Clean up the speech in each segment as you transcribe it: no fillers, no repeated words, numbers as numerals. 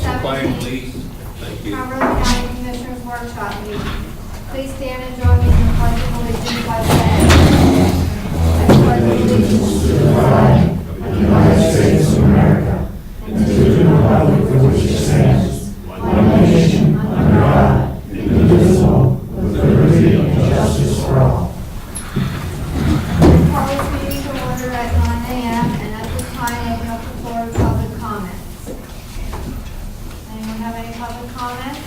Please. Thank you. Cumberland County Commissioners Workshop meeting. Please stand and join me in the pledge of allegiance by saying, I pledge allegiance to the flag of the United States of America and to the republic for which it stands, one nation, under God, indivisible, with liberty and justice for all. Call this meeting to order at 9 a.m. and at this time open up the floor to public comments. Anyone have any public comments?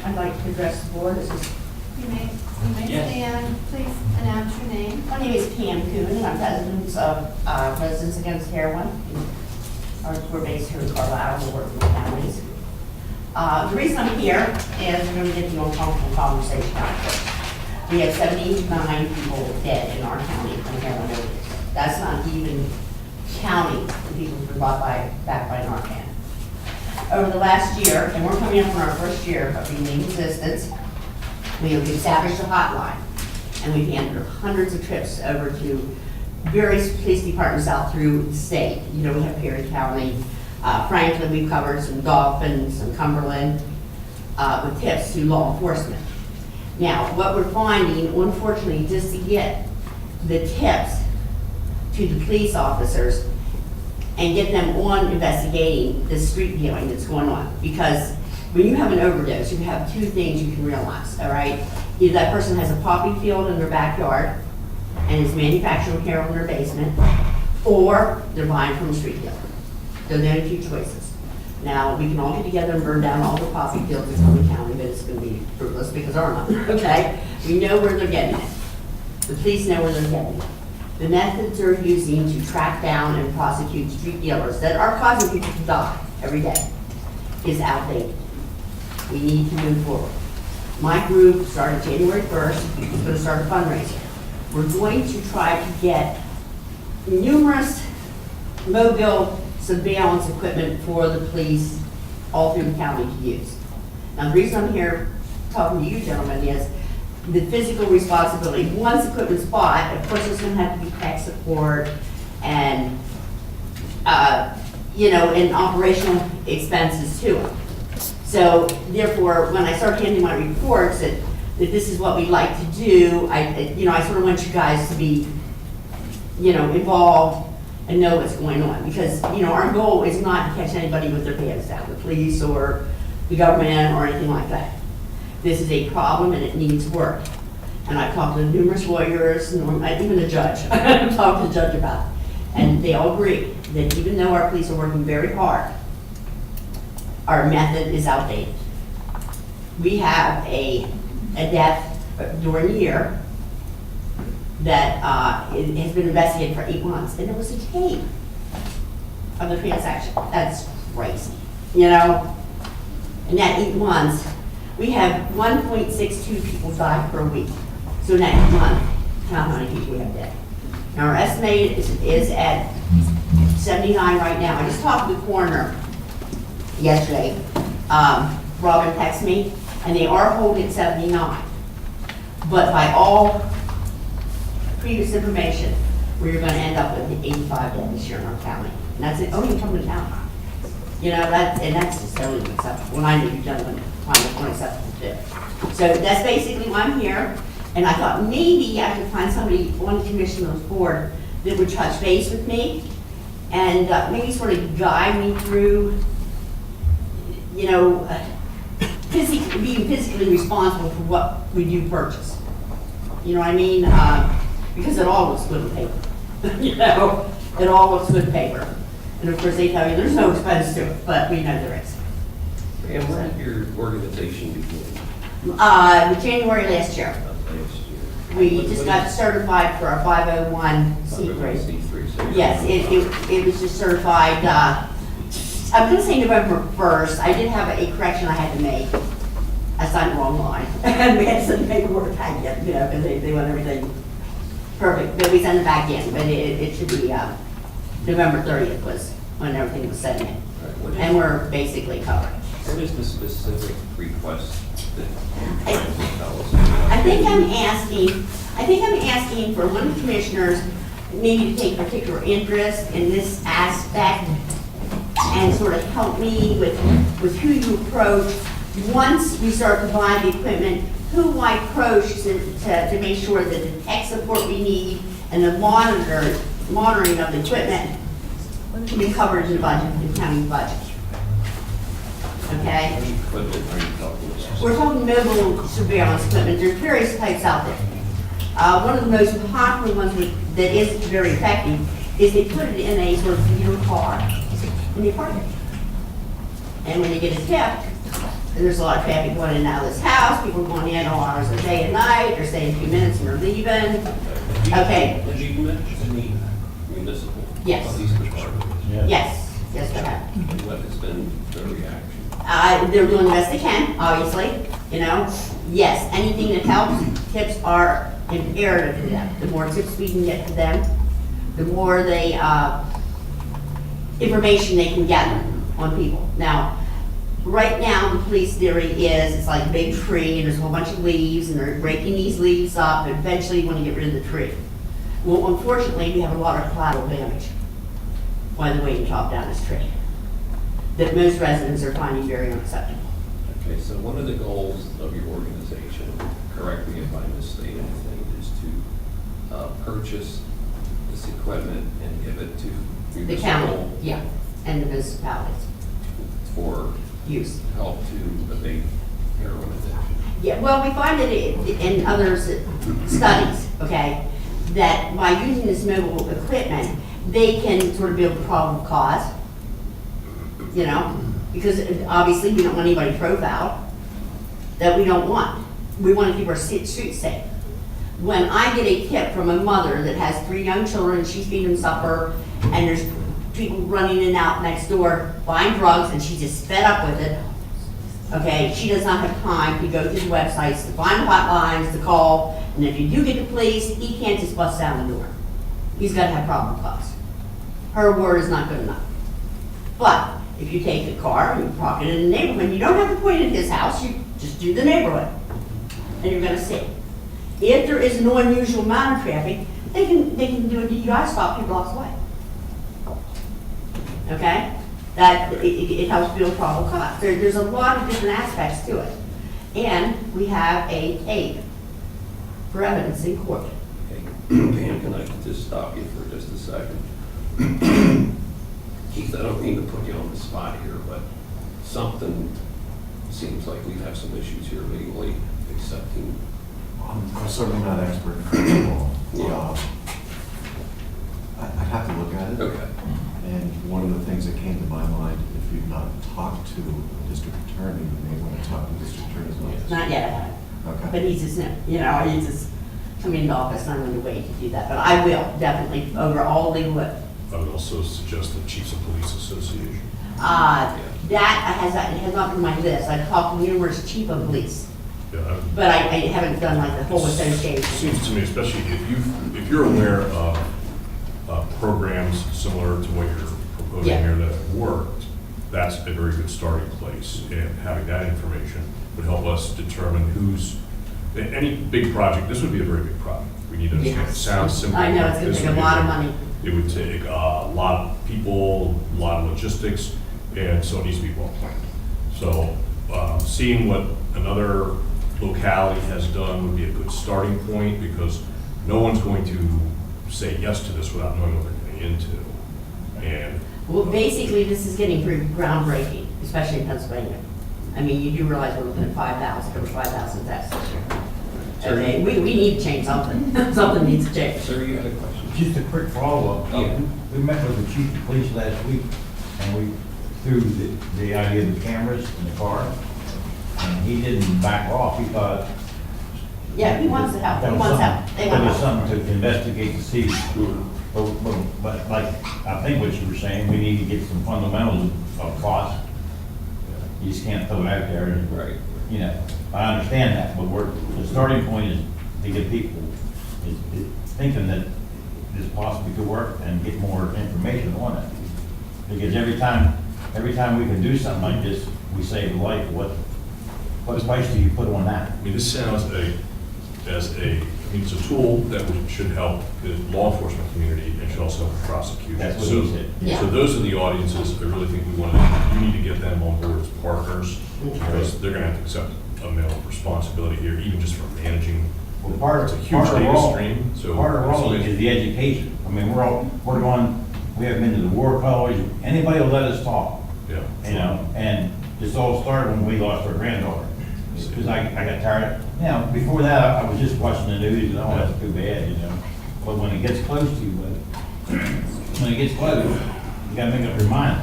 I'd like to address the board. You may stand. Please announce your name. My name is Pam Kuhn, and I'm president of Residents Against Heroin. We're based here in Carlisle. We're working with counties. The reason I'm here is we're going to get the uncomfortable conversation out of it. We have 79 people dead in our county from heroin overdose. That's not even counting the people who've been brought back by Narcan. Over the last year, and we're coming up on our first year of being in existence, we have established a hotline, and we've handled hundreds of trips over to various police departments out through the state. You know, we have Perry County, Franklin, we've covered some Dauphin, some Cumberland, with tips to law enforcement. Now, what we're finding, unfortunately, just to get the tips to the police officers and get them on investigating the street dealing that's going on. Because when you have an overdose, you have two things you can realize, all right? Either that person has a poppy field in their backyard and is manufacturing heroin in their basement, or they're buying from a street dealer. They're the only two choices. Now, we can all get together and burn down all the poppy fields in Cumberland County, but it's going to be fruitless because they're not, okay? We know where they're getting it. The police know where they're getting it. The methods they're using to track down and prosecute street dealers that are causing people to die every day is outdated. We need to move forward. My group started January 1st. It's going to start a fundraiser. We're going to try to get numerous mobile surveillance equipment for the police all through the county to use. Now, the reason I'm here talking to you gentlemen is the physical responsibility. Once equipment's bought, of course, there's going to have to be tech support and, and operational expenses to it. So, therefore, when I start handing my reports that this is what we'd like to do, I sort of want you guys to be, involved and know what's going on. Because, our goal is not to catch anybody with their pants down, the police or the government or anything like that. This is a problem and it needs work. And I've talked to numerous lawyers, and even the judge. I've talked to the judge about it. And they all agree that even though our police are working very hard, our method is outdated. We have a death during the year that it has been investigated for 8 months, and there was a tape of the transaction. That's crazy, In that 8 months, we have 1.62 people die per week. So next month, how many people we have dead? Now our estimate is at 79 right now. I just talked to the coroner yesterday. Robin texted me, and they are holding at 79. But by all previous information, we're going to end up with 85 dead this year in our county. And that's it, only in Cumberland County. That's just totally unacceptable. And I know you gentlemen find it unacceptable too. So that's basically why I'm here. And I thought maybe I could find somebody on the commissioner's board that would touch base with me and maybe sort of guide me through, being physically responsible for what we do purchase. You know what I mean? Because it all looks good on paper. It all looks good paper. And of course they tell you there's no expense to it, but we know there is. And where did your organization begin? January last year. We just got certified for a 501c3. So Yes, it was just certified, I'm going to say November 1st. I did have a correction I had to make. I signed the wrong line. And we had to send the paperwork back in, because they want everything perfect. But we sent it back in, but it should be November 30th was when everything was sent in. Right, and we're basically covered. What is the specific request that I think I'm asking for one of the commissioners maybe to take particular interest in this aspect and sort of help me with who you approach. Once we start to buy the equipment, who I approach to make sure that the tech support we need and the monitoring of the equipment can be covered in the budget, the county budget. Okay? What equipment are you talking about? We're talking mobile surveillance equipment. There's various types out there. One of the most popular ones that is very effective is they put it in a sort of commuter car and they park it. And when they get a tip, and there's a lot of traffic going in and out of this house, people are going in all hours of the day and night, they're staying a few minutes and they're leaving. Okay. Did you mention any municipal? Yes. Police department? Yes, yes, they have. What has been the reaction? They're doing the best they can, obviously, you know. Yes, anything that helps, tips are imperative to them. The more tips we can get to them, the more information they can gather on people. Now, right now, the police theory is it's like a big tree and there's a whole bunch of leaves and they're breaking these leaves up and eventually you want to get rid of the tree. Well, unfortunately, we have a lot of collateral damage by the way you chop down this tree that most residents are finding very unacceptable. Okay, so one of the goals of your organization, correct me if I misstate anything, is to purchase this equipment and give it to The county, municipal yeah, and the municipalities for use. help to abate heroin addiction. Yeah, well, we find that in other studies, okay, that by using this mobile equipment, they can sort of build a probable cause, you know, because obviously we don't want anybody profiled that we don't want. We want to keep our streets safe. When I get a tip from a mother that has 3 young children, she's feeding them supper, and there's people running in and out next door buying drugs, and she's just fed up with it, okay, she does not have time to go through the websites, to find hotlines, to call, and if you do get the police, he can't just bust down the door. He's got to have probable cause. Her word is not good enough. But if you take the car and you park it in the neighborhood, you don't have to point it at his house, you just do the neighborhood, and you're going to see. If there is no unusual amount of traffic, they can do a DUI stop 2 blocks away. Okay? That it helps build probable cause. There's a lot of different aspects to it. And we have a tape for evidence in court. Okay, Pam, can I just stop you for just a second? Keith, I don't mean to put you on the spot here, but something seems like we have some issues here legally accepting. I'm certainly not an expert in law. Yeah. I'd have to look at it. Okay. And one of the things that came to my mind, if you've not talked to a district attorney, you may want to talk to the district attorney's office. Not yet, Okay. but he's just, you know, he's just coming into office, and I'm going to wait to do that. But I will, definitely, over all legal. I would also suggest the Chiefs of Police Association. That has not been my list. I've talked to numerous chief of police, Yeah, but I haven't done like the whole it association. seems to me, especially if you're aware of programs similar to what you're proposing Yeah. here that have worked, that's a very good starting place. And having that information would help us determine any big project, this would be a very big project. We need to understand, it Yes. sounds simple. I know, it's gonna This take a would be lot of big. money. It would take a lot of people, a lot of logistics, and so it needs to be well planned. So seeing what another locality has done would be a good starting point, because no one's going to say yes to this without knowing what they're getting into. And Well, basically, this is getting pretty groundbreaking, especially in Pennsylvania. I mean, you do realize we're looking at 5,000, over 5,000 deaths this year. Okay, we need to change something. Something needs to change. Sir, you had a question? Just a quick follow-up. Yeah. We met with the chief of police last week, and we threw the idea of the cameras in the car, and he didn't back off. He thought. Yeah, he wants to help. He wants help. They There want was help. something to investigate to see. But like, I think what you were saying, we need to get some fundamentals of cost. You just can't throw it out there and, Right. you know, I understand that, but the starting point is to get people is thinking that this possibly could work and get more information on it. Because every time we can do something like this, we save a life. What price do you put on that? I mean, this sounds as a mean, it's a tool that should help the law enforcement community and should also help the prosecution. That's what So- he said. Yeah. So those are the audiences, I really think you need to get them on board as partners, because they're gonna have to accept a male responsibility here, even just for managing. Well, part It's a of, huge part of the data role, stream, so. part of the role it's- is the education. I mean, we're going, we haven't been to the war college, anybody will let us talk, Yeah. you know? And this all started when we lost our granddaughter. Because I got tired, you know, before that, I was just watching the news and, oh, that's too bad, you know? But when it gets close to you, when it gets close, you gotta make up your mind.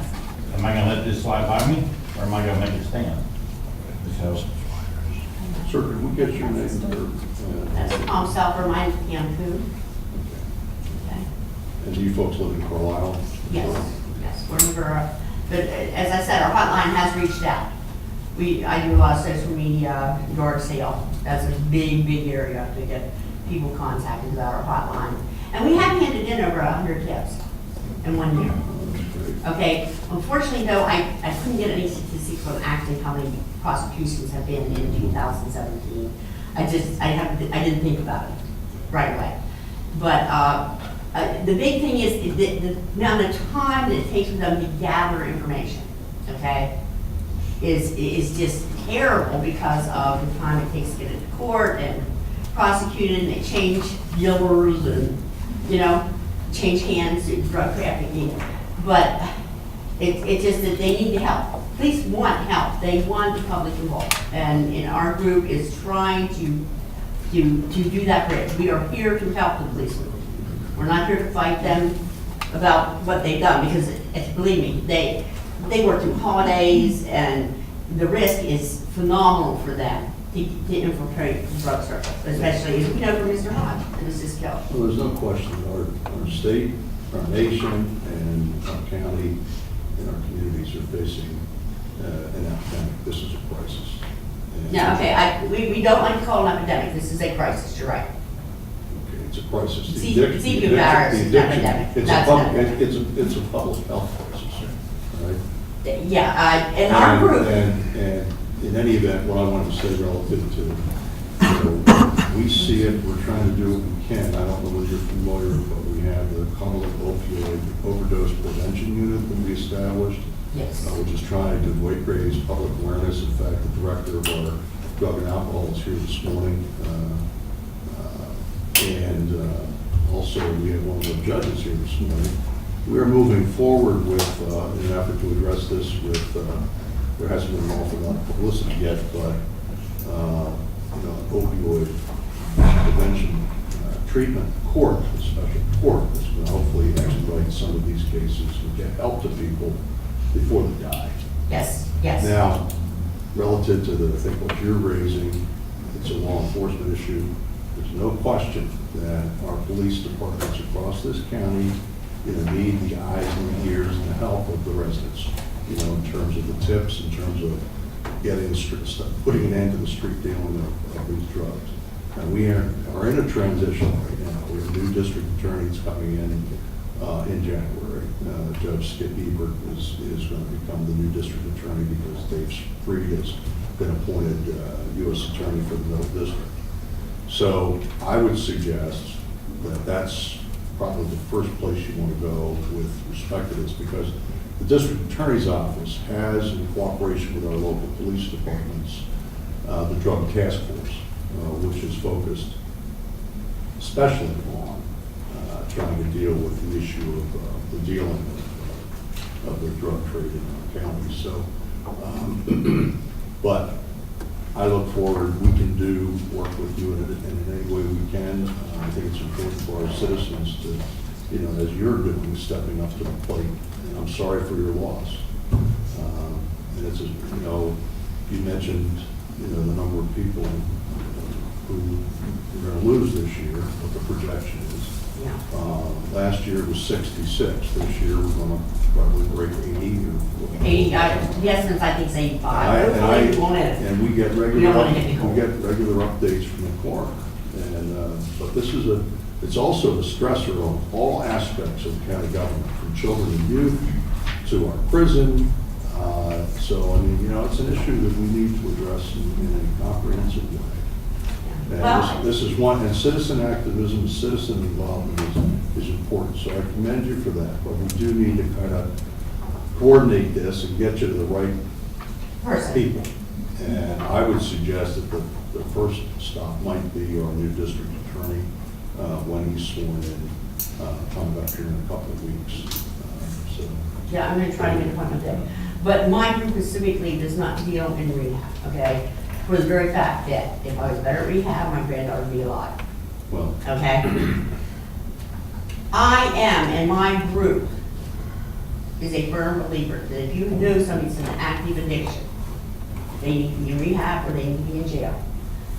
Am I gonna let this slide by me, or am I gonna make it stand? So, Sir, could we get your name? That's Tom Salver, mine is Pam Coon. Okay. And you folks live in Carlisle? Yes, yes, we're, but as I said, our hotline has reached out. I do a lot of social media, yard sale, that's a big, big area to get people contacted about our hotline. And we have handed in over 100 tips in 1 year. Okay, unfortunately though, I couldn't get any statistics from Acton how many prosecutions have been in 2017. I didn't think about it right away. But the big thing is the amount of time that it takes for them to gather information, okay, is just terrible because of the time it takes to get into court and prosecuted, and they change dealers and, you know, change hands to drug trafficking. But it's just that they need help. Police want help. They want the public involved. And our group is trying to do that bridge. We are here to help the policemen. We're not here to fight them about what they've done, because believe me, they work through holidays, and the risk is phenomenal for them to infiltrate the drug circle, especially, as we know from Mr. Hodge and Mrs. Kelly. Well, there's no question, our state, our nation, and our county and our communities are facing an epidemic. This is a crisis. And- Yeah, okay, we don't like to call it an epidemic. This is a crisis, you're right. Okay, it's a crisis. The It's addic- even the virus, addiction- it's the not addiction- epidemic. It's That's a not- public, it's a public health crisis, right? Yeah, in our group, And in any event, what I wanted to say relative to, you know, we see it, we're trying to do what we can. I don't know whether you're familiar, but we have the Cumberland opioid overdose prevention unit that we established, yes. which is trying to raise public awareness. In fact, the director of our drug and alcohol is here this morning. Also, we have one of the judges here this morning. We are moving forward with, in an effort to address this with, there hasn't been an awful lot of publicity yet, but, you know, opioid prevention treatment court, a special court, that's going to hopefully expedite some of these cases and get help to people before they die. Yes, yes. Now, relative to I think what you're raising, it's a law enforcement issue. There's no question that our police departments across this county, you know, need the eyes and the ears and the help of the residents, you know, in terms of the tips, in terms of getting the street, putting an end to the street dealing of these drugs. And we are in a transition right now. We have new district attorneys coming in January. Judge Skip Ebert is going to become the new district attorney because Dave Freed has been appointed U.S. attorney for the Middle District. So I would suggest that that's probably the first place you want to go with respect to this, because the district attorney's office has, in cooperation with our local police departments, the drug task force, which is focused especially on trying to deal with the issue of the dealing of the drug trade in our county. So, but I look forward, we can work with you in any way we can. I think it's important for our citizens to, you know, as you're doing, stepping up to the plate. And I'm sorry for your loss. And it's, you know, you mentioned, you know, the number of people who we're going to lose this year, what the projection is. Yeah. Last year was 66. This year we're going to probably break 80 or 80, the estimates, I think, is 85. Hopefully, we won't have- and we get We don't wanna hit the regular updates from the coroner. And but this is it's also a stressor on all aspects of county government, from children and youth to our prison. So I mean, you know, it's an issue that we need to address in a comprehensive way. Well- And this is one, and citizen activism, citizen involvement is important, so I commend you for that. But we do need to kind of coordinate this and get you to the right Person. people. And I would suggest that the first stop might be our new district attorney, when he's sworn in, coming up here in a couple of weeks. So, Yeah, I'm gonna try to get an appointment there. But my group specifically does not deal in rehab, okay? For the very fact that if I was better at rehab, my granddaughter would be alive, well, okay? I am, and my group is a firm believer that if you know somebody's in an active addiction, they need to be in rehab or they need to be in jail.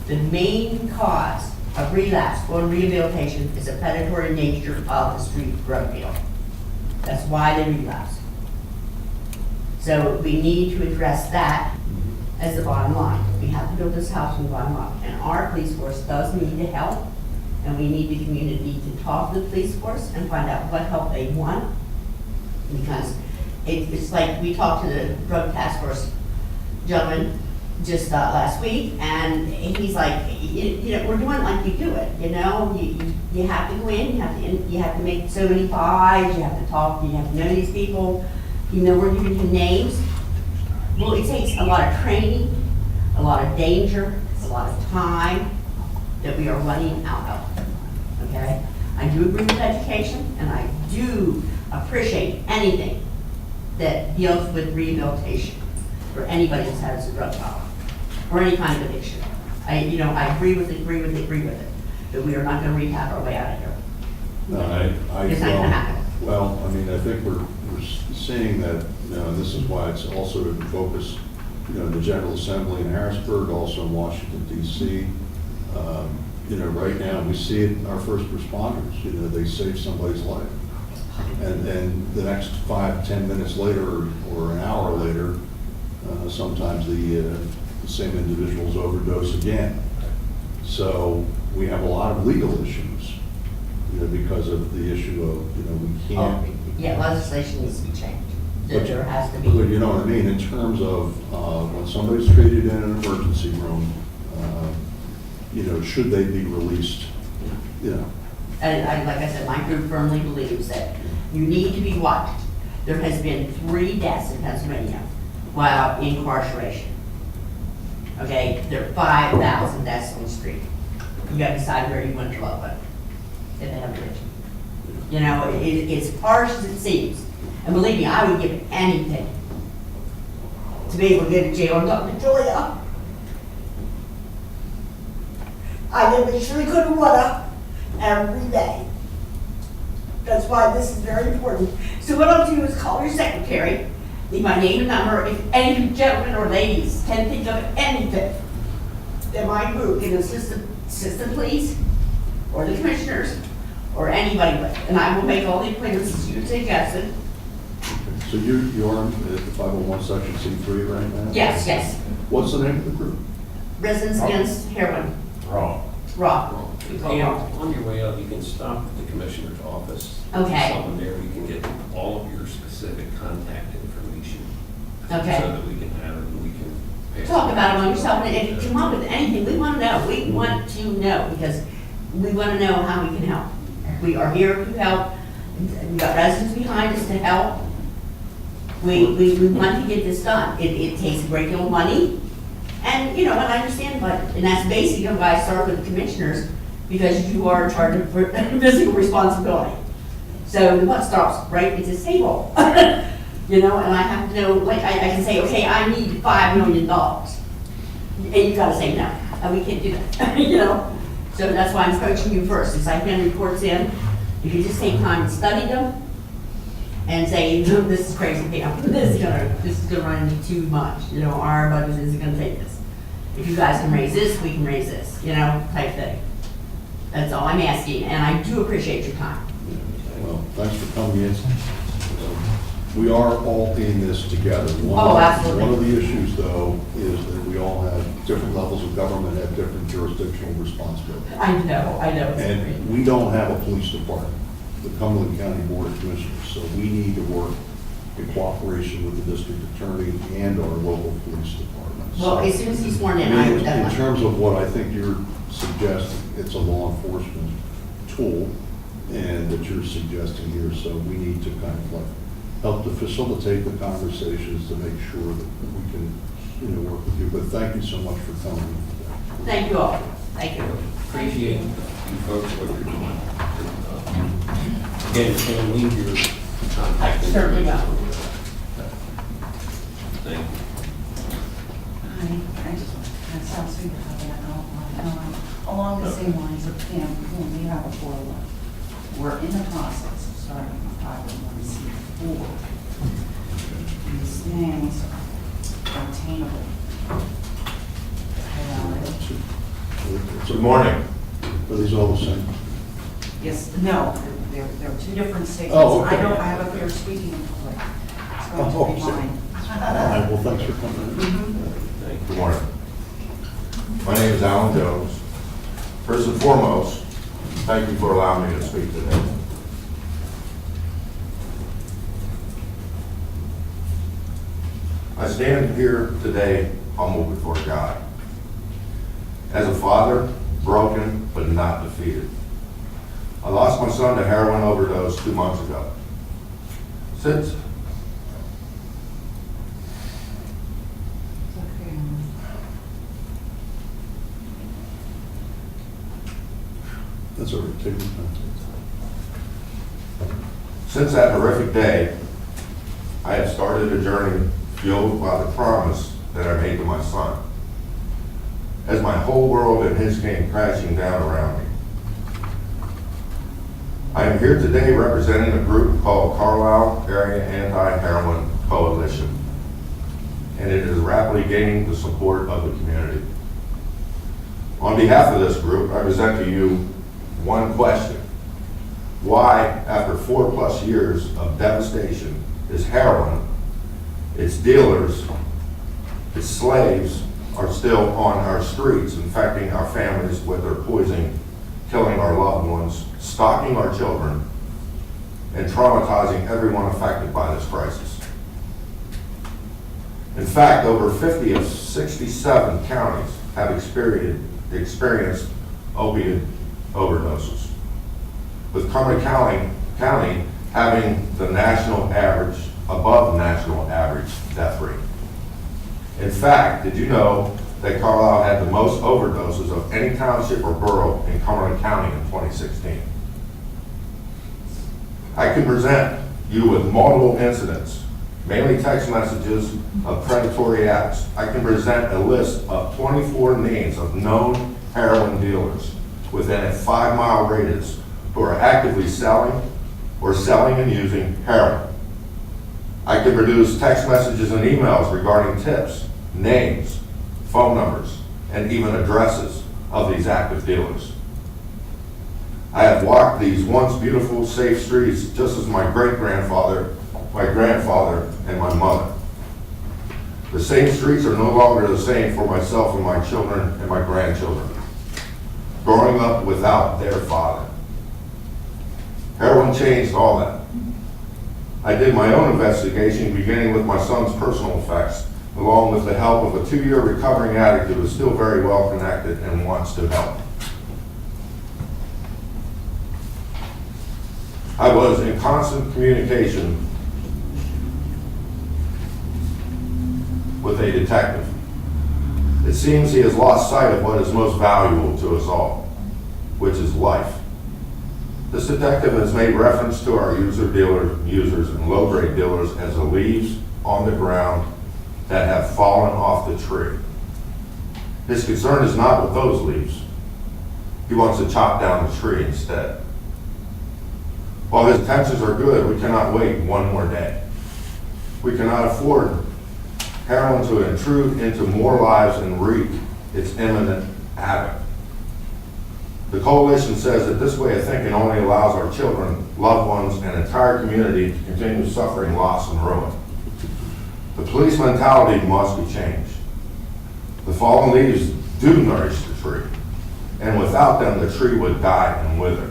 The main cause of relapse or rehabilitation is the predatory nature of the street drug deal. That's why they relapse. So we need to address that as the bottom line. We have to build this house from the bottom up. And our police force does need the help, and we need the community to talk to the police force and find out what help they want. Because it's like, we talked to the drug task force gentleman just last week, and he's like, you know, we're doing it like you do it, you know? You have to go in, you have to make so many buys, you have to talk, you have to know these people, you know, we're giving you names. Well, it takes a lot of training, a lot of danger, a lot of time that we are running out of, okay? I do agree with education, and I do appreciate anything that deals with rehabilitation for anybody that has a drug problem or any kind of addiction. I agree with it, that we are not gonna rehab our way out of here. no, I. It's not gonna happen. Well, I mean, I think we're seeing that, you know, and this is why it's also in focus, you know, the General Assembly in Harrisburg, also in Washington DC. You know, right now, we see it in our first responders, you know, they save somebody's life. And the next 5-10 minutes later, or an hour later, sometimes the same individuals overdose again. So we have a lot of legal issues, you know, because of the issue of, you know, we can't. Yeah, legislation needs to be changed. But- There has to be. But you know what I mean, in terms of when somebody's treated in an emergency room, you know, should they be released, you know? And like I said, my group firmly believes that you need to be watched. There has been 3 deaths in Pennsylvania while incarceration. Okay, there are 5,000 deaths on the street. You gotta decide where you want to love it, if they have addiction. You know, it's harsh as it seems. And believe me, I would give anything to be able to get to jail and go to Julia. I live in Shreveport, water every day. That's why this is very important. So what I'll do is call your secretary, leave my name and number. If any of you gentlemen or ladies can think of anything that my group can assist the police or the commissioners or anybody with, and I will make all the appointments you suggested. So you're at the 501 Section C3 right now? Yes, yes. What's the name of the group? Residents Against Heroin. Wrong. Raw. On your way up, you can stop at the commissioner's office. Okay. Someone there, you can get all of your specific contact information. Okay. So that we can have it, and we can. pass Talk it about it on. on yourself, and if you come up with anything, we want to know. We want to know, because we want to know how we can help. We are here to help. We've got residents behind us to help. We want to get this done. It takes a great deal of money, and, you know, and I understand, but, and that's basically why I started with the commissioners, because you are in charge of physical responsibility. So the buck stops right at this table. You know, and I have to know, like, I can say, okay, I need $5 million. And you gotta say no, and we can't do that, you know? So that's why I'm coaching you first, is I hand reports in, if you just take time to study them, and say, this is crazy, Pam, this is gonna run into too much, you know, our budget isn't gonna take this. If you guys can raise this, we can raise this, you know, type thing. That's all I'm asking, and I do appreciate your time. Well, thanks for coming in. We are all in this together. Oh, absolutely. One of the issues, though, is that we all have different levels of government, have different jurisdictional responsibilities. I know. And we don't have a police department, the Cumberland County Board of Commissioners, so we need to work in cooperation with the district attorney and our local police department. Well, as soon as he's sworn in, I would In definitely. terms of what I think you're suggesting, it's a law enforcement tool and that you're suggesting here, so we need to kind of like help to facilitate the conversations to make sure that we can, work with you. But thank you so much for coming. Thank you all. Thank you. Appreciate you folks, what you're doing. Again, it's going to leave your contact information. Certainly will. Thank you. I just want to kind of sound super happy, along the same lines of, when we have a 401, we're in the process of starting a 501c4. These things are attainable. Good morning. Are these all the same? Yes, no, they're two different statements. Oh, okay. I have a fear of speaking in public. It's going Oh, to be sorry. mine. All right, well, thanks for coming in. Thank you. Good morning. My name is Alan Jones. First and foremost, thank you for allowing me to speak today. I stand here today humble before God. As a father, broken but not defeated. I lost my son to heroin overdose 2 months ago. Since That's all right, take your time. Since that horrific day, I have started a journey fueled by the promise that I made to my son. As my whole world and his came crashing down around me. I am here today representing a group called Carlisle Area Anti-Heroin Coalition, and it is rapidly gaining the support of the community. On behalf of this group, I present to you one question. Why, after 4+ years of devastation, is heroin, its dealers, its slaves are still on our streets, infecting our families with their poison, killing our loved ones, stalking our children, and traumatizing everyone affected by this crisis? In fact, over 50 of 67 counties have experienced opiate overdoses, with Cumberland County having the national average, above national average death rate. In fact, did you know that Carlisle had the most overdoses of any township or borough in Cumberland County in 2016? I can present you with multiple incidents, mainly text messages of predatory acts. I can present a list of 24 names of known heroin dealers within a 5-mile radius who are actively selling or selling and using heroin. I can produce text messages and emails regarding tips, names, phone numbers, and even addresses of these active dealers. I have walked these once beautiful, safe streets just as my great-grandfather, my grandfather, and my mother. The same streets are no longer the same for myself and my children and my grandchildren, growing up without their father. Heroin changed all that. I did my own investigation, beginning with my son's personal effects, along with the help of a 2-year recovering addict who is still very well connected and wants to help. I was in constant communication with a detective. It seems he has lost sight of what is most valuable to us all, which is life. This detective has made reference to our users and low-grade dealers as the leaves on the ground that have fallen off the tree. His concern is not with those leaves. He wants to chop down the tree instead. While his intentions are good, we cannot wait one more day. We cannot afford heroin to intrude into more lives and wreak its imminent havoc. The coalition says that this way of thinking only allows our children, loved ones, and entire community to continue suffering loss and ruin. The police mentality must be changed. The fallen leaves do nourish the tree, and without them the tree would die and wither.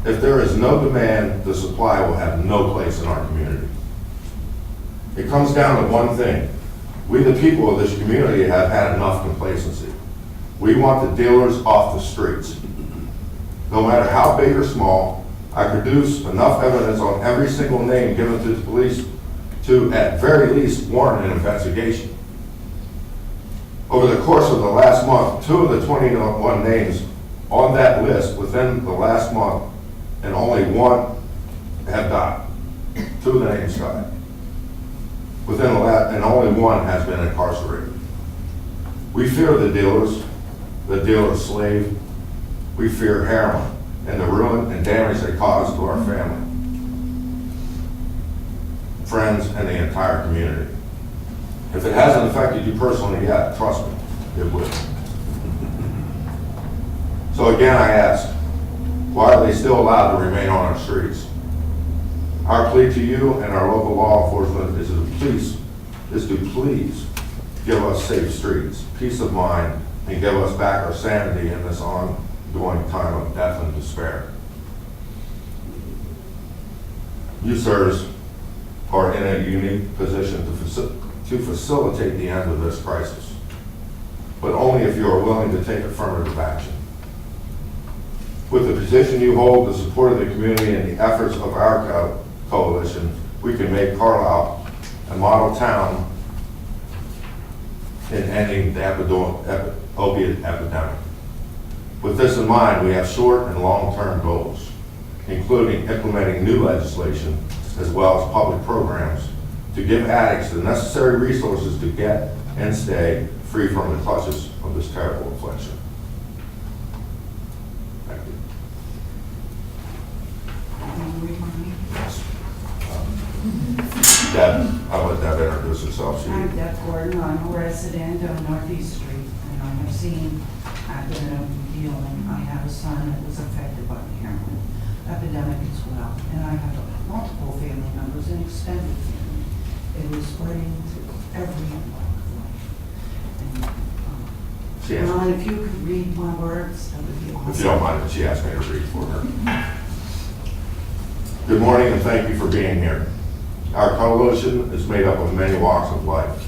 If there is no demand, the supply will have no place in our community. It comes down to one thing. We, the people of this community, have had enough complacency. We want the dealers off the streets. No matter how big or small, I produce enough evidence on every single name given to the police to, at very least, warrant an investigation. Over the course of the last month, 2 of the 21 names on that list within the last month, and only 1 have died. 2 of the names died. Within the last, and only 1 has been incarcerated. We fear the dealer slave. We fear heroin and the ruin and damage they cause to our family, friends, and the entire community. If it hasn't affected you personally yet, trust me, it will. So again, I ask, why are they still allowed to remain on our streets? Our plea to you and our local law enforcement is to please give us safe streets, peace of mind, and give us back our sanity in this ongoing time of death and despair. You, sirs, are in a unique position to facilitate the end of this crisis, but only if you are willing to take affirmative action. With the position you hold, the support of the community, and the efforts of our coalition, we can make Carlisle a model town in ending the opiate epidemic. With this in mind, we have short and long-term goals, including implementing new legislation as well as public programs to give addicts the necessary resources to get and stay free from the clutches of this terrible affliction. Thank you. Deb, I'll let Deb introduce herself to I'm you. Deb Gordon. I'm a resident of Northeast Street, and I have seen, I've been in a dealing. I have a son that was affected by the heroin epidemic as well, and I have multiple family members and extended family. It was spreading to every walk of life. She asked- Ron, if you could read my words, that would be awesome. If you don't mind, she asked me to read for her. Good morning, and thank you for being here. Our coalition is made up of many walks of life.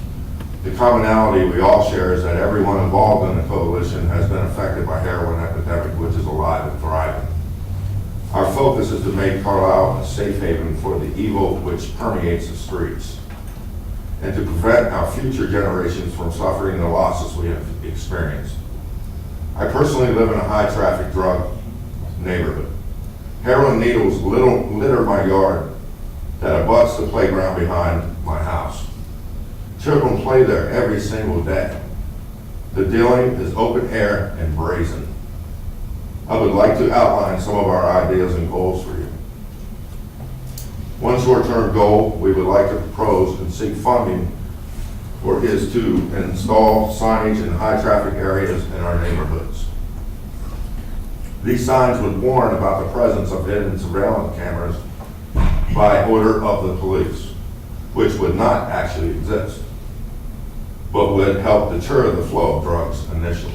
The commonality we all share is that everyone involved in the coalition has been affected by heroin epidemic, which is alive and thriving. Our focus is to make Carlisle a safe haven for the evil which permeates the streets, and to prevent our future generations from suffering the losses we have experienced. I personally live in a high-traffic drug neighborhood. Heroin needles litter my yard that abuts the playground behind my house. Children play there every single day. The dealing is open air and brazen. I would like to outline some of our ideas and goals for you. One short-term goal we would like to propose and seek funding for is to install signage in high-traffic areas in our neighborhoods. These signs would warn about the presence of hidden surveillance cameras by order of the police, which would not actually exist, but would help deter the flow of drugs initially.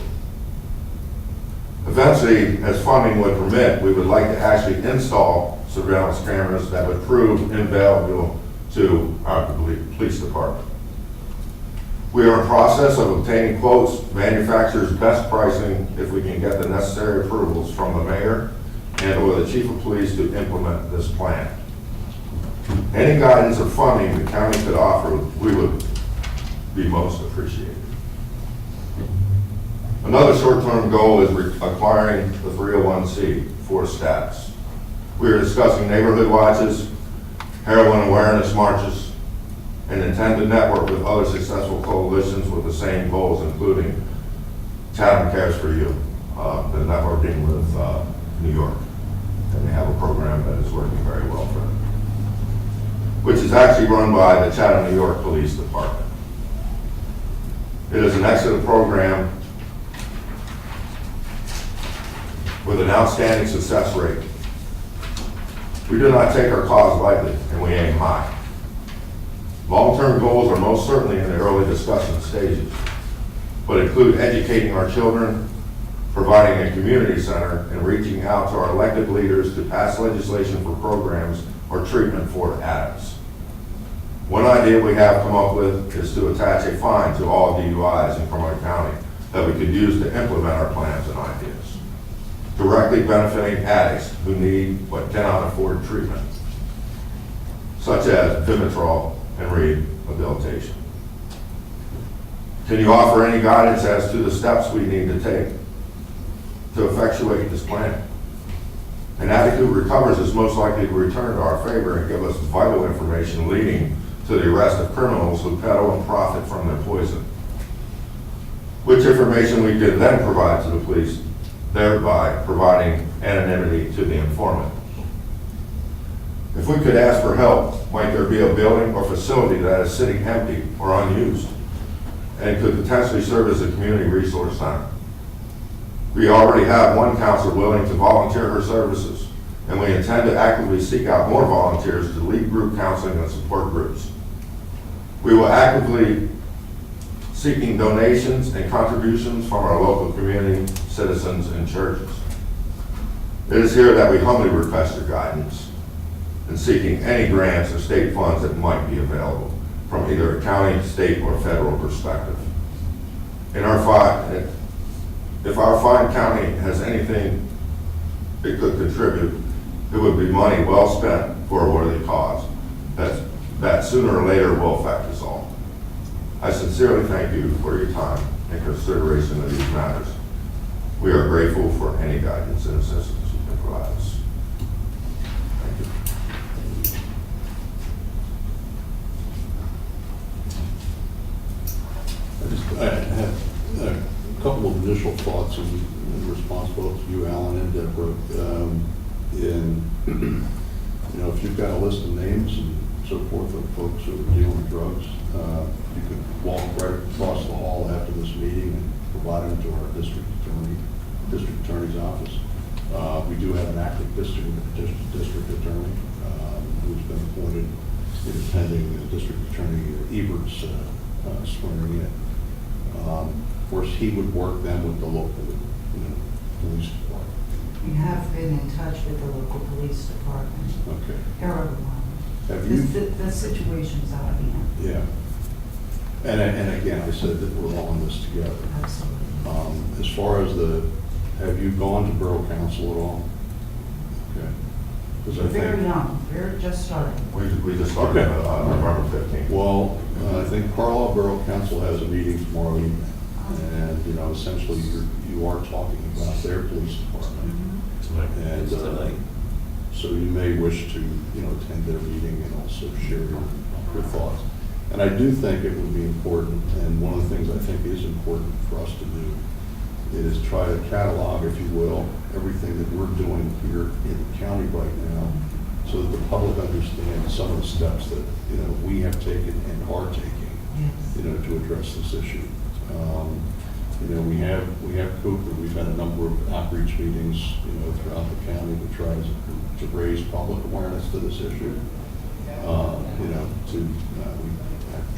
Eventually, as funding would permit, we would like to actually install surveillance cameras that would prove invaluable to our police department. We are in process of obtaining quotes, manufacturer's best pricing, if we can get the necessary approvals from the mayor and or the chief of police to implement this plan. Any guidance or funding the county could offer, we would be most appreciated. Another short-term goal is acquiring the 301c for status. We are discussing neighborhood watches, heroin awareness marches, and intend to network with other successful coalitions with the same goals, including Chatham Cares for You, the networking with New York. And they have a program that is working very well for them, which is actually run by the Chatham, New York Police Department. It is an excellent program with an outstanding success rate. We do not take our cause lightly, and we aim high. Long-term goals are most certainly in the early discussion stages, but include educating our children, providing a community center, and reaching out to our elected leaders to pass legislation for programs or treatment for addicts. One idea we have come up with is to attach a fine to all DUIs in Cumberland County that we could use to implement our plans and ideas, directly benefiting addicts who need but cannot afford treatment, such as Vivitrol and rehabilitation. Can you offer any guidance as to the steps we need to take to effectuate this plan? An addict who recovers is most likely to return to our favor and give us vital information leading to the arrest of criminals who peddle and profit from their poison, which information we could then provide to the police, thereby providing anonymity to the informant. If we could ask for help, might there be a building or facility that is sitting empty or unused and could potentially serve as a community resource center? We already have one counselor willing to volunteer her services, and we intend to actively seek out more volunteers to lead group counseling and support groups. We will actively seeking donations and contributions from our local community, citizens, and churches. It is here that we humbly request your guidance in seeking any grants or state funds that might be available from either a county, state, or federal perspective. If our fine county has anything it could contribute, it would be money well spent for a worthy cause that sooner or later will affect us all. I sincerely thank you for your time and consideration of these matters. We are grateful for any guidance and assistance you can provide us. Thank you. I have a couple of initial thoughts in response both to you, Alan, and Deborah. If you've got a list of names and so forth of folks who are dealing with drugs, you could walk right across the hall after this meeting and provide them to our district attorney's office. We do have an active district attorney who's been appointed pending District Attorney Ebert's swearing in. Of course, he would work then with the local police department. We have been in touch with the local police department. Okay. They're overwhelmed. Have you? The situation's out of hand. Yeah. And again, I said that we're all in this together. Absolutely. As far as have you gone to Borough Council at all? Okay. Because I Very think, young, they're just starting. We just started November 15th. well, I think Carlisle Borough Council has a meeting tomorrow evening. And, essentially you are talking about their police department. And so you may wish to, attend their meeting and also share your thoughts. And I do think it would be important, and one of the things I think is important for us to do is try to catalog, if you will, everything that we're doing here in the county right now, so that the public understands some of the steps that, we have taken and are taking, Yes. to address this issue. We have Cooper. We've had a number of outreach meetings, throughout the county to try to raise public awareness to this issue. We have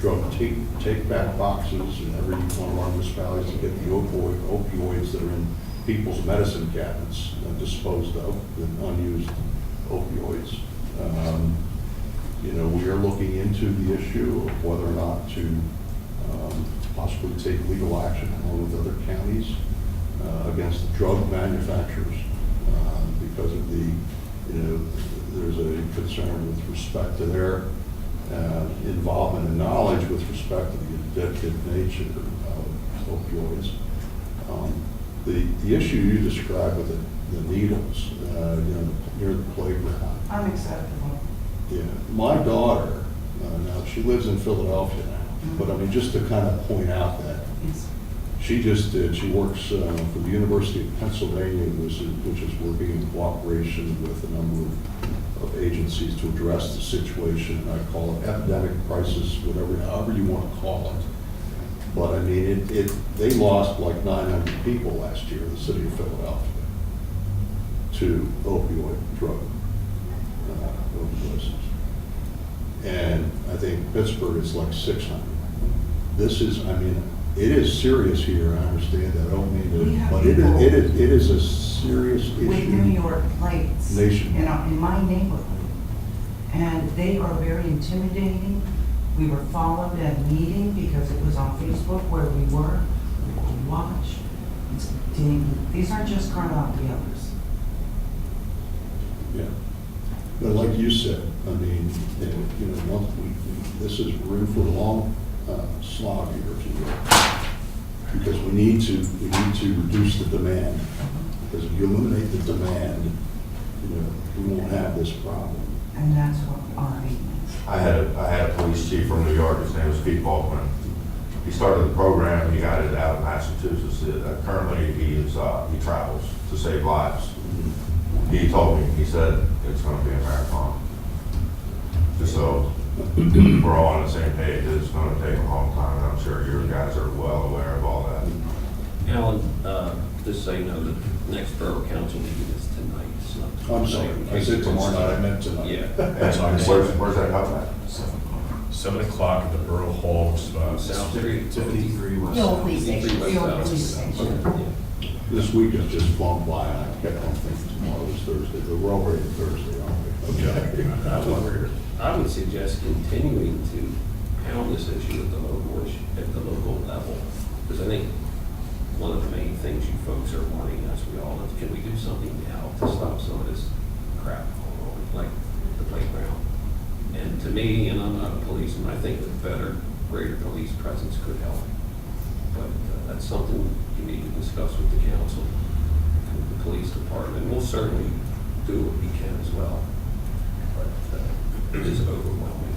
drug take-back boxes in every one of our municipalities to get the opioids that are in people's medicine cabinets disposed of, the unused opioids. We are looking into the issue of whether or not to possibly take legal action along with other counties against the drug manufacturers because of there's a concern with respect to their involvement and knowledge with respect to the addictive nature of opioids. The issue you described with the needles, near the playground. Unacceptable. Yeah, my daughter, now she lives in Philadelphia now, but just to kind of point out that Yes. she works for the University of Pennsylvania, which is working in cooperation with a number of agencies to address the situation. I call it epidemic crisis, however you want to call it. But they lost like 900 people last year in the city of Philadelphia to opioid drug overdoses. And I think Pittsburgh is like 600. This is, it is serious here, I understand that, I don't mean We to, have but people it is a serious issue. With New York plates. Nation. In my neighborhood. And they are very intimidating. We were followed at a meeting because it was on Facebook where we were. We were watched. It's ding. These aren't just Carlisle, the others. Yeah. But like you said, I mean, you know, this is room for a long slog here, if you will. Because we need to reduce the demand. Because if you eliminate the demand, you know, we won't have this problem. And that's what our aim is. I had a police chief from New York, his name was Pete Baldwin. He started the program, he got it out of Massachusetts. Currently, he travels to save lives. He told me, he said, it's gonna be a marathon. Just so we're all on the same page, it's gonna take a long time, and I'm sure you guys are well aware of all that. Alan, just so you know, the next borough council meeting is tonight. It's not I'm sorry, I said tomorrow night, I meant tonight. Yeah. Where's that held at? 7 o'clock at the Borough Hall. South Street. 53 West. The old police station. The old police station. This week has just flown by, and I kept on thinking tomorrow is Thursday, but we're already Thursday, aren't we? Okay. I would suggest continuing to pound this issue at the local level, because I think one of the main things you folks are wanting, as we all know, can we do something now to stop some of this crap going on, like the playground? And to me, and I'm not a policeman, I think that better, greater police presence could help. But that's something you need to discuss with the council, with the police department. We'll certainly do what we can as well. But it is overwhelming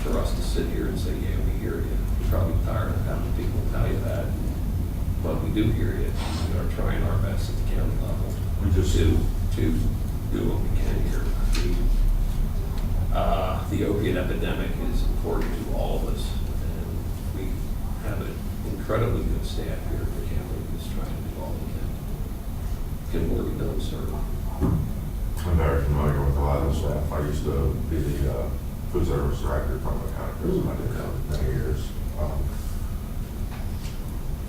for us to sit here and say, yeah, we hear you. You're probably tired of having people tell you that. But we do hear you. We are trying our best at the county level to do what we can here. The opiate epidemic is important to all of us, and we have an incredibly good staff here at the county that's trying to do all we can. Can more be done, sir? I'm very familiar with a lot of the staff. I used to be the food service director from the county prison. I did that for many years.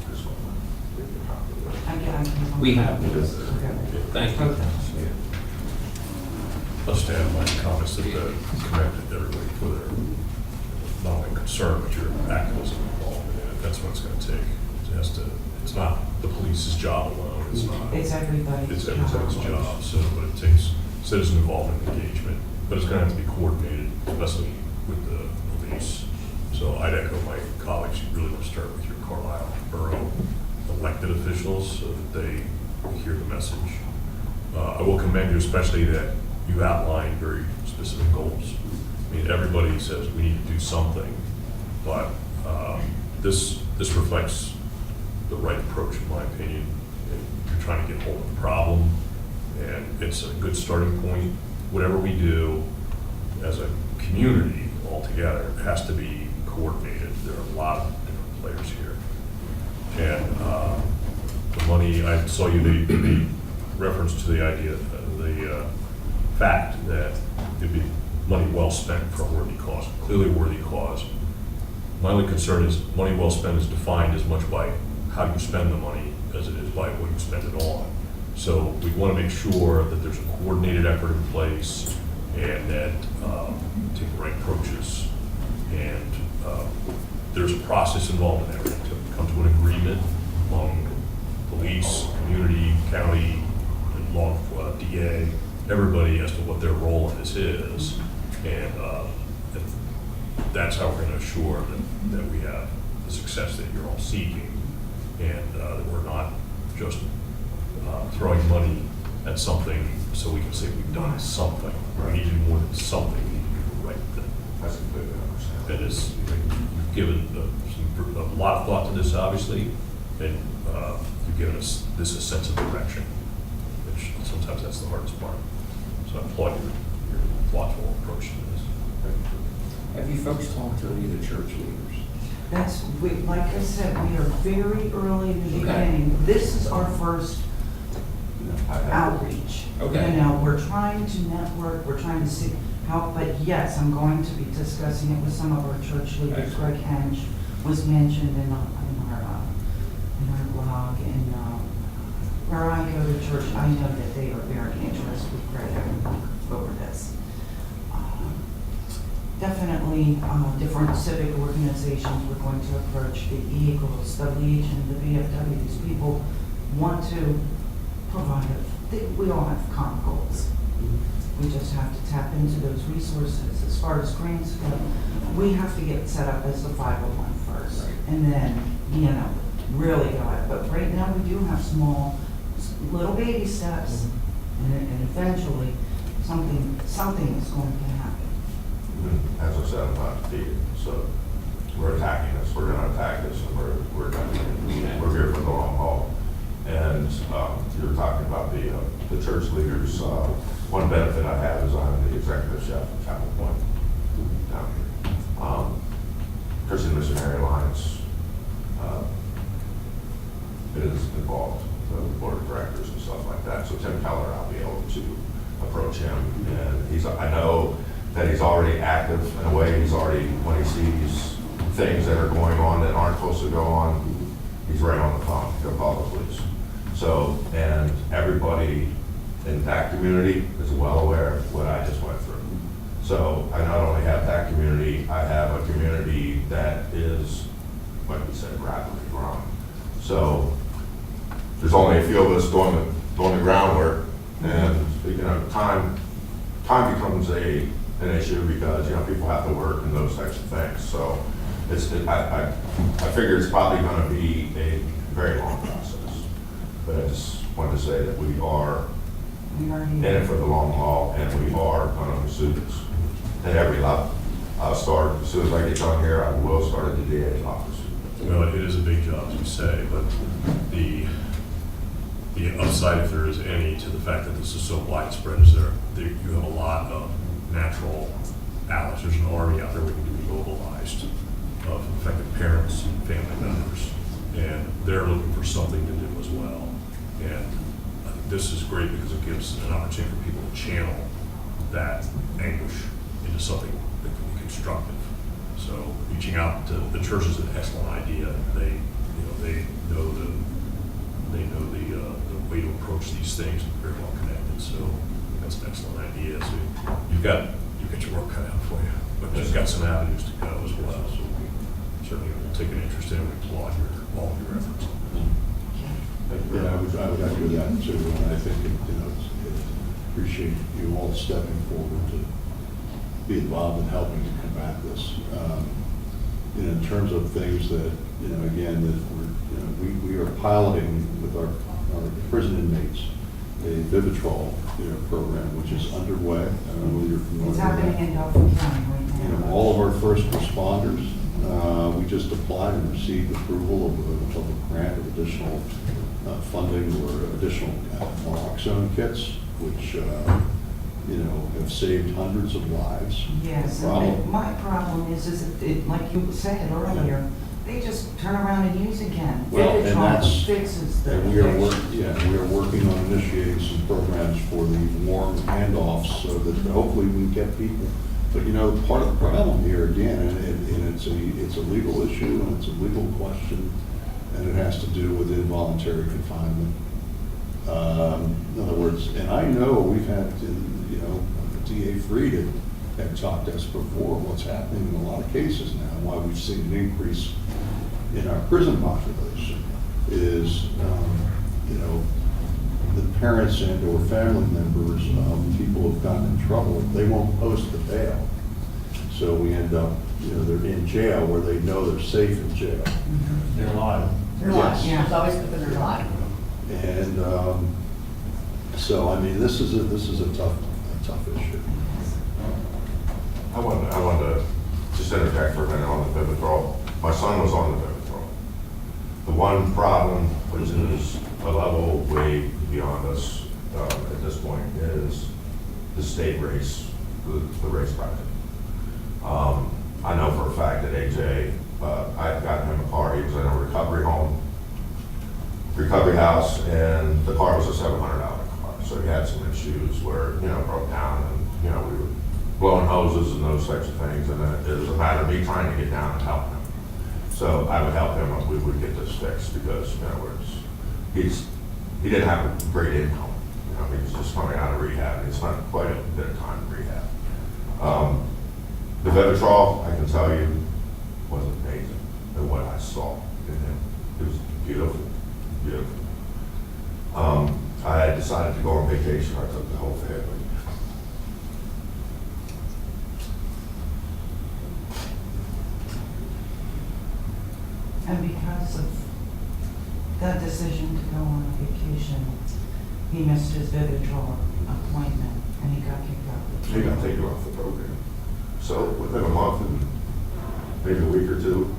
Just want to give you a copy of that. I can. We have. Okay. Thank you. Let's add my comments that connected everybody for their not only concern, but your activism involved in it. That's what it's going to take. It's not the police's job alone. It's not. It's everybody's It's everybody's job. So, but it takes citizen involvement and engagement. But it's going to have to be coordinated, especially with the police. So I'd echo my colleagues. You really want to start with your Carlisle Borough elected officials so that they hear the message. I will commend you, especially that you outlined very specific goals. I mean, everybody says we need to do something, but this reflects the right approach, in my opinion. You're trying to get hold of the problem, and it's a good starting point. Whatever we do as a community altogether has to be coordinated. There are a lot of different players here. And the money, I saw you, the reference to the idea, the fact that it'd be money well spent for a worthy cause, clearly a worthy cause. My only concern is money well spent is defined as much by how you spend the money as it is by what you spend it on. So we want to make sure that there's a coordinated effort in place and that take the right approaches. And there's a process involved in everything to come to an agreement among police, community, county, and law, DA, everybody as to what their role in this is. And that's how we're going to assure that we have the success that you're all seeking, and that we're not just throwing money at something so we can say we've done something. We need to do more than something. We need to do the right thing. That's completely understandable. That is, you've given a lot of thought to this, obviously, and you've given us this a sense of direction, which sometimes that's the hardest part. So I applaud your thoughtful approach to this. Have you folks talked to any of the church leaders? Like I said, we are very early in the Okay. beginning. This is our first outreach. Okay. You know, we're trying to network, we're trying to see how, but yes, I'm going to be discussing it with some of our church leaders. Excellent. Greg Hench was mentioned in our blog, and where I go to church, I know that they are very interested with Greg over this. definitely different civic organizations we're going to approach, the Eagles, the Legion, the VFW. These people want to provide, we all have common goals. We just have to tap into those resources. As far as grants go, we have to get set up as the 501 first, and then, really go at it. But right now, we do have small, little baby steps, and eventually, something is going to happen. As I said, I'm not defeated, so we're attacking this, we're gonna attack this, and we're here for the long haul. And you were talking about the church leaders. One benefit I have is I'm the executive chef at Chapel Point down here. Christian Missionary Alliance is involved, the board of directors and stuff like that. So Tim Keller, I'll be able to approach him, and I know that he's already active in a way. He's already, when he sees things that are going on that aren't supposed to go on, he's right on the phone. He'll call the police. So, and everybody in that community is well aware of what I just went through. So I not only have that community, I have a community that is, like we said, rapidly growing. So there's only a few of us doing the groundwork, and time becomes an issue because people have to work and those types of things. So I figure it's probably going to be a very long process. But I just wanted to say that we are in it for the long haul, and we are going to pursue this at every level. I'll start, as soon as I get done here, I will start at the DA's office. Well, it is a big job, as you say, but the upside, if there is any, to the fact that this is so widespread, is you have a lot of natural allies. There's an army out there waiting to be mobilized of affected parents and family members, and they're looking for something to do as well. And I think this is great because it gives an opportunity for people to channel that anguish into something that can be constructive. So reaching out to the church is an excellent idea. They know the way to approach these things, and very well connected. So that's an excellent idea. So you've got your work cut out for you, but you've got some avenues to go as well. So we certainly will take an interest in and applaud all of your efforts. Yeah, I would echo that too, and I think appreciate you all stepping forward to be involved in helping to combat this. In terms of things that again that we are piloting with our prison inmates a Vivitrol program, which is underway. I don't know whether you're familiar with It's that. happening in Dauphin County right now. All of our first responders, we just applied and received approval of a grant of additional funding or additional naloxone kits, which have saved hundreds of lives. Yes, Problem. and my problem is like you said earlier, they just turn around and use again. Well, and that's- Vivitrol fixes the And we are addiction. we are working on initiating some programs for the warm handoffs so that hopefully we can get people. But part of the problem here again, and it's a legal issue and it's a legal question, and it has to do with involuntary confinement. In other words, and I know we've had, DA Fried had talked to us before what's happening in a lot of cases now, why we've seen an increase in our prison population is, the parents and or family members of people who've gotten in trouble, they won't post the bail. So we end up, they're in jail where they know they're safe in jail. They're alive. They're alive. Yes. There's always people that are alive. And so, I mean, this is a tough issue. I wanted to just interject for a minute on the Vivitrol. My son was on the Vivitrol. The one problem, which is a level way beyond us at this point, is the state race, the race project. I know for a fact that AJ, I had gotten him a car. He was in a recovery house, and the car was a $700 car. So he had some issues where, broke down, and, we were blowing hoses and those types of things, and then it was a matter of me trying to get down and help him. So I would help him, and we would get this fixed because, he didn't have a great income. He was just coming out of rehab, and he spent quite a bit of time in rehab. The Vivitrol, I can tell you, was amazing at what I saw in him. It was beautiful, beautiful. I had decided to go on vacation. I took the whole family. And because of that decision to go on a vacation, he missed his Vivitrol appointment and he got kicked out. He got taken off the program. So within a month and maybe a week or two,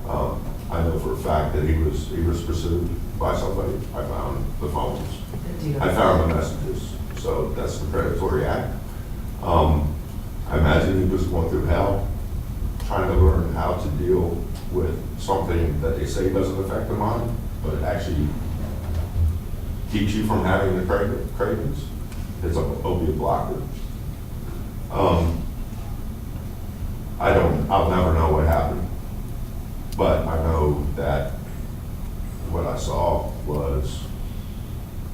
I know for a fact that he was pursued by somebody. I found the phones. I found the messages. So that's the Predatory Act. I imagine he was going through hell trying to learn how to deal with something that they say doesn't affect the mind, but it actually keeps you from having the cravings. It's an opiate blocker. I'll never know what happened, but I know that what I saw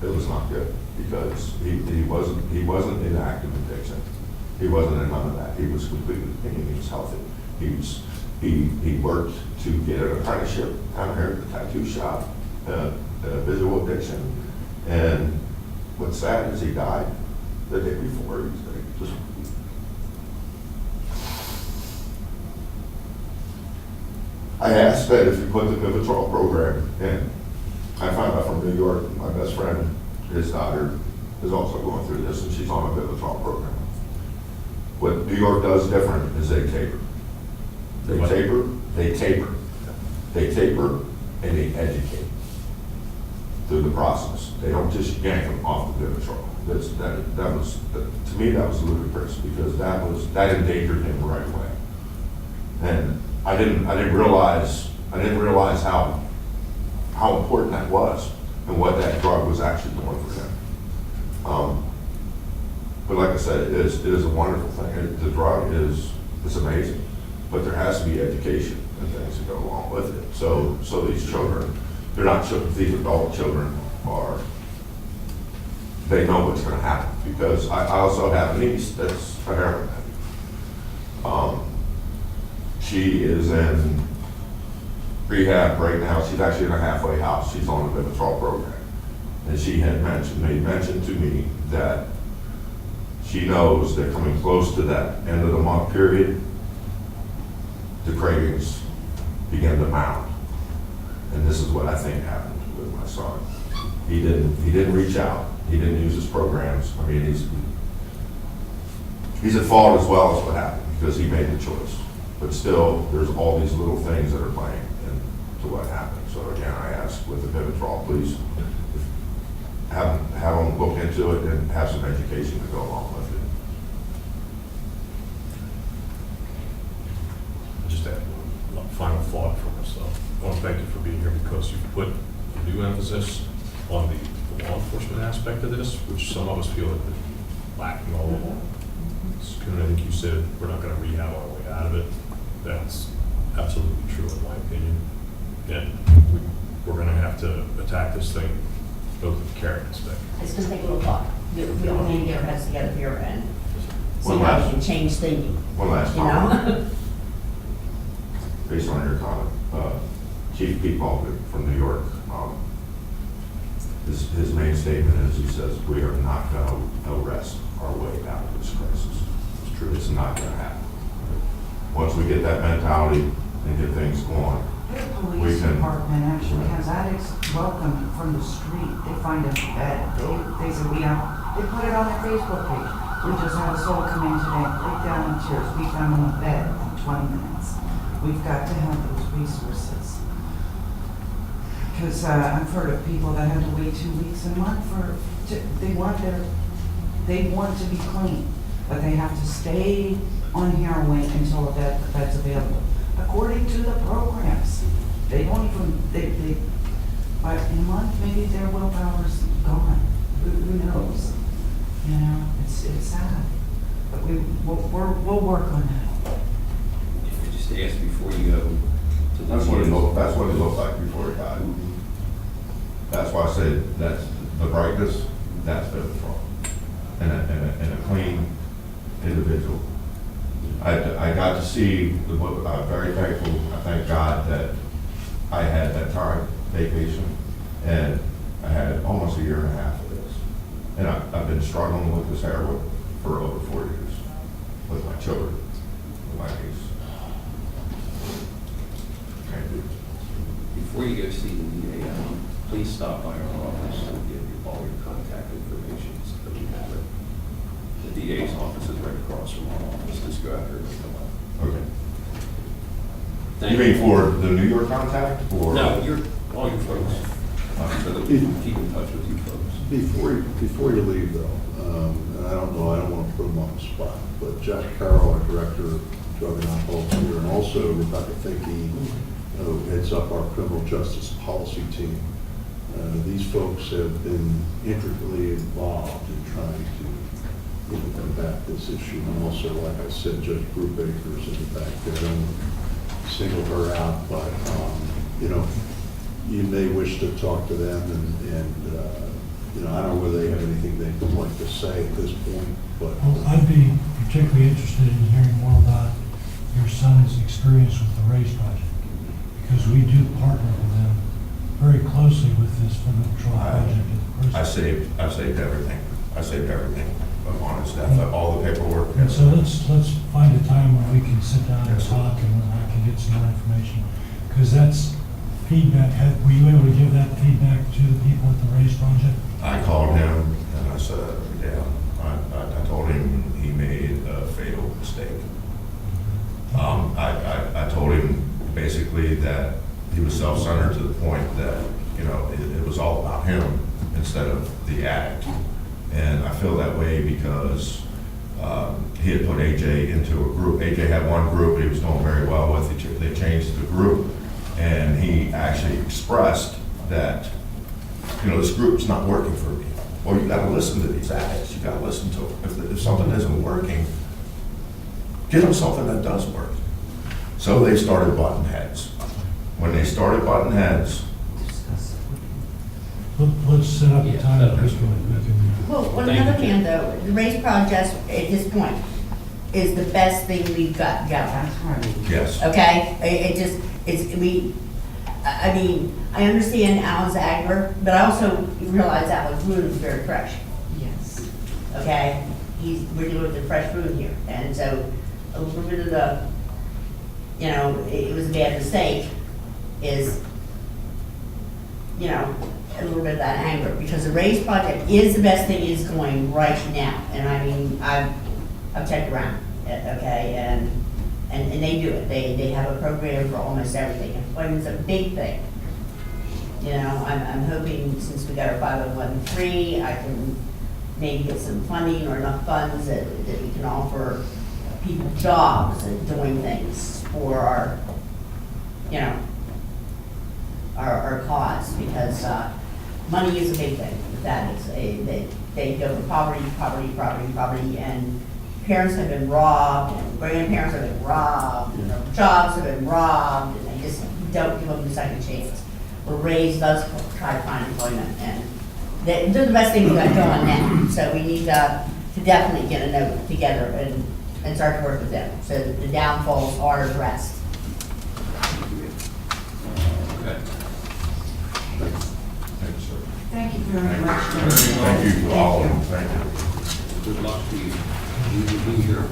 it was not good, because he wasn't in active addiction. He wasn't in none of that. He was completely clean. He was healthy. He worked to get an apprenticeship down here at the tattoo shop, visual addiction. And what's sad is he died the day before. I asked that if you put the Vivitrol program in. I found out from New York, my best friend, his daughter is also going through this, and she's on a Vivitrol program. What New York does different is they taper. They taper, and they educate through the process. They don't just yank them off the Vivitrol. To me, that was ludicrous, because that endangered him right away. And I didn't realize how important that was and what that drug was actually doing for him. But like I said, it is a wonderful thing. The drug it's amazing, but there has to be education and things that go along with it. So these children, they're not children, these adult children they know what's going to happen, because I also have a niece that's a heroin addict. She is in rehab right now. She's actually in a halfway house. She's on the Vivitrol program. And she had mentioned to me that she knows that coming close to that end of the month period, the cravings begin to mount. And this is what I think happened with my son. He didn't reach out. He didn't use his programs. I mean, he's at fault as well as what happened, because he made the choice. But still, there's all these little things that are playing into what happened. So again, I ask with the Vivitrol, please have them look into it and have some education to go along with it. Just add one final thought for myself. I want to thank you for being here, because you've put a new emphasis on the law enforcement aspect of this, which some of us feel have been lacking all along. I think you said we're not going to rehab our way out of it. That's absolutely true in my opinion. And we're going to have to attack this thing both with the carrot and stick. It's going to take a little thought. We all need to get our heads together here and see One how last- we can change thinking. One last You comment. know? Based on your comment, Chief Pete Mulvey from New York, his main statement is, he says, we are not going to arrest our way out of this crisis. It's true, it's not going to happen. Once we get that mentality and get things going, Their we police can. department actually has addicts welcome from the street. They find them bed. They say, they put it on their Facebook page. We just had a soul come in today, lay down in chairs. We found him in bed in 20 minutes. We've got to have those resources. Because I've heard of people that had to wait 2 weeks, a month they want to be clean, but they have to stay on heroin until a bed's available. According to the programs, they don't even, but in a month, maybe their willpower's gone. Who knows? You know, it's sad, but we'll work on that. If you just ask before you go to the. That's what it looked like before it died. That's why I said that's the brightness, that's Vivitrol. And a clean individual I got to see, I'm very thankful, I thank God that I had that time vacation, and I had almost a year and a half of this. And I've been struggling with this heroin for over 4 years, with my children, with my niece. Thank you. Before you go see the DA, please stop by our office and give you all your contact information so that we have it. The DA's office is right across from our office. Just go out there and fill out. Okay. Thank You mean for the New York contact, or? No, all your folks, so that we can keep in touch with you folks. Before you leave though, and I don't know, I don't want to put him on the spot, but Jack Carroll, our Director of Drug and Alcohol here, and also Rebecca Finke, who heads up our criminal justice policy team. These folks have been intricately involved in trying to combat this issue. And also, like I said, Judge Brubaker's in the back there. I don't single her out, but, you may wish to talk to them and I don't know whether they have anything they would like to say at this point, but. Well, I'd be particularly interested in hearing more about your son's experience with the RACE project, because we do partner with them very closely with this federal patrol project. I saved everything. I saved everything on his death, all the paperwork. And so let's find a time when we can sit down and talk and when I can get some more information, because that's feedback. Were you able to give that feedback to the people at the RACE project? I called him and I said, yeah, I told him he made a fatal mistake. I told him basically that he was self-centered to the point that, it was all about him instead of the addict. And I feel that way because he had put AJ into a group. AJ had one group he was doing very well with. They changed the group, and he actually expressed that, this group's not working for me. Well, you got to listen to these addicts. You got to listen to them. If something isn't working, get them something that does work. So they started butting heads. When they started butting heads, Let's set up a time that we can. Well, on the other hand, though, the RACE project at this point is the best thing we've got going. yes. Okay? I understand Alan's anger, but I also realize Alan's wound is very fresh. Yes. Okay? We're dealing with a fresh wound here. And so a little bit of the, it was a bad mistake is, a little bit of that anger, because the RACE project is the best thing is going right now. And I've checked around, okay, and they do it. They have a program for almost everything. Employment's a big thing. I'm hoping since we got our 501(c)(3), I can maybe get some funding or enough funds that we can offer people jobs and doing things for our cause, because money is a big thing. That is, they go from poverty, and parents have been robbed, and grandparents have been robbed, and their jobs have been robbed, and they just don't give them a second chance. Where RACE does try to find employment, and they're the best thing we've got going now. So we need to definitely get a note together and start to work with them, so that the downfalls are addressed. Okay. Thank you, sir. Thank you very much. Thank you to all of them. Thank you. Good luck to you. You will be here.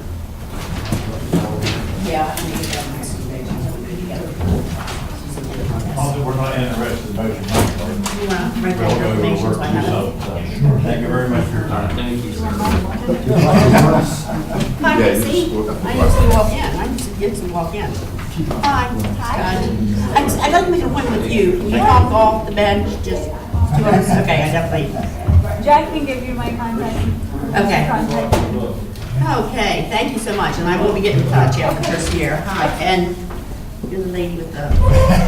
Yeah, I think it's done next week. So we could together. Also, we're not interested in motion. You want to write We'll that go to information work so I have it? yourself. Thank you very much for your time. Thank you, sir. Hi, Casey. I didn't see you walk in. I didn't see you walk in. Hi. I'd like to make an appointment with you. Can you hop off the bench, just 2 hours? Okay, I definitely. Jack can give you my contact. Okay. Contact. Okay, thank you so much, and I will be getting in touch after first year. Hi, and you're the lady with the,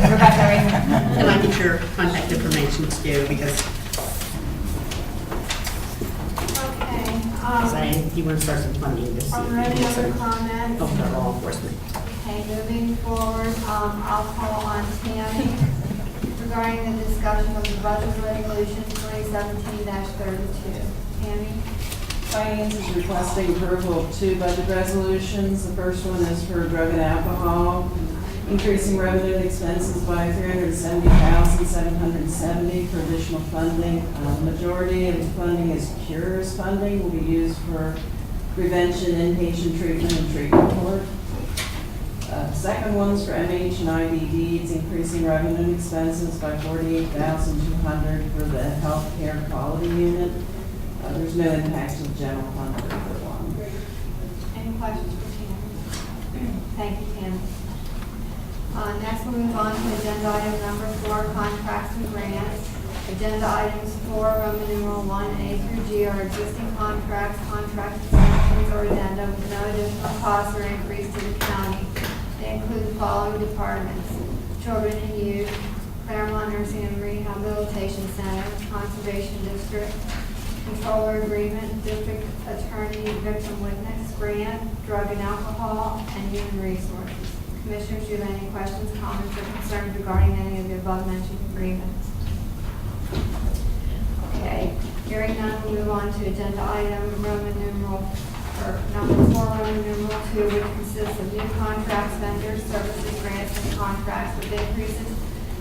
Rebecca, right here. can I get your contact information too, because he wants to start some funding this Are year. there any other comments? Help our law enforcement. Okay, moving forward, I'll call on Tammy regarding the discussion of the budget resolution 2017-32. Tammy? Finance is requesting approval of 2 budget resolutions. The first one is for drug and alcohol, increasing revenue and expenses by $370,770 for additional funding. The majority of the funding is CURES funding, will be used for prevention, inpatient treatment, and treatment court. The second one's for MH and IBDs, increasing revenue and expenses by $48,200 for the healthcare quality unit. There's no impact to the general fund for either one. Any questions for Tim? Thank you, Tim. Next, we'll move on to agenda item number 4, contracts and grants. Agenda items 4, Roman numeral 1A through G are existing contracts, contract extensions, or addenda with no additional costs or increase to the county. They include the following departments: Children and Youth, Claremont Nursing and Rehabilitation Center, Conservation District, Controller Agreement, District Attorney Victim Witness Grant, Drug and Alcohol, and Human Resources. Commissioners, do you have any questions, comments, or concerns regarding any of the above-mentioned agreements? Okay, hearing none, we'll move on to agenda item Roman numeral, or number 4, Roman numeral 2, which consists of new contracts, vendors, services, grants, and contracts with increases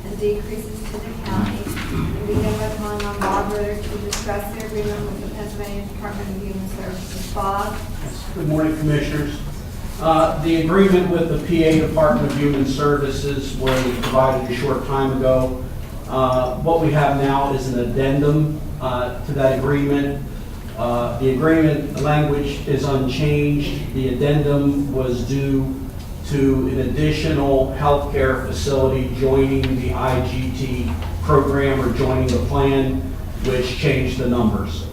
and decreases to the county. And begin with one on Bob Ritter to discuss the agreement with the Pennsylvania Department of Human Services. Bob? Good morning, Commissioners. The agreement with the PA Department of Human Services was provided a short time ago. What we have now is an addendum to that agreement. The agreement language is unchanged. The addendum was due to an additional healthcare facility joining the IGT program or joining the plan, which changed the numbers.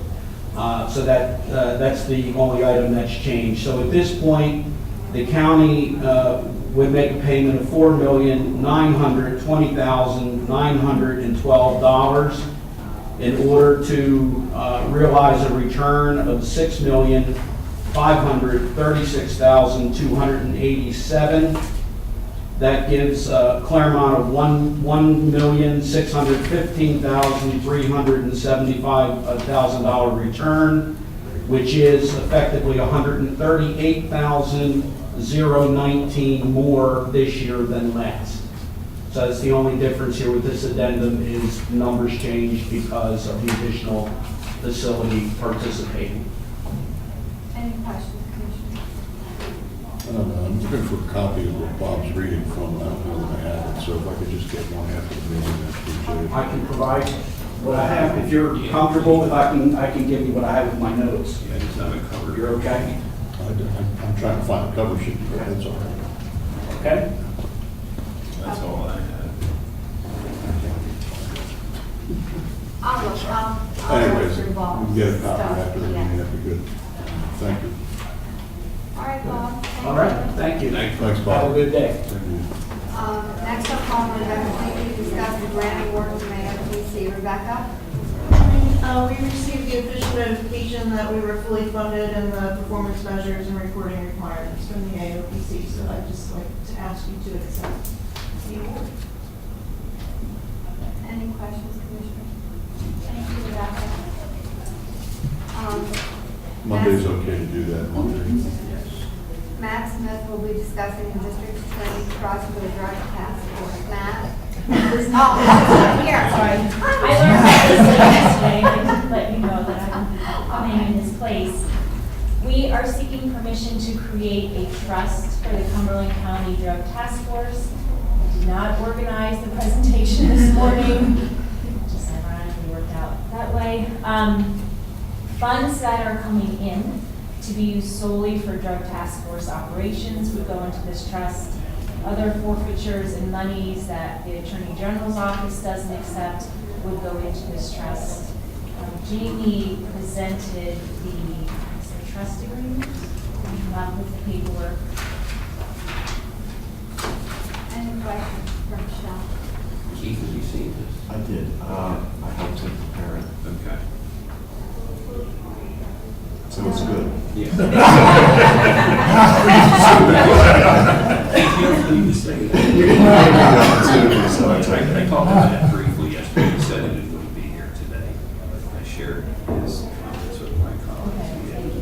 So that's the only item that's changed. So at this point, the county would make a payment of $4,920,912 in order to realize a return of $6,536,287. That gives Claremont a $1,615,375 return, which is effectively $138,019 more this year than last. So that's the only difference here with this addendum is numbers changed because of the additional facility participating. Any questions, Commissioner? I don't know, I'm looking for a copy of what Bob's reading from, I don't know that I have it, so if I could just get one after the meeting, I'd appreciate it. I can provide what I have. If you're comfortable, if I can give you what I have with my notes. Yeah, just have it covered. You're okay? I'm trying to find a cover sheet, but that's all right. Okay? That's all I had. I'll look, I'll go Anyways, through we Bob's can get a copy stuff, after the yeah. meeting, that'd be good. Thank you. All right, Bob, thank you. All right, thank you. Thanks. Thanks, Bob. Have a good day. Thank you. Next up on the agenda, we discuss the grant award to AOPC. Rebecca? We received the official notification that we were fully funded in the performance measures and reporting requirements from the AOPC, so I'd just like to ask you to accept the award. Any questions, Commissioner? Thank you, Rebecca. Monday's okay to do that, Monday? Matt Smith will be discussing the district attorney's trust for the drug task force. Matt? Oh, here. Sorry. I learned that this yesterday, I can let you know that I'm coming in his place. We are seeking permission to create a trust for the Cumberland County Drug Task Force. I did not organize the presentation this morning, just ironically worked out that way. Funds that are coming in to be used solely for drug task force operations would go into this trust. Other forfeitures and monies that the Attorney General's office doesn't accept would go into this trust. Jamie presented the trust agreement, along with the paperwork. Any questions for Michelle? Keith, have you seen this? I did. I helped him prepare it, Okay. so it's good. Yeah. I talked about that briefly yesterday. He said he wouldn't be here today. I shared his comments with my colleagues.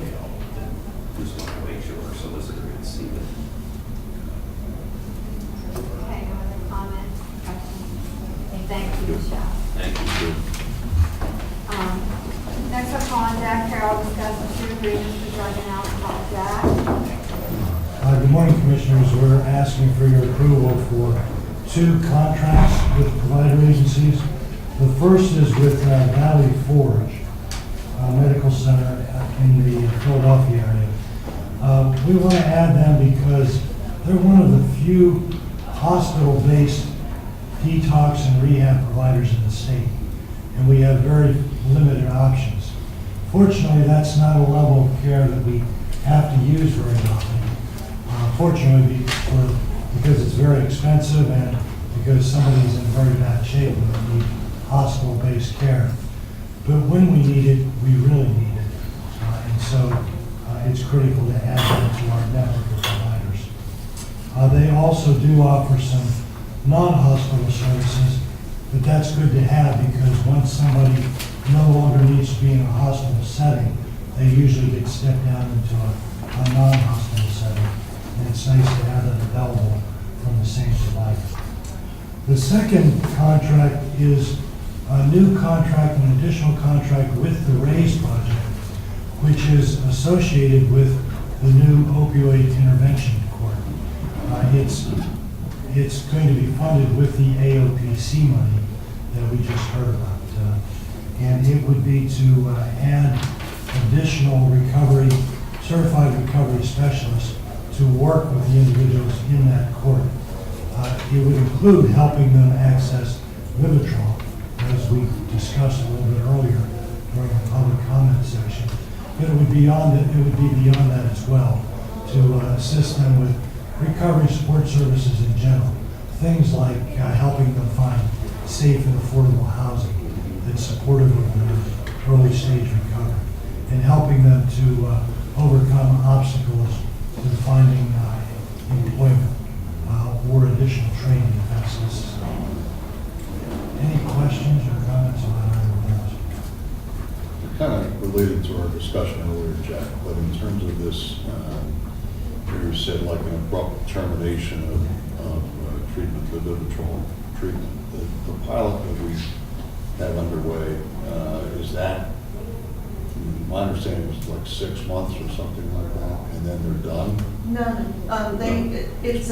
Thank you, Jeff. Thank you. Next up on deck, Carol discusses two agreements for drug and alcohol. Jack? Good morning, Commissioners. We're asking for your approval for two contracts with provider agencies. The first is with Valley Forge Medical Center in the Philadelphia area. We want to add them because they're one of the few hospital-based detox and rehab providers in the state, and we have very limited options. Fortunately, that's not a level of care that we have to use very often. Fortunately, because it's very expensive and because somebody's in very bad shape and they need hospital-based care. But when we need it, we really need it. And so it's critical to add them to our network of providers. They also do offer some non-hospital services, but that's good to have because once somebody no longer needs to be in a hospital setting, they usually get stepped down into a non-hospital setting. And it's nice to have that available from the same provider. The second contract is a new contract, an additional contract with the RAISE project, which is associated with the new opioid intervention court. It's going to be funded with the AOPC money that we just heard about. And it would be to add additional certified recovery specialists to work with the individuals in that court. It would include helping them access Vivitrol, as we discussed a little bit earlier during the public comment section. But it would be beyond that as well, to assist them with recovery support services in general. Things like helping them find safe and affordable housing that's supportive of their early stage recovery, and helping them to overcome obstacles to finding employment or additional training if that's necessary. Any questions or comments about either of those? Kind of related to our discussion earlier, Jack, but in terms of this, you said like an abrupt termination of treatment, the Vivitrol treatment. The pilot that we have underway, is that, my understanding was like 6 months or something like that, and then they're done? No, it's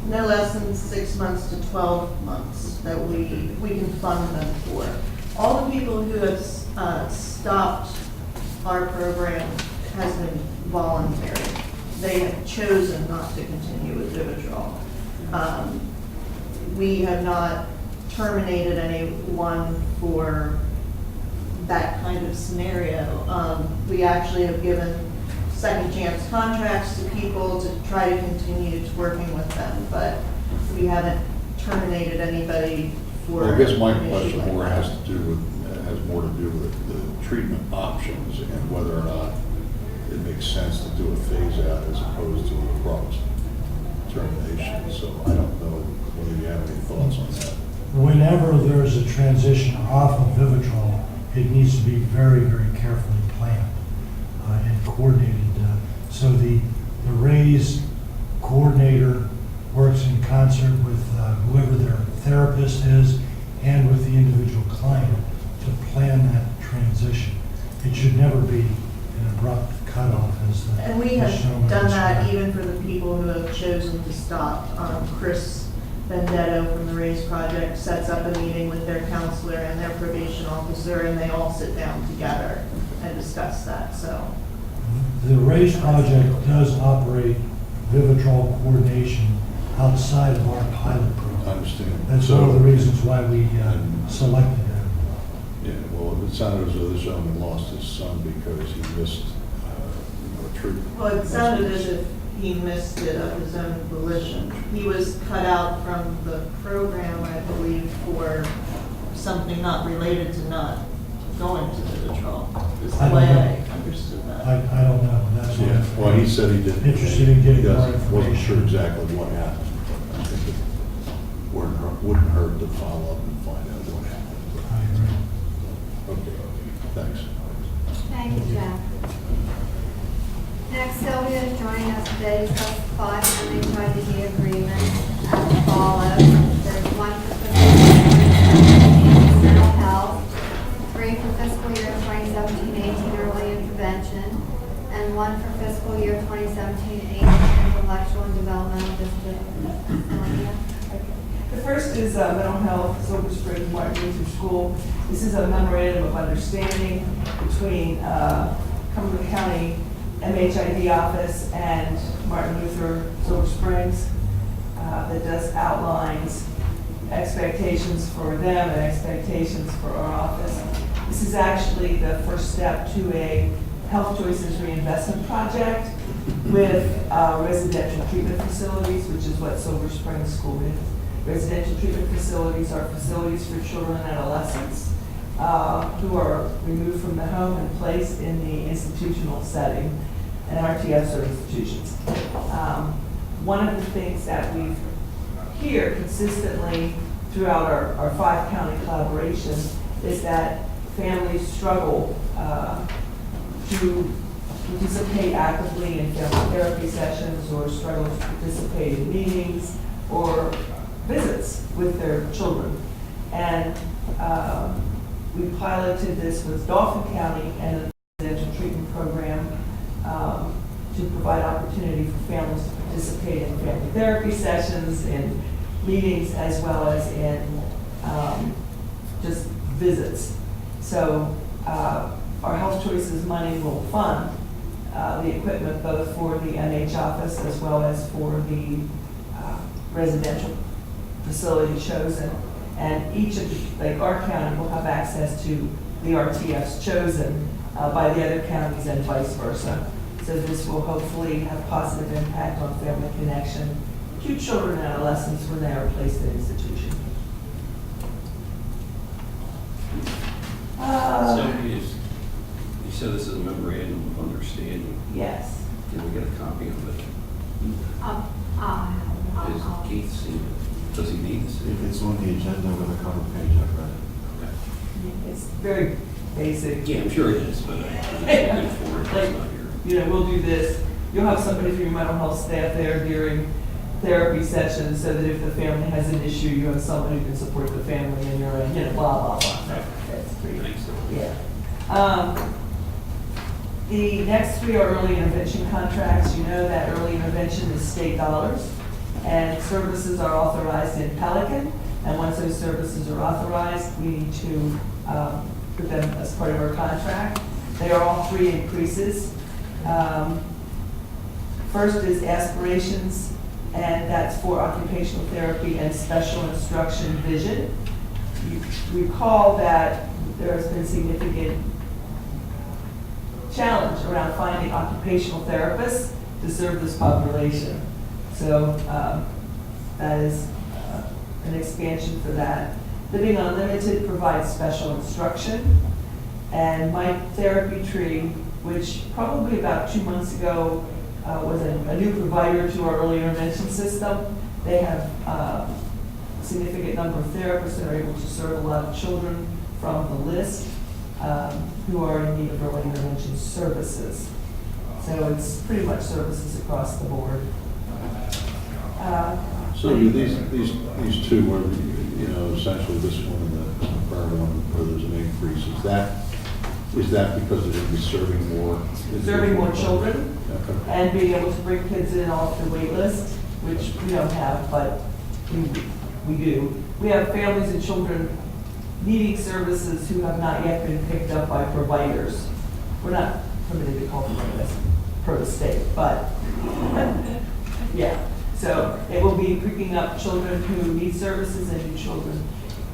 no less than 6 months to 12 months that we can fund them for. All the people who have stopped our program has been voluntary. They have chosen not to continue with Vivitrol. We have not terminated anyone for that kind of scenario. We actually have given second chance contracts to people to try to continue to working with them, but we haven't terminated anybody for. Well, I guess my an issue question like more that. has more to do with the treatment options and whether or not it makes sense to do a phase out as opposed to an abrupt termination. So I don't know whether you have any thoughts on that. Whenever there's a transition off of Vivitrol, it needs to be very, very carefully planned and coordinated. So the RAISE coordinator works in concert with whoever their therapist is and with the individual client to plan that transition. It should never be an abrupt cutoff as the. And we have gentleman done that described. even for the people who have chosen to stop. Chris Vendetto from the RAISE Project sets up a meeting with their counselor and their probation officer, and they all sit down together and discuss that, so. The RAISE project does operate Vivitrol coordination outside of our pilot I program. understand. That's one of the reasons why we selected that. Yeah, well, it sounded as though this gentleman lost his son because he missed a treatment. Well, it sounded as if he missed it of his own volition. He was cut out from the program, I believe, for something not related to not going to Vivitrol. Is the I don't way know. I understood that. I don't know. That's Yeah, why. well, he said he didn't. Interested in getting he more wasn't information. sure exactly what happened. But I think it wouldn't hurt to follow up and find out what happened. I agree. Okay, thanks. Thank you, Jack. Next, Sylvia is joining us today to testify on the HIV agreement as follows. There's one for fund for fiscal year 2017-18 and intellectual and developmental disability. The first is mental health, Silver Spring Martin Luther School. This is a memorandum of understanding between Cumberland County MHID office and Martin Luther Silver Springs that does outlines expectations for them and expectations for our office. This is actually the first step to a Health Choices Reinvestment Project with residential treatment facilities, which is what Silver Springs School is. Residential treatment facilities are facilities for children and adolescents who are removed from the home and placed in the institutional setting, and RTFs are institutions. One of the things that we hear consistently throughout our 5-county collaboration is that families struggle to participate actively in family therapy sessions or struggle to participate in meetings or visits with their children. And we piloted this with Dauphin County and a residential treatment program to provide opportunity for families to participate in family therapy sessions, in meetings, as well as in just visits. So our Health Choices money will fund the equipment both for the MH office as well as for the residential facility chosen. And each of like our county will have access to the RTFs chosen by the other counties and vice versa. So this will hopefully have positive impact on family connection to children and adolescents when they are placed in institution. So you said this is a memorandum of understanding. Yes. Can we get a copy of it? Is Keith seen it? Does he need to see it? It's on the agenda with a cover page, I've read it. Okay. It's very basic. Yeah, I'm sure it is, but I'm looking for it. It's not here. You know, we'll do this. You'll have somebody from your mental health staff there during therapy sessions so that if the family has an issue, you have someone who can support the family and you're, you know, blah, blah, blah. That's pretty, Thanks. yeah. The next 3 are early intervention contracts. You know that early intervention is state dollars, and services are authorized in Pelican. And once those services are authorized, we need to put them as part of our contract. They are all 3 increases. First is aspirations, and that's for occupational therapy and special instruction vision. You recall that there has been significant challenge around finding occupational therapists to serve this population. So that is an expansion for that. Living Unlimited provides special instruction, and My Therapy Tree, which probably about 2 months ago was a new provider to our early intervention system. They have a significant number of therapists that are able to serve a lot of children from the list who are in need of early intervention services. So it's pretty much services across the board. So these two were, you know, essentially this one and the prior one, where there's an increase, is that because they're going to be serving more? Serving more children Okay. and being able to bring kids in off the wait list, which we don't have, but we do. We have families and children needing services who have not yet been picked up by providers. We're not permitted to call them this per the state, but yeah. So it will be picking up children who need services and new children.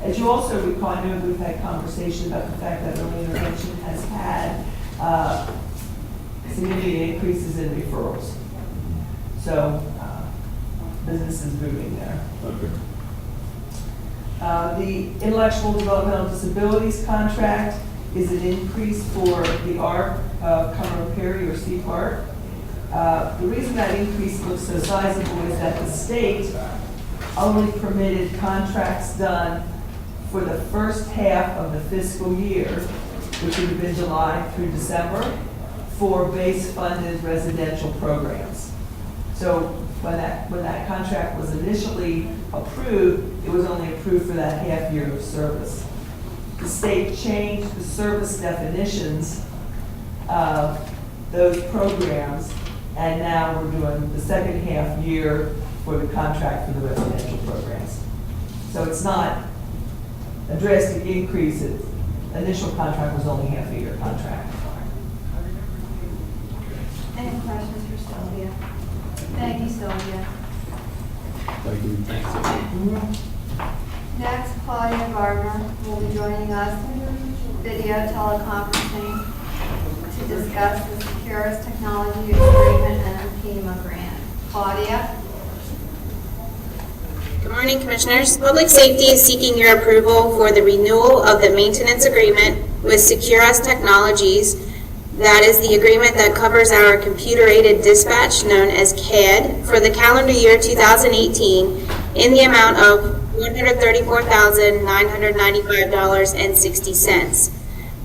As you also recall, I know we've had conversation about the fact that early intervention has had significant increases in referrals. So business is moving there. Okay. The intellectual developmental disabilities contract is an increase for the ARC, Cumberland Perry or CPARC. The reason that increase looks so sizable is that the state only permitted contracts done for the first half of the fiscal year, which would have been July through December, for base-funded residential programs. So when that contract was initially approved, it was only approved for that half year of service. The state changed the service definitions those programs, and now we're doing the second half year for the contract for the residential programs. So it's not a drastic increase. Its initial contract was only half a year contract. Any questions for Sylvia? Thank you, Sylvia. Thank you. Thanks. Next, Claudia Gardner will be joining us video teleconferencing to discuss the Securus Technology Agreement and the FEMA grant. Claudia? Good morning, Commissioners. Public Safety is seeking your approval for the renewal of the maintenance agreement with Securus Technologies. That is the agreement that covers our computer-aided dispatch, known as CAD, for the calendar year 2018 in the amount of $134,995.60.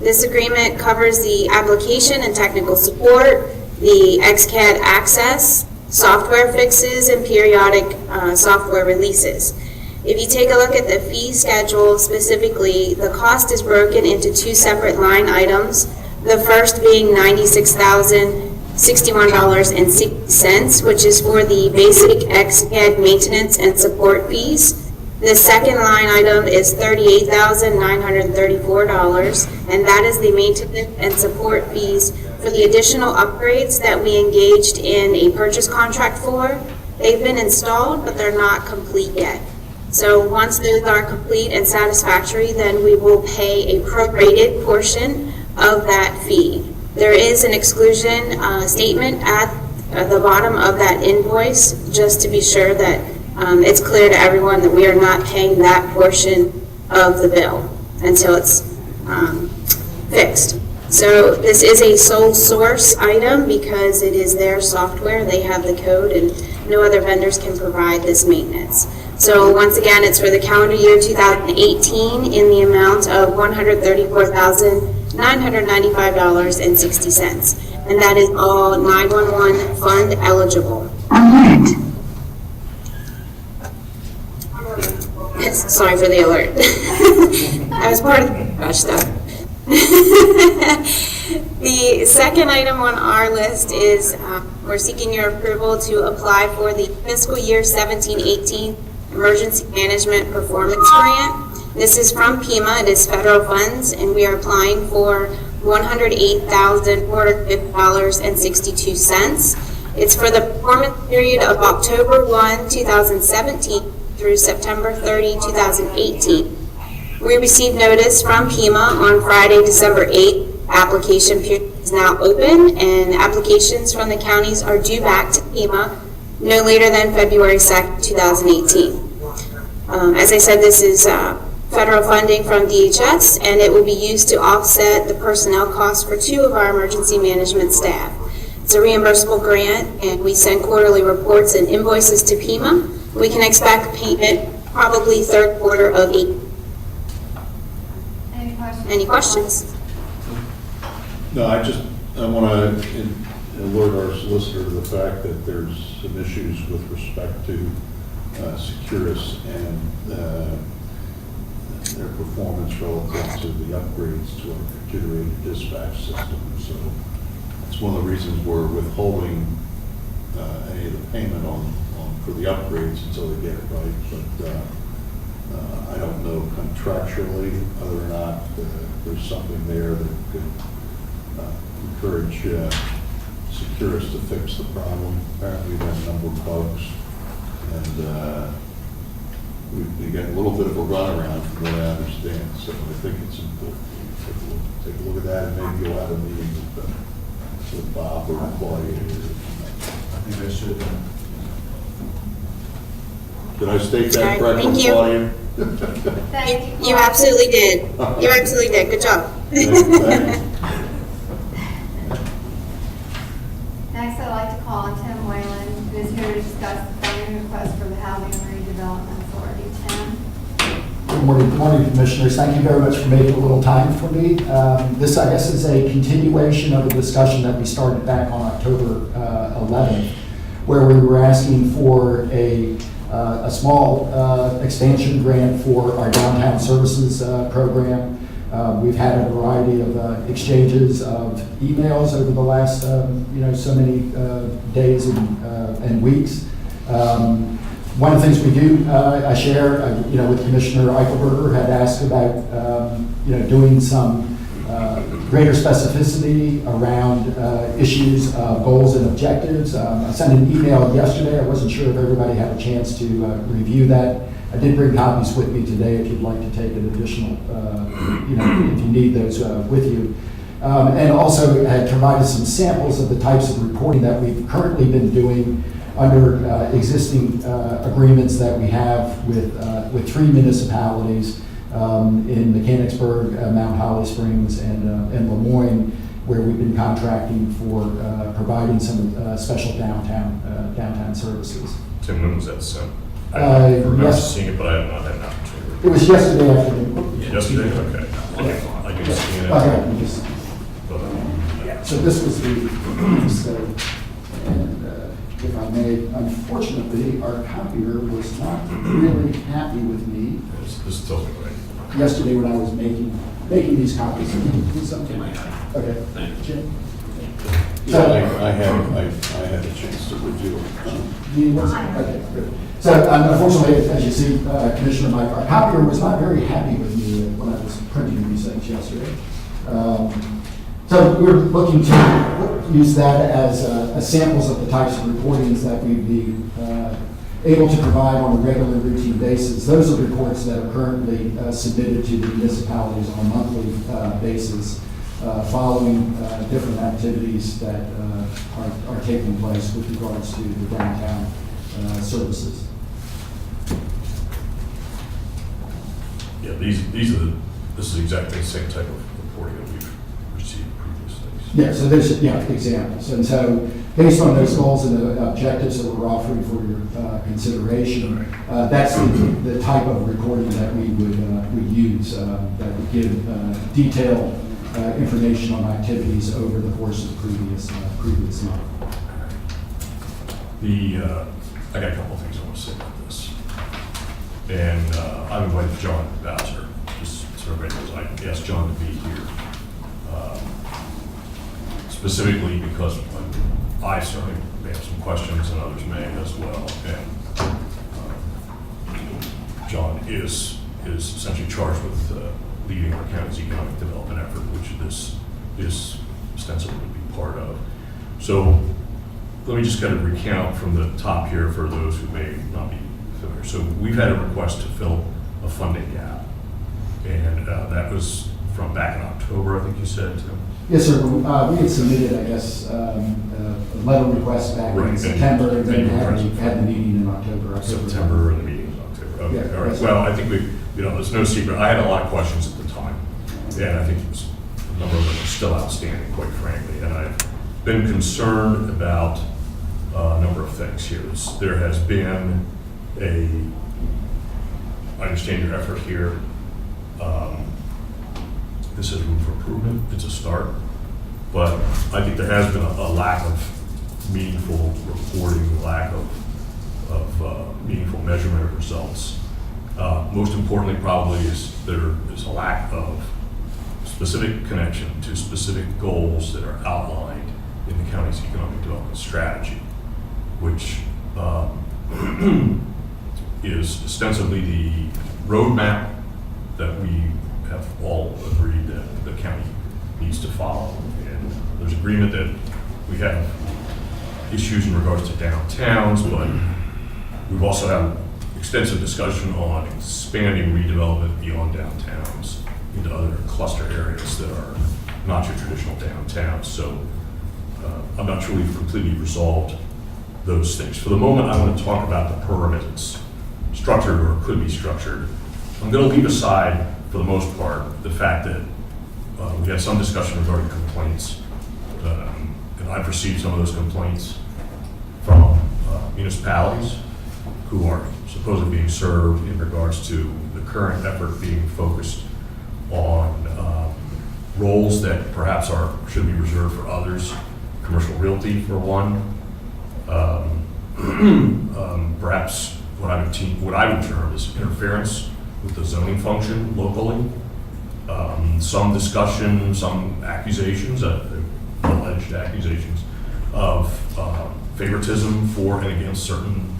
This agreement covers the application and technical support, the XCAD access, software fixes, and periodic software releases. If you take a look at the fee schedule specifically, the cost is broken into two separate line items. The first being $96,061.60, which is for the basic XCAD maintenance and support fees. The second line item is $38,934, and that is the maintenance and support fees for the additional upgrades that we engaged in a purchase contract for. They've been installed, but they're not complete yet. So once those are complete and satisfactory, then we will pay a prorated portion of that fee. There is an exclusion statement at the bottom of that invoice, just to be sure that it's clear to everyone that we are not paying that portion of the bill until it's fixed. So this is a sole source item because it is their software. They have the code and no other vendors can provide this maintenance. So once again, it's for the calendar year 2018 in the amount of $134,995.60. And that is all 911 fund eligible. Sorry for the alert. I was part of the rush stuff. The second item on our list is we're seeking your approval to apply for the fiscal year 17-18 Emergency Management Performance Grant. This is from FEMA. It is federal funds, and we are applying for $108,450.62. It's for the performance period of October 1, 2017 through September 30, 2018. We received notice from FEMA on Friday, December 8th. Application period is now open, and applications from the counties are due back to FEMA no later than February 2nd, 2018. As I said, this is federal funding from DHS, and it will be used to offset the personnel costs for 2 of our emergency management staff. It's a reimbursable grant, and we send quarterly reports and invoices to FEMA. We can expect payment probably third quarter of 8. Any questions? Any questions? No, I want to alert our solicitor to the fact that there's some issues with respect to Securus and their performance relative to the upgrades to our computer-aided dispatch system. So that's one of the reasons we're withholding any of the payment for the upgrades until they get it right. But I don't know contractually whether or not there's something there that could encourage Securus to fix the problem. Apparently we've had a number of bugs, and we get a little bit of a runaround from what I understand. So I think it's important to take a look at that, and maybe you'll have a meeting with Bob or Claudia. I think I should. Did I state that correctly, Thank you. Claudia? Thank you. You absolutely did. You absolutely did. Good job. Next, I'd like to call on Tim Whalen, who is here to discuss the funding request for the Housing and Redevelopment Authority. Tim? Good morning, Commissioners. Thank you very much for making a little time for me. This, I guess, is a continuation of a discussion that we started back on October 11th, where we were asking for a small expansion grant for our downtown services program. We've had a variety of exchanges of emails over the last, so many days and weeks. One of the things we do, I share, with Commissioner Eichelberger, had asked about, doing some greater specificity around issues, goals and objectives. I sent an email yesterday. I wasn't sure if everybody had a chance to review that. I did bring copies with me today if you'd like to take an additional, if you need those with you. And also had provided some samples of the types of reporting that we've currently been doing under existing agreements that we have with 3 municipalities in Mechanicsburg, Mount Holly Springs, and Lemoyne, where we've been contracting for providing some special downtown services. Tim, when was that sent? I remember seeing it, but I have not had an opportunity. It was yesterday afternoon. Yesterday? Okay. I didn't see it. So this was and if I may, unfortunately, our copier was not really happy with me This tells me right. yesterday when I was making these copies. Okay. Thank Jim? I had a chance to review it. Okay, good. So unfortunately, as you see, Commissioner Mike, our copier was not very happy with me when I was printing these things yesterday. So we're looking to use that as samples of the types of reportings that we'd be able to provide on a regular routine basis. Those are reports that are currently submitted to the municipalities on a monthly basis, following different activities that are taking place with regards to the downtown services. Yeah, this is exactly the same type of reporting that we've received previously. Yeah, so there's, examples. And so based on those goals and the objectives that we're offering for your consideration, that's the type of reporting that we would use that would give detailed information on activities over the course of the previous month. I got a couple of things I want to say about this. And I've invited John Bowser, just so everybody knows, I asked John to be here. Specifically because I certainly may have some questions and others may as well. And John is essentially charged with leading our county's economic development effort, which this is ostensibly to be part of. So let me just kind of recount from the top here for those who may not be familiar. So we've had a request to fill a funding gap, and that was from back in October, I think you said, Tim? Yes, sir. We had submitted, I guess, a letter request back in September, and then had the meeting in October. September, and the meeting in October. Okay, Yeah, all right. Well, I think there's no secret. I had a lot of questions at the time, and I think a number of them are still outstanding, quite frankly. And I've been concerned about a number of things here. There has been I understand your effort here. This is room for improvement. It's a start. But I think there has been a lack of meaningful reporting, lack of meaningful measurement of results. Most importantly, probably, there is a lack of specific connection to specific goals that are outlined in the county's economic development strategy, which is ostensibly the roadmap that we have all agreed that the county needs to follow. And there's agreement that we have issues in regards to downtowns, but we've also had extensive discussion on expanding redevelopment beyond downtowns into other cluster areas that are not your traditional downtowns. So I'm not sure we've completely resolved those things. For the moment, I want to talk about the program as it's structured or could be structured. I'm going to leave aside, for the most part, the fact that we had some discussion regarding complaints. And I've received some of those complaints from municipalities who are supposedly being served in regards to the current effort being focused on roles that perhaps should be reserved for others, commercial realty for one, perhaps what I would term as interference with the zoning function locally, some discussion, some accusations, alleged accusations of favoritism for and against certain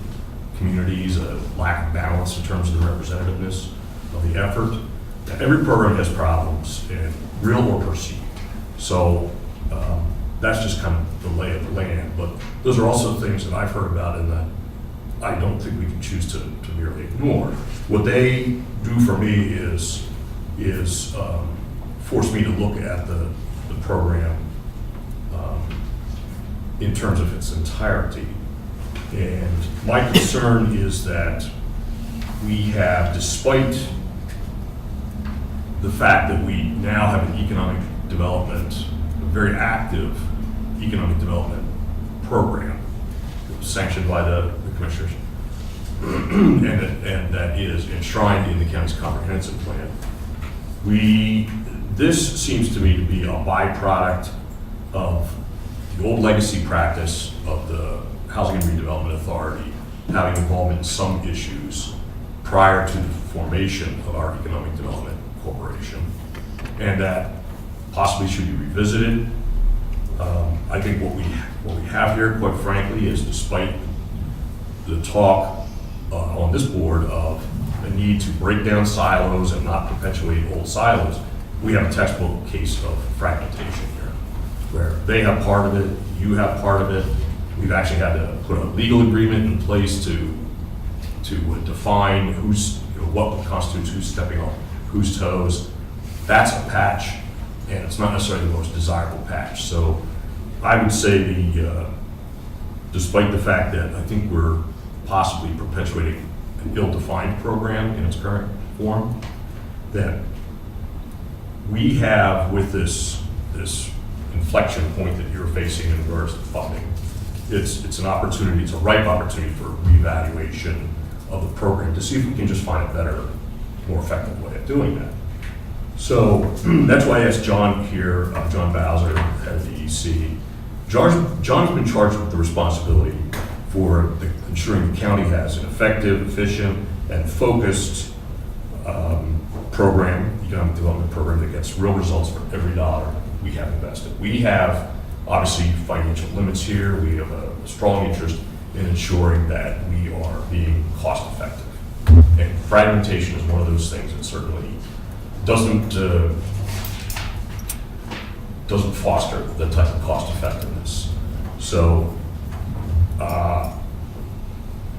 communities, a lack of balance in terms of the representativeness of the effort. Every program has problems, and real or perceived. So that's just kind of the lay of the land. But those are also things that I've heard about and that I don't think we can choose to merely ignore. What they do for me is force me to look at the program in terms of its entirety. And my concern is that we have, despite the fact that we now have an economic development, a very active economic development program sanctioned by the commissioners, and that is enshrined in the county's comprehensive plan. This seems to me to be a byproduct of the old legacy practice of the Housing and Redevelopment Authority having involvement in some issues prior to the formation of our Economic Development Corporation, and that possibly should be revisited. I think what we have here, quite frankly, is despite the talk on this board of the need to break down silos and not perpetuate old silos, we have a textbook case of fragmentation here, where they have part of it, you have part of it. We've actually had to put a legal agreement in place to define what constitutes who's stepping on whose toes. That's a patch, and it's not necessarily the most desirable patch. So I would say despite the fact that I think we're possibly perpetuating an ill-defined program in its current form, that we have with this inflection point that you're facing in regards to funding, it's an opportunity, it's a ripe opportunity for reevaluation of the program to see if we can just find a better, more effective way of doing that. So that's why I asked John here, John Bowser, head of the EC. John's been charged with the responsibility for ensuring the county has an effective, efficient, and focused program, economic development program that gets real results for every dollar we have invested. We have obviously financial limits here. We have a strong interest in ensuring that we are being cost effective. And fragmentation is one of those things that certainly doesn't foster the type of cost effectiveness. So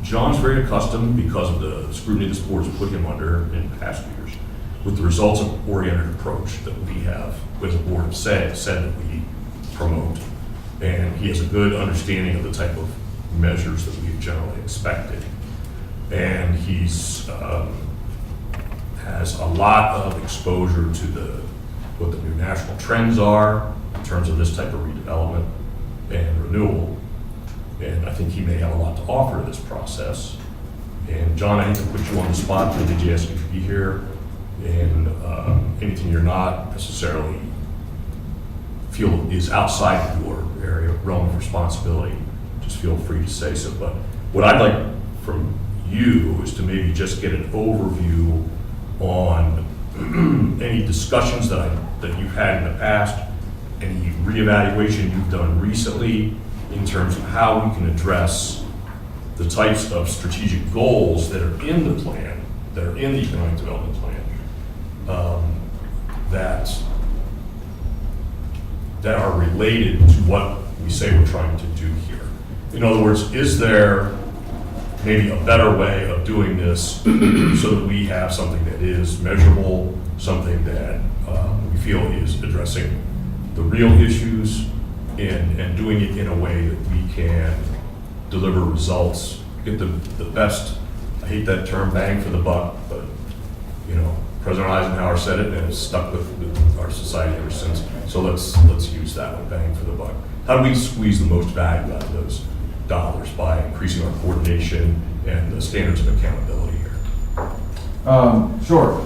John's very accustomed, because of the scrutiny this board has put him under in past years, with the results-oriented approach that we have, as a board have said that we promote. And he has a good understanding of the type of measures that we've generally expected. And he's has a lot of exposure to what the new national trends are in terms of this type of redevelopment and renewal. And I think he may have a lot to offer to this process. And John, I hate to put you on the spot, but did you ask you to be here? And anything you're not necessarily feel is outside your area, realm of responsibility, just feel free to say so. But what I'd like from you is to maybe just get an overview on any discussions that you've had in the past, any reevaluation you've done recently in terms of how we can address the types of strategic goals that are in the plan, that are in the economic development plan, that are related to what we say we're trying to do here. In other words, is there maybe a better way of doing this so that we have something that is measurable, something that we feel is addressing the real issues and doing it in a way that we can deliver results, get the best, I hate that term, bang for the buck, but President Eisenhower said it and it's stuck with our society ever since. So let's use that one, bang for the buck. How do we squeeze the most value out of those dollars by increasing our coordination and the standards of accountability here? Sure.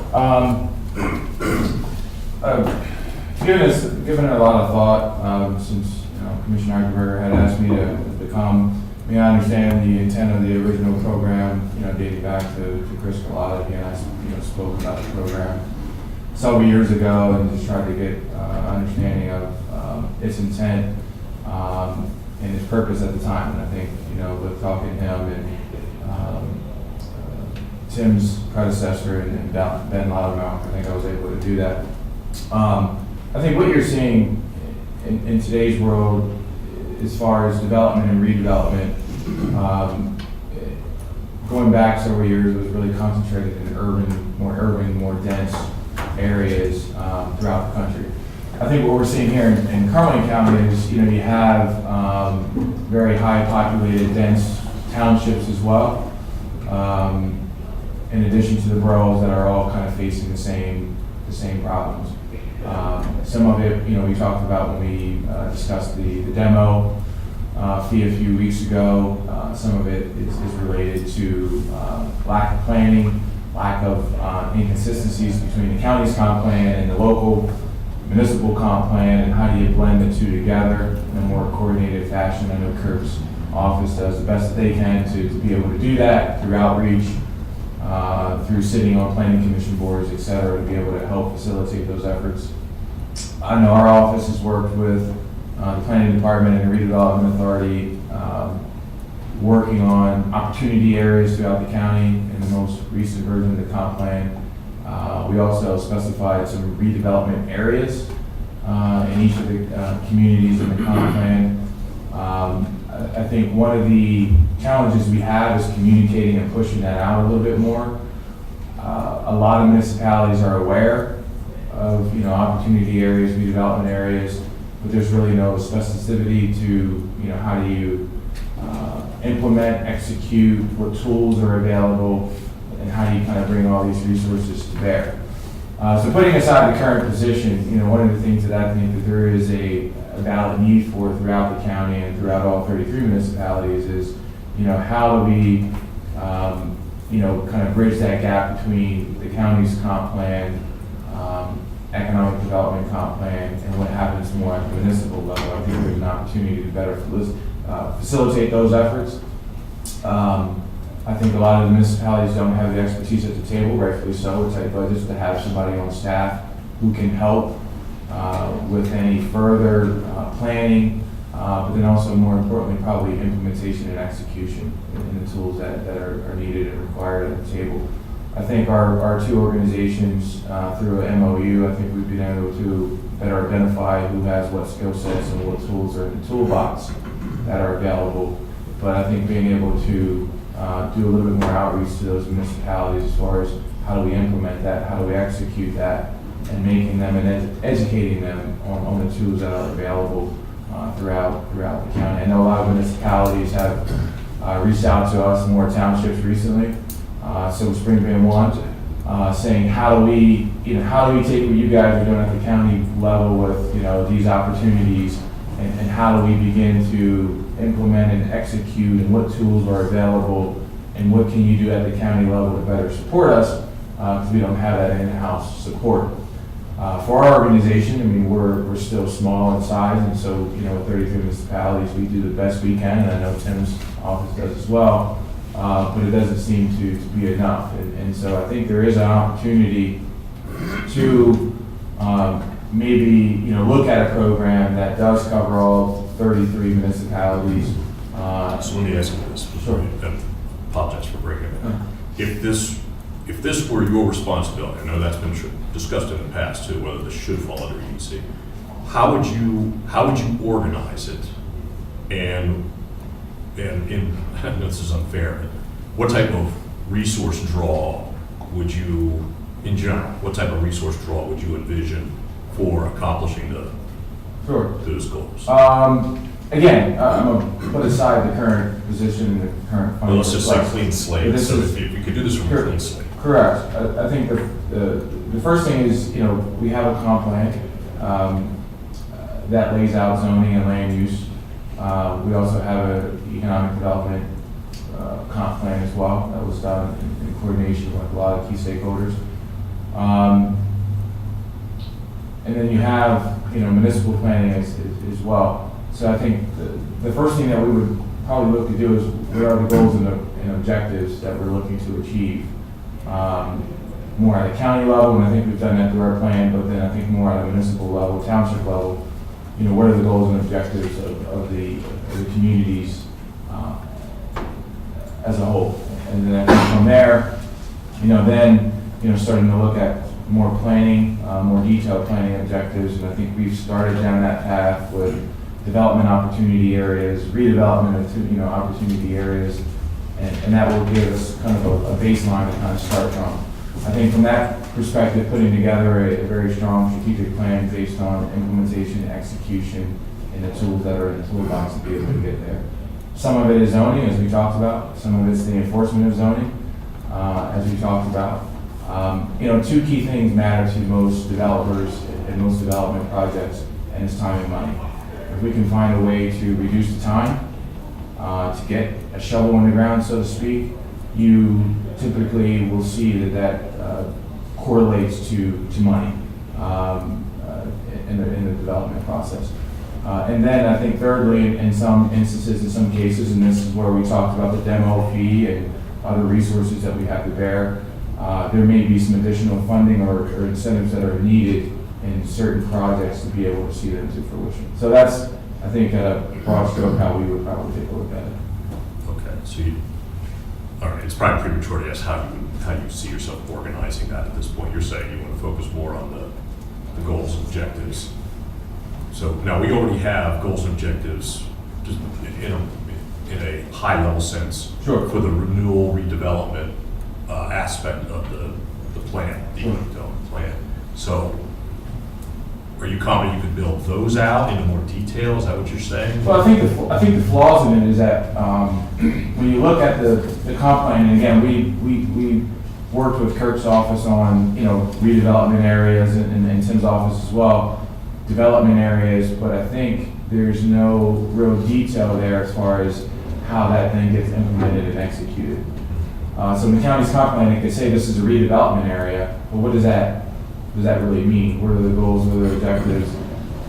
Given it a lot of thought since Commissioner Eichenberger had asked me to come. I mean, I understand the intent of the original program, dating back to Chris Galati, and I spoke about the program several years ago and just tried to get understanding of its intent and its purpose at the time. And I think, with talking to him and Tim's predecessor and Ben Loudmouth, I think I was able to do that. I think what you're seeing in today's world, as far as development and redevelopment, going back several years, it was really concentrated in urban, more dense areas throughout the country. I think what we're seeing here in Cumberland County is, you have very high populated, dense townships as well, in addition to the boroughs that are all kind of facing the same problems. Some of it, we talked about when we discussed the demo fee a few weeks ago. Some of it is related to lack of planning, lack of inconsistencies between the county's comp plan and the local municipal comp plan, and how do you blend the two together in a more coordinated fashion. I know Kirk's office does the best that they can to be able to do that through outreach, through sitting on planning commission boards, et cetera, to be able to help facilitate those efforts. I know our office has worked with the planning department and the redevelopment authority, working on opportunity areas throughout the county in the most recent version of the comp plan. We also specified some redevelopment areas in each of the communities in the comp plan. I think one of the challenges we have is communicating and pushing that out a little bit more. A lot of municipalities are aware of opportunity areas, redevelopment areas, but there's really no specificity to how do you implement, execute, what tools are available, and how do you kind of bring all these resources to bear. So putting aside the current position, one of the things that I think that there is a valid need for throughout the county and throughout all 33 municipalities is, how do we, kind of bridge that gap between the county's comp plan, economic development comp plan, and what happens more at the municipal level. I think there's an opportunity to better facilitate those efforts. I think a lot of the municipalities don't have the expertise at the table, rightfully so, with tight budgets, to have somebody on staff who can help with any further planning, but then also, more importantly, probably implementation and execution in the tools that are needed and required at the table. I think our two organizations, through an MOU, I think we've been able to better identify who has what skill sets and what tools are in the toolbox that are available. But I think being able to do a little bit more outreach to those municipalities as far as how do we implement that, how do we execute that, and making them and educating them on the tools that are available throughout the county. I know a lot of municipalities have reached out to us, more townships recently, Silver Spring being one, saying how do we take what you guys are doing at the county level with these opportunities, and how do we begin to implement and execute, and what tools are available, and what can you do at the county level to better support us, because we don't have that in-house support. For our organization, I mean, we're still small in size, and so, with 33 municipalities, we do the best we can, and I know Tim's office does as well, but it doesn't seem to be enough. And so I think there is an opportunity to maybe, look at a program that does cover all 33 municipalities. So let me ask you this. Sure. I apologize for breaking it. If this were your responsibility, I know that's been discussed in the past too, whether this should fall under EDC, how would you organize it? And I know this is unfair, what type of resource draw would you, in general, what type of resource draw would you envision for accomplishing those goals? Again, I'm going to put aside the current position and the current. Well, let's just say clean slate. So if you could do this from a clean slate. Correct. I think the first thing is, we have a comp plan that lays out zoning and land use. We also have an economic development comp plan as well that was done in coordination with a lot of key stakeholders. And then you have, municipal planning as well. So I think the first thing that we would probably look to do is what are the goals and objectives that we're looking to achieve. more at a county level, and I think we've done that through our plan, but then I think more at a municipal level, township level, what are the goals and objectives of the communities as a whole? And then I think from there, starting to look at more planning, more detailed planning objectives, and I think we've started down that path with development opportunity areas, redevelopment of opportunity areas, and that will give us kind of a baseline to kind of start from. I think from that perspective, putting together a very strong strategic plan based on implementation, execution, and the tools that are in the toolbox to be able to get there. Some of it is zoning, as we talked about. Some of it's the enforcement of zoning, as we talked about. Two key things matter to most developers and most development projects, and it's time and money. If we can find a way to reduce the time to get a shovel in the ground, so to speak, you typically will see that correlates to money in the development process. And then I think thirdly, in some instances, in some cases, and this is where we talked about the demo fee and other resources that we have to bear, there may be some additional funding or incentives that are needed in certain projects to be able to see them to fruition. So that's, I think, at a broad stroke, how we would probably take a look at it. Okay, so all right, it's probably premature to ask how you see yourself organizing that at this point. You're saying you want to focus more on the goals and objectives. So now we already have goals and objectives just in a high level sense Sure. for the renewal redevelopment aspect of the plan, the development plan. So are you confident you could build those out into more detail? Is that what you're saying? Well, I think the flaws in it is that when you look at the comp plan, and again, we worked with Kirk's office on redevelopment areas and Tim's office as well, development areas, but I think there's no real detail there as far as how that then gets implemented and executed. So in the county's comp plan, they could say this is a redevelopment area, but what does that really mean? What are the goals, what are the objectives?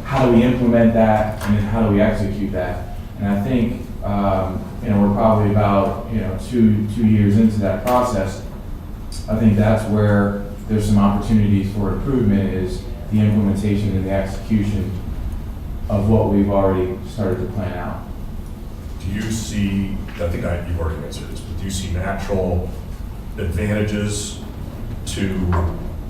How do we implement that, and then how do we execute that? And I think we're probably about 2 years into that process. I think that's where there's some opportunities for improvement, is the implementation and the execution of what we've already started to plan out. Do you see, I think you've already answered this, but do you see natural advantages to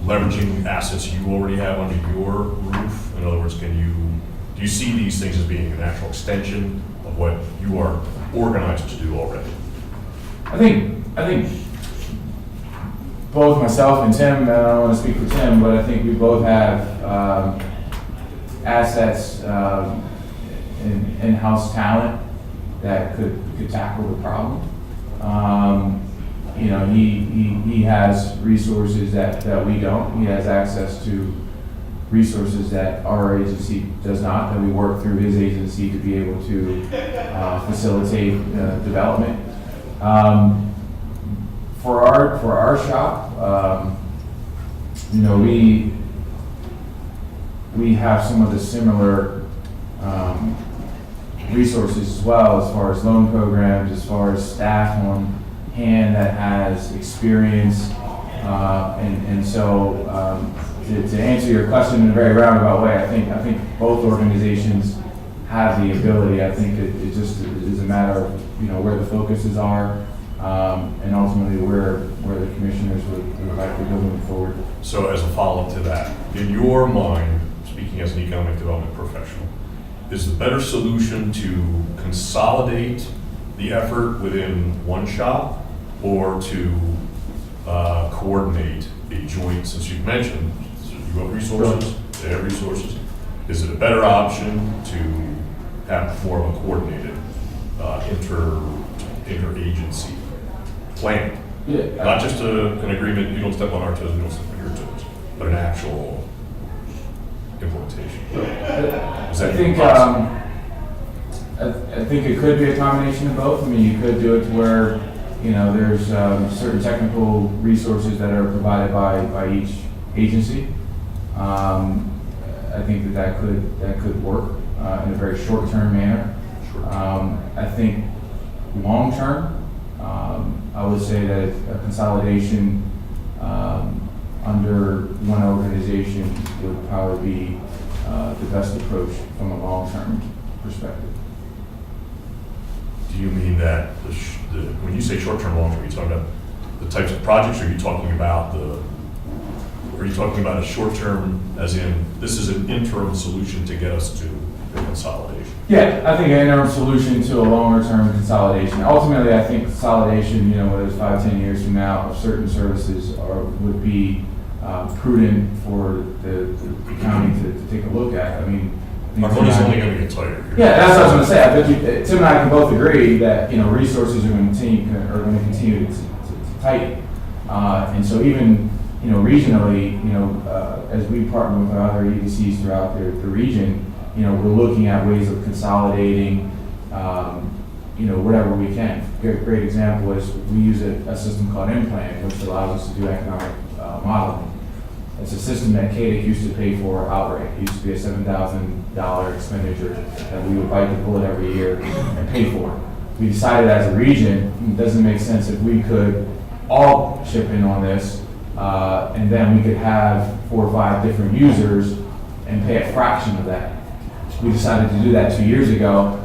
leveraging assets you already have under your roof? In other words, do you see these things as being a natural extension of what you are organized to do already? I think both myself and Tim, and I don't want to speak for Tim, but I think we both have assets, in-house talent that could tackle the problem. He has resources that we don't. He has access to resources that our agency does not, that we work through his agency to be able to facilitate development. For our shop, we have some of the similar resources as well, as far as loan programs, as far as staff on hand that has experience, and so to answer your question in a very roundabout way, I think both organizations have the ability. I think it just is a matter of where the focuses are, and ultimately where the commissioners would like to go moving forward. So as a follow-up to that, in your mind, speaking as an economic development professional, is the better solution to consolidate the effort within one shop, or to coordinate a joint, since you've mentioned you have resources, they have resources, is it a better option to have more of a coordinated interagency plan? Yeah. Not just an agreement, you don't step on our toes, we don't step on your toes, but an actual implementation. I think it could be a combination of both. I mean, you could do it to where there's certain technical resources that are provided by each agency. I think that could work in a very short-term manner. I think long-term, I would say that a consolidation under one organization would probably be the best approach from a long-term perspective. Do you mean that, when you say short-term, long-term, are you talking about the types of projects, or are you talking about a short-term, as in, this is an interim solution to get us to the consolidation? Yeah, I think an interim solution to a longer-term consolidation. Ultimately, I think consolidation, whether it's 5, 10 years from now, of certain services would be prudent for the county to take a look at. I mean, Our money's only going to get tighter. yeah, that's what I was going to say. I bet Tim and I can both agree that resources are going to continue to tighten, and so even regionally, as we partner with our other EDCs throughout the region, we're looking at ways of consolidating, whatever we can. Great example is we use a system called Implant, which allows us to do economic modeling. It's a system that KDIC used to pay for outright. It used to be a $7,000 expenditure that we would bite the bullet every year and pay for. We decided as a region, it doesn't make sense if we could all chip in on this, and then we could have 4 or 5 different users and pay a fraction of that. We decided to do that 2 years ago,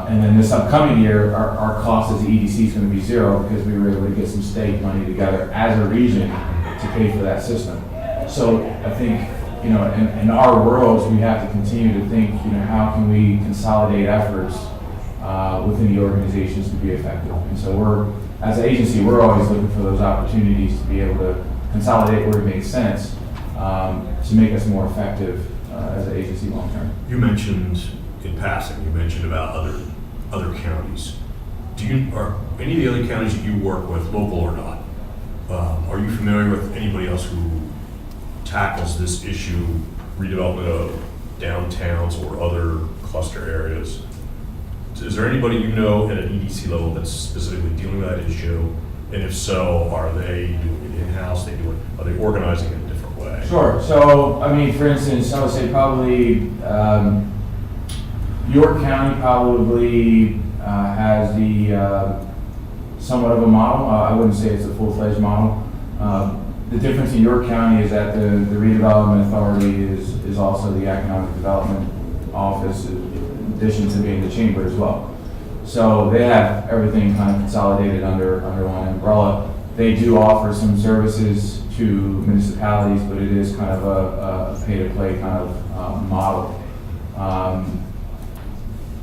and then this upcoming year, our cost as the EDC is going to be 0 because we were able to get some state money together as a region to pay for that system. So I think, in our worlds, we have to continue to think, how can we consolidate efforts within the organizations to be effective. And so as an agency, we're always looking for those opportunities to be able to consolidate where it makes sense to make us more effective as an agency long term. You mentioned in passing, about other counties. Are any of the other counties that you work with, local or not, are you familiar with anybody else who tackles this issue, redevelopment of downtowns or other cluster areas? Is there anybody at an EDC level that's specifically dealing with that issue? And if so, are they doing it in-house? Are they organizing it in a different way? Sure. So, for instance, I would say probably York County probably has the somewhat of a model. I wouldn't say it's a full-fledged model. The difference in York County is that the redevelopment authority is also the economic development office, in addition to being the chamber as well. So they have everything kind of consolidated under one umbrella. They do offer some services to municipalities, but it is kind of a pay-to-play kind of model.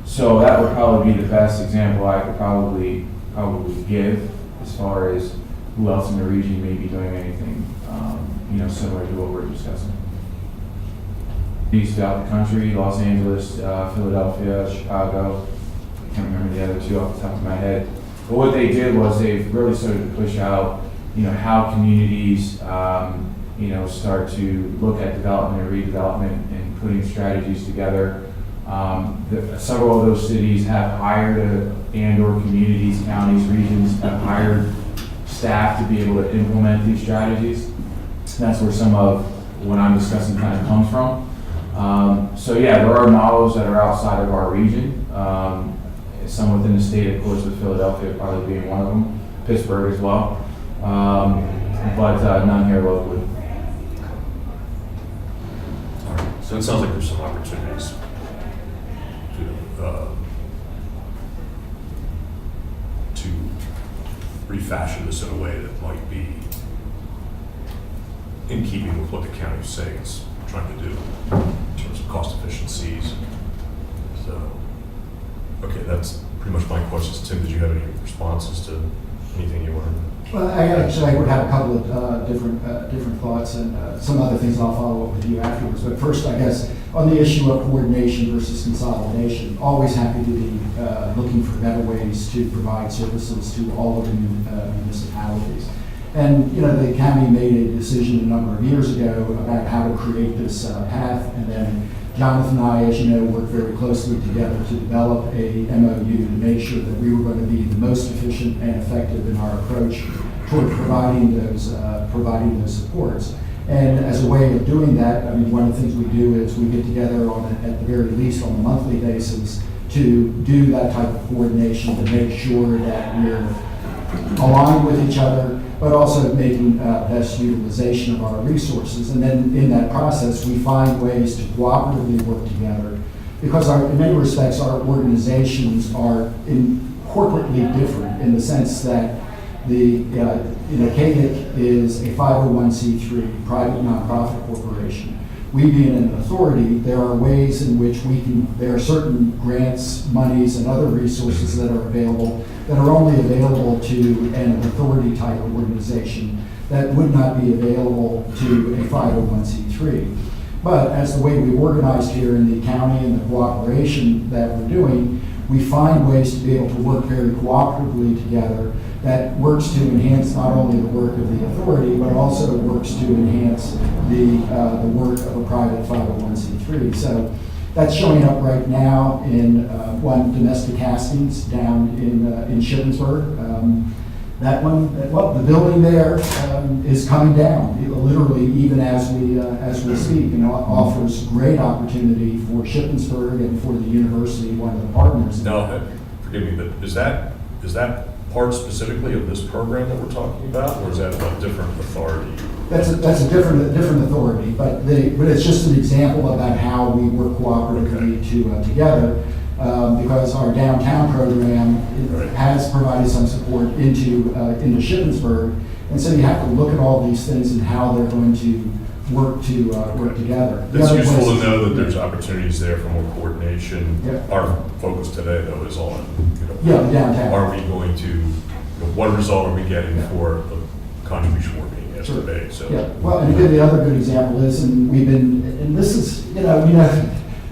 So that would probably be the best example I could probably give as far as who else in the region may be doing anything, similar to what we're discussing. Throughout the country, Los Angeles, Philadelphia, Chicago, I can't remember the other 2 off the top of my head. But what they did was they really started to push out, how communities, start to look at development and redevelopment and putting strategies together. Several of those cities have hired and/or communities, counties, regions have hired staff to be able to implement these strategies. That's where some of what I'm discussing kind of comes from. There are models that are outside of our region. Some within the state, of course, with Philadelphia probably being one of them, Pittsburgh as well, but none here locally. All right. So it sounds like there's some opportunities to refashion this in a way that might be in keeping with what the county is saying it's trying to do in terms of cost efficiencies. So, okay, that's pretty much my questions. Tim, did you have any responses to anything you wanted? Well, I would have a couple of different thoughts and some other things I'll follow up with you afterwards. But first, I guess, on the issue of coordination versus consolidation, always happy to be looking for better ways to provide services to all of the municipalities. And, the county made a decision a number of years ago about how to create this path, and then Jonathan and I, as you know, worked very closely together to develop a MOU to make sure that we were going to be the most efficient and effective in our approach toward providing those supports. And as a way of doing that, one of the things we do is we get together at the very least on a monthly basis to do that type of coordination to make sure that we're aligned with each other, but also making best utilization of our resources. And then in that process, we find ways to cooperatively work together, because in many respects, our organizations are corporately different in the sense that KDIC is a 501c3 private nonprofit corporation. We being an authority, there are ways in which there are certain grants, monies, and other resources that are available that are only available to an authority type of organization that would not be available to a 501c3. But as the way we organized here in the county and the cooperation that we're doing, we find ways to be able to work very cooperatively together that works to enhance not only the work of the authority, but also works to enhance the work of a private 501c3. So that's showing up right now in one domestic castings down in Shippensburg. That one, well, the building there is coming down, literally even as we speak, and offers great opportunity for Shippensburg and for the university, one of the partners. Now, forgive me, but is that part specifically of this program that we're talking about, or is that a different authority? That's a different authority, but it's just an example about how we work cooperatively together. Because our downtown program has provided some support into Shippensburg, and so you have to look at all these things and how they're going to work together. It's useful to know that there's opportunities there for more coordination. Yeah. Our focus today, though, is on downtown. Are we going to, what result are we getting for the contribution we're being asked to make? So well, and again, the other good example is, and this is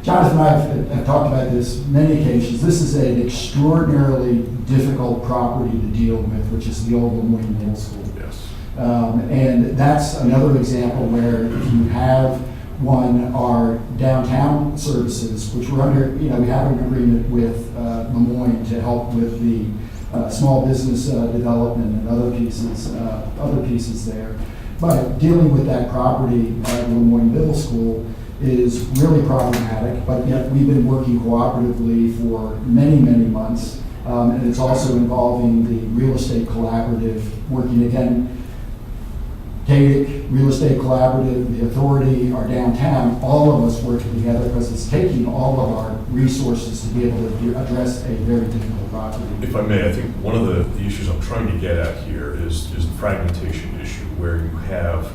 Jonathan and I have talked about this many occasions. This is an extraordinarily difficult property to deal with, which is the old Lemoyne Middle School. Yes. And that's another example where if you have our downtown services, which we're under, we have an agreement with Lemoyne to help with the small business development and other pieces there. But dealing with that property at Lemoyne Middle School is really problematic, but yet we've been working cooperatively for many, many months. And it's also involving the real estate collaborative, working again, KDIC, Real Estate Collaborative, the authority, our downtown, all of us working together because it's taking all of our resources to be able to address a very difficult property. If I may, I think one of the issues I'm trying to get at here is the fragmentation issue, where you have,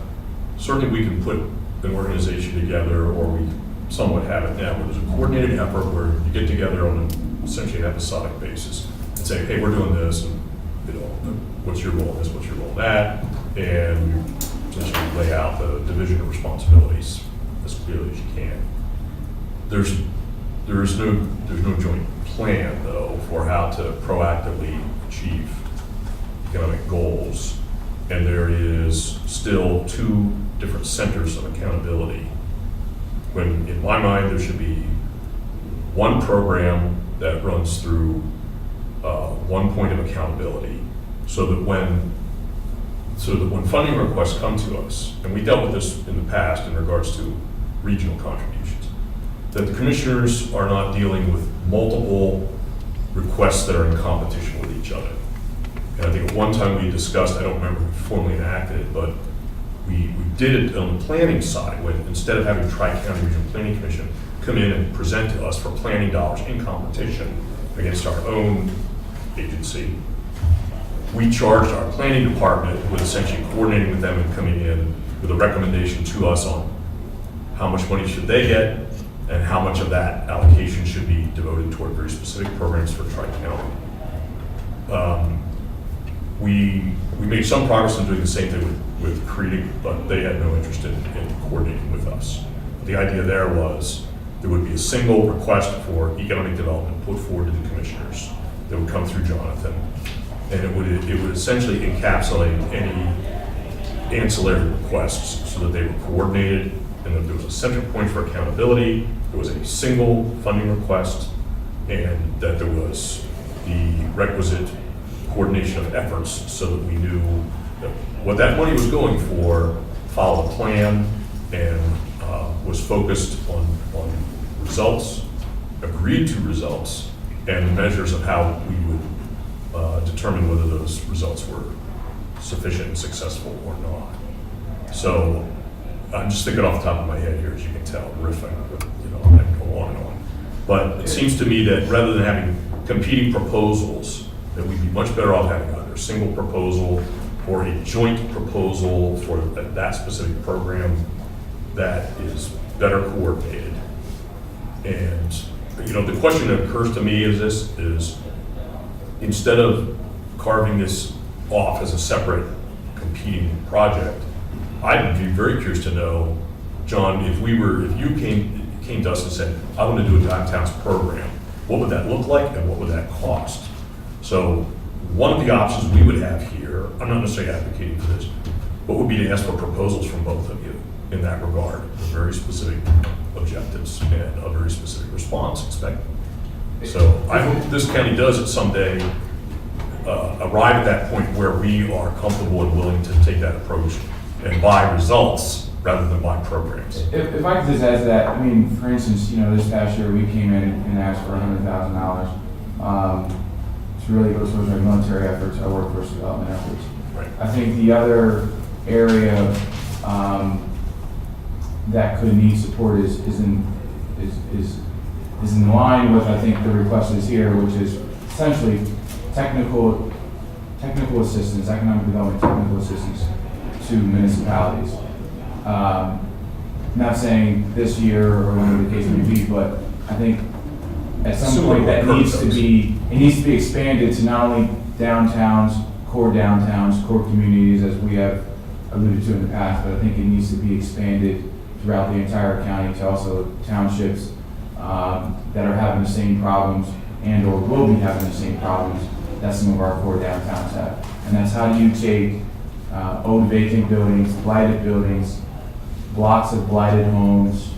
certainly we can put an organization together, or we somewhat have it now, where there's a coordinated effort where you get together on essentially an episodic basis and say, hey, we're doing this, and what's your role in this, what's your role in that, and you essentially lay out the division of responsibilities as clearly as you can. There's no joint plan, though, for how to proactively achieve economic goals, and there is still two different centers of accountability. When, in my mind, there should be one program that runs through one point of accountability, so that when funding requests come to us, and we dealt with this in the past in regards to regional contributions, that the commissioners are not dealing with multiple requests that are in competition with each other. And I think at one time we discussed, I don't remember if we formally enacted it, but we did it on the planning side, when instead of having Tri-County Regional Planning Commission come in and present to us for planning dollars in competition against our own agency, we charged our planning department with essentially coordinating with them and coming in with a recommendation to us on how much money should they get and how much of that allocation should be devoted toward very specific programs for Tri-County. We made some progress in doing the same thing with creating, but they had no interest in coordinating with us. The idea there was there would be a single request for economic development put forward to the commissioners that would come through Jonathan, and it would essentially encapsulate any ancillary requests so that they were coordinated, and that there was a center point for accountability, there was a single funding request, and that there was the requisite coordination of efforts so that we knew that what that money was going for followed a plan and was focused on results, agreed to results, and the measures of how we would determine whether those results were sufficient and successful or not. So I'm just thinking off the top of my head here, as you can tell, riffing, I can go on and on. But it seems to me that rather than having competing proposals, that we'd be much better off having either a single proposal or a joint proposal for that specific program that is better coordinated. And, the question that occurs to me is instead of carving this off as a separate competing project, I'd be very curious to know, John, if you came to us and said, I want to do a downtowns program, what would that look like and what would that cost? So one of the options we would have here, I'm not necessarily advocating for this, but would be to ask for proposals from both of you in that regard, with very specific objectives and a very specific response expected. So I hope this county does it someday, arrive at that point where we are comfortable and willing to take that approach and buy results rather than buy programs. If I could just add to that, I mean, for instance, this past year we came in and asked for $100,000 to really go towards our military efforts, our workforce development efforts. Right. I think the other area that could need support is in line with, I think, the request is here, which is essentially technical assistance, economic development technical assistance to municipalities. Not saying this year or whenever the case may be, but I think at some point that needs to be expanded to not only downtowns, core communities, as we have alluded to in the past, but I think it needs to be expanded throughout the entire county to also townships that are having the same problems and or will be having the same problems that some of our core downtowns have. And that's how do you take old vacant buildings, blighted buildings, blocks of blighted homes,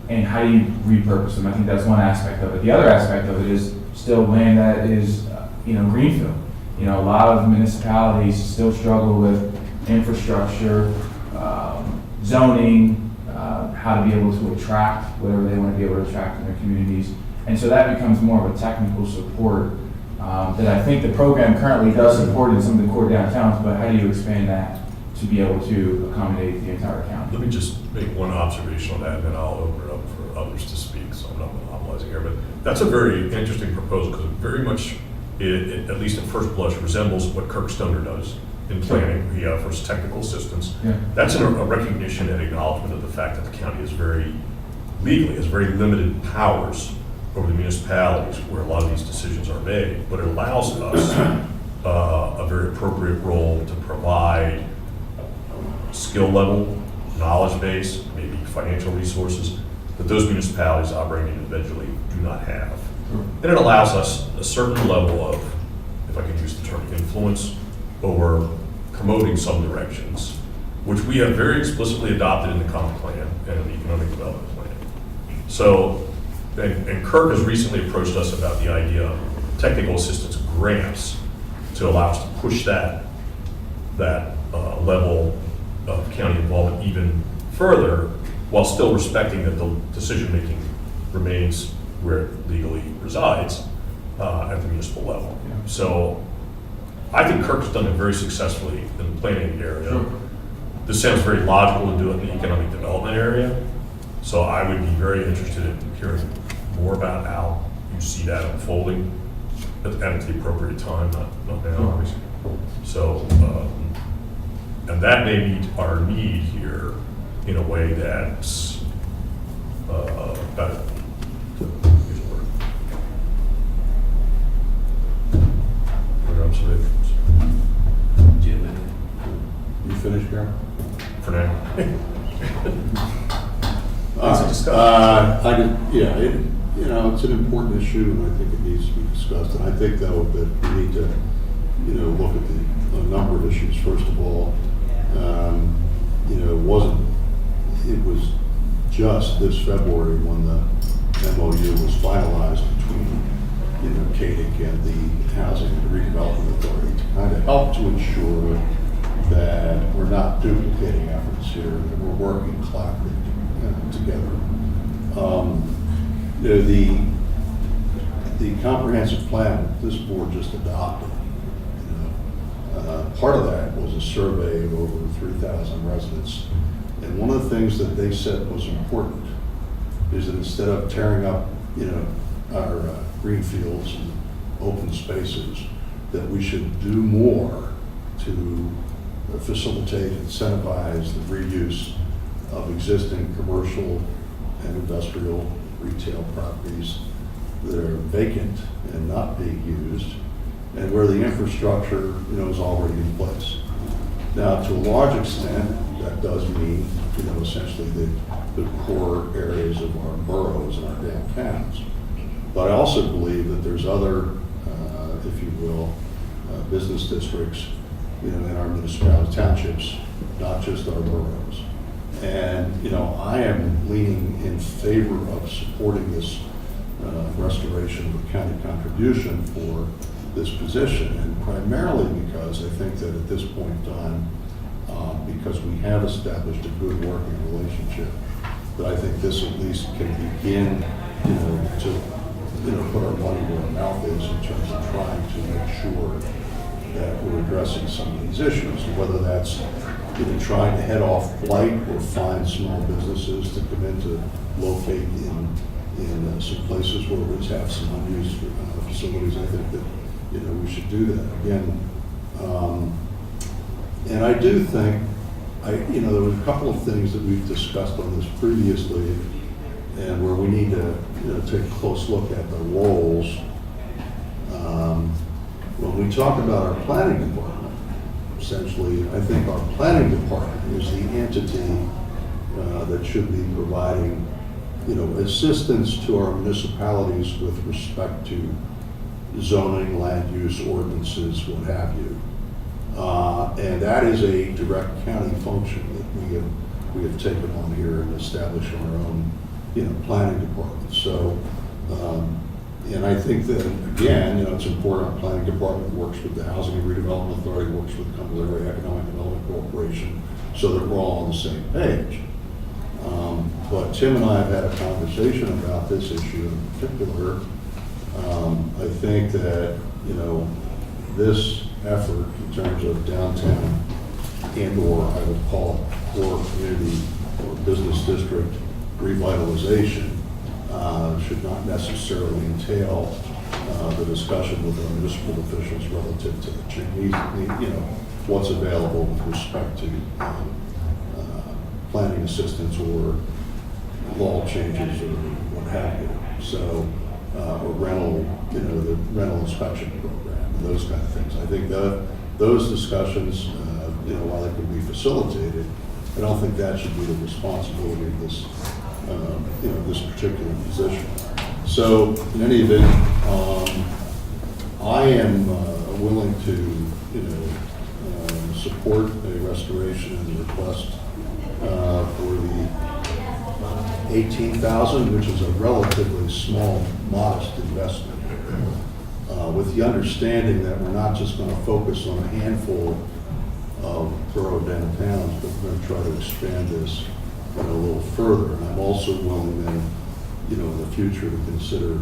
and how do you repurpose them? I think that's one aspect of it. The other aspect of it is still land that is, greenfield. A lot of municipalities still struggle with infrastructure, zoning, how to be able to attract whatever they want to be able to attract in their communities. And so that becomes more of a technical support that I think the program currently does support in some of the core downtowns, but how do you expand that to be able to accommodate the entire county? Let me just make one observation on that, and then I'll open it up for others to speak, so I'm not monopolizing here. But that's a very interesting proposal, because it very much, at least at first blush, resembles what Kirk Stoner does in planning. He offers technical assistance. Yeah. That's a recognition and acknowledgement of the fact that the county is legally has very limited powers over the municipalities where a lot of these decisions are made, but it allows us a very appropriate role to provide skill level, knowledge base, maybe financial resources that those municipalities operating individually do not have. And it allows us a certain level of, if I can use the term, influence over promoting some directions, which we have very explicitly adopted in the comp plan and in the economic development plan. So, and Kirk has recently approached us about the idea of technical assistance grants to allow us to push that level of county involvement even further, while still respecting that the decision-making remains where it legally resides at the municipal level. Yeah. So I think Kirk's done it very successfully in the planning area. Sure. This sounds very logical to do it in the economic development area. So I would be very interested in hearing more about how you see that unfolding at the appropriate time, not now, obviously. So, and that may meet our need here in a way that's better. Other observations? You finished, Gary? For now. It's an important issue, and I think it needs to be discussed. And I think, though, that we need to, look at a number of issues. First of all, it was just this February when the MOU was finalized between, CADIC and the Housing and Redevelopment Authority to kind of help to ensure that we're not duplicating efforts here, that we're working collaboratively together. The comprehensive plan this board just adopted, Part of that was a survey of over 3,000 residents. And one of the things that they said was important is that instead of tearing up, our green fields and open spaces, that we should do more to facilitate, incentivize the reuse of existing commercial and industrial retail properties that are vacant and not being used, and where the infrastructure, is already in place. Now, to a large extent, that does mean, essentially the core areas of our boroughs and our downtowns. But I also believe that there's other, if you will, business districts, in our municipalities, townships, not just our boroughs. And, I am leaning in favor of supporting this restoration of the county contribution for this position, and primarily because I think that at this point in time, because we have established a good working relationship, that I think this at least can begin, to put our money where our mouth is in terms of trying to make sure that we're addressing some of these issues, whether that's trying to head off blight or find small businesses to come in to locate in some places where we have some unused facilities. I think that we should do that again. And I do think there were a couple of things that we've discussed on this previously, and where we need to take a close look at the roles. When we talk about our planning department, essentially, I think our planning department is the entity that should be providing, assistance to our municipalities with respect to zoning, land use ordinances, what have you. And that is a direct county function that we have taken on here and established our own, planning department. So, and I think that, again, it's important our planning department works with the Housing and Redevelopment Authority, works with the Cumberland Area Economic Development Corporation, so that we're all on the same page. But Tim and I have had a conversation about this issue in particular. I think that, this effort in terms of downtown and/or I would call it core community or business district revitalization should not necessarily entail the discussion with our municipal officials relative to the change, what's available with respect to planning assistance or law changes or what have you. So, or rental, the rental inspection program, and those kind of things. I think those discussions, while they can be facilitated, I don't think that should be the responsibility of this, this particular position. So, in any event, I am willing to, support a restoration and the request for the $18,000, which is a relatively small, modest investment, with the understanding that we're not just going to focus on a handful of borough downtowns, but we're going to try to expand this a little further. And I'm also willing then, in the future to consider,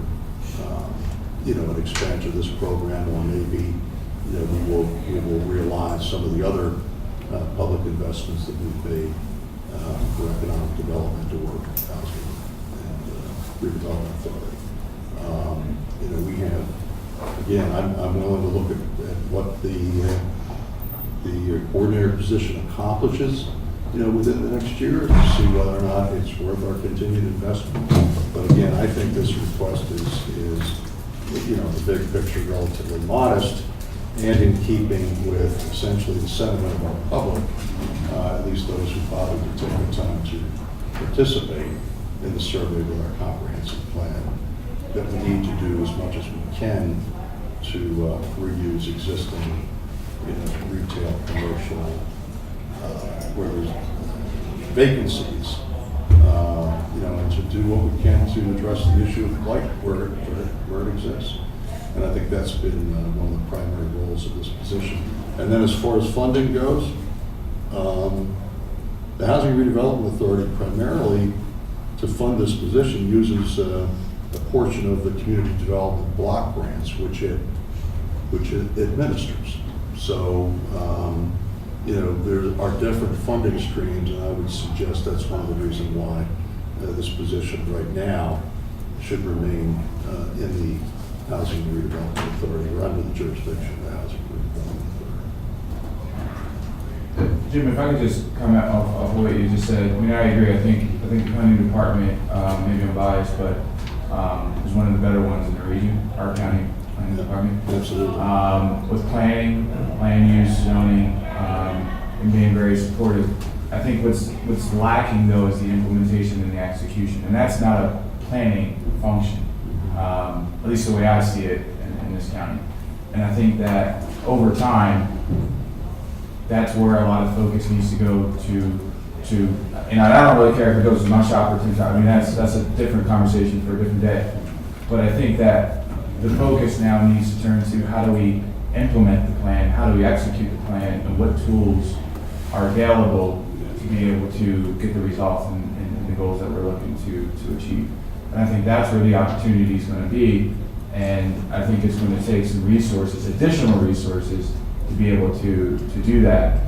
an expansion of this program, or maybe, we will realign some of the other public investments that we've made for economic development or housing and redevelopment authority. We have, again, I'm willing to look at what the coordinator position accomplishes, within the next year to see whether or not it's worth our continued investment. But again, I think this request is the big picture, relatively modest, and in keeping with essentially the sentiment of our public, at least those who bothered to take the time to participate in the survey with our comprehensive plan, that we need to do as much as we can to reuse existing, retail, commercial, where there's vacancies, and to do what we can to address the issue of blight where it exists. And I think that's been one of the primary roles of this position. And then as far as funding goes, the Housing Redevelopment Authority primarily to fund this position uses a portion of the community development block grants, which it administers. So, there are different funding streams, and I would suggest that's one of the reasons why this position right now should remain in the Housing Redevelopment Authority, or under the jurisdiction of the Housing Redevelopment Authority. Jim, if I could just comment off what you just said. I mean, I agree. I think the planning department, maybe I'm biased, but is one of the better ones in the region, our county planning department. Absolutely. With planning, land use, zoning, and being very supportive. I think what's lacking though is the implementation and the execution, and that's not a planning function, at least the way I see it in this county. And I think that over time, that's where a lot of focus needs to go to, and I don't really care if it goes to my shop or Tim's shop. I mean, that's a different conversation for a different day. But I think that the focus now needs to turn to how do we implement the plan, how do we execute the plan, and what tools are available to be able to get the results and the goals that we're looking to achieve. And I think that's where the opportunity is going to be. And I think it's going to take some resources, additional resources, to be able to do that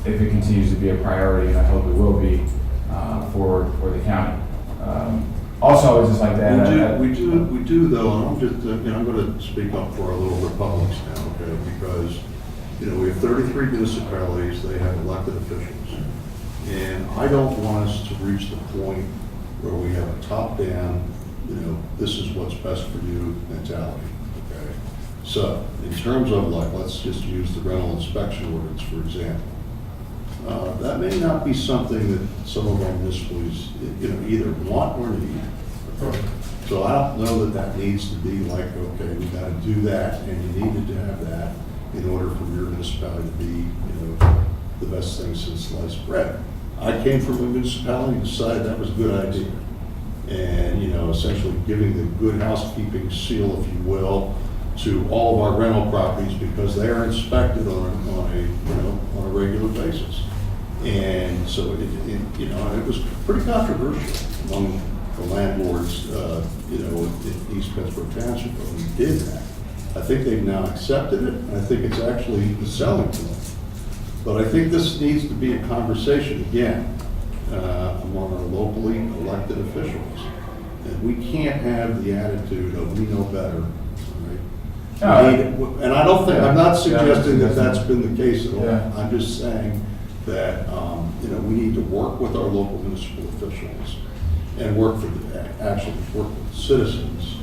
if it continues to be a priority, and I hope it will be for the county. Also, I would just like to add We do though, and I'm just, I'm going to speak up for our little republics now, okay? Because, we have 33 municipalities, they have elected officials. And I don't want us to reach the point where we have a top-down, this is what's best for you mentality, okay? So, in terms of let's just use the rental inspection ordinance, for example. That may not be something that some of our municipalities, either want or need. Okay? So I don't know that needs to be okay, we got to do that, and you needed to have that in order for your municipality to be, the best thing since sliced bread. I came from a municipality and decided that was a good idea. And, essentially giving the good housekeeping seal, if you will, to all of our rental properties because they are inspected on a regular basis. And so and it was pretty controversial among the landlords, in East Pittsburgh Township when we did that. I think they've now accepted it, and I think it's actually the selling point. But I think this needs to be a conversation again among our locally elected officials. And we can't have the attitude of we know better, right? And I don't think, I'm not suggesting that that's been the case at all. Yeah. I'm just saying that, we need to work with our local municipal officials and work with citizens,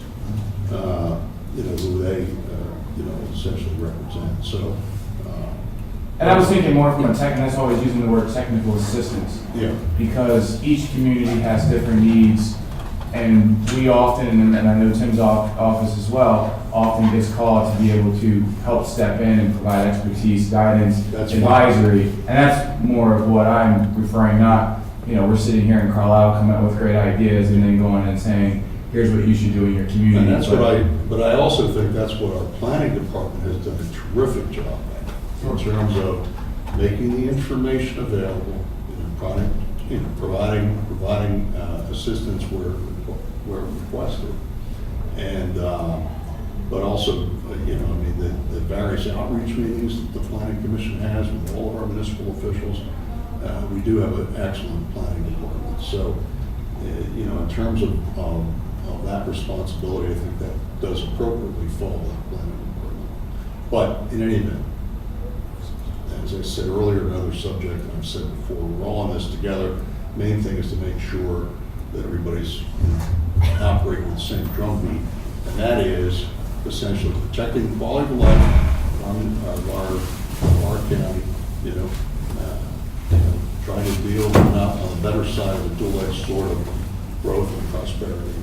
who they, essentially represent. So, And I was thinking more from and that's always using the word technical assistance. Yeah. Because each community has different needs, and we often, and I know Tim's office as well, often gets called to be able to help step in and provide expertise, guidance, advisory, and that's more of what I'm referring, not, we're sitting here in Carlisle coming up with great ideas and then going and saying, here's what you should do in your community. And that's but I also think that's what our planning department has done a terrific job at. In terms of making the information available, providing assistance where requested, and but also the various outreach meetings that the planning commission has with all of our municipal officials. We do have an excellent planning department. So in terms of that responsibility, I think that does appropriately fall to the planning department. But in any event, as I said earlier, another subject, and I've said before, we're all in this together. Main thing is to make sure that everybody's operating with the same drumbeat, and that is essentially protecting the quality of life on our county, trying to deal on the better side of the dual-edged sword of growth and prosperity.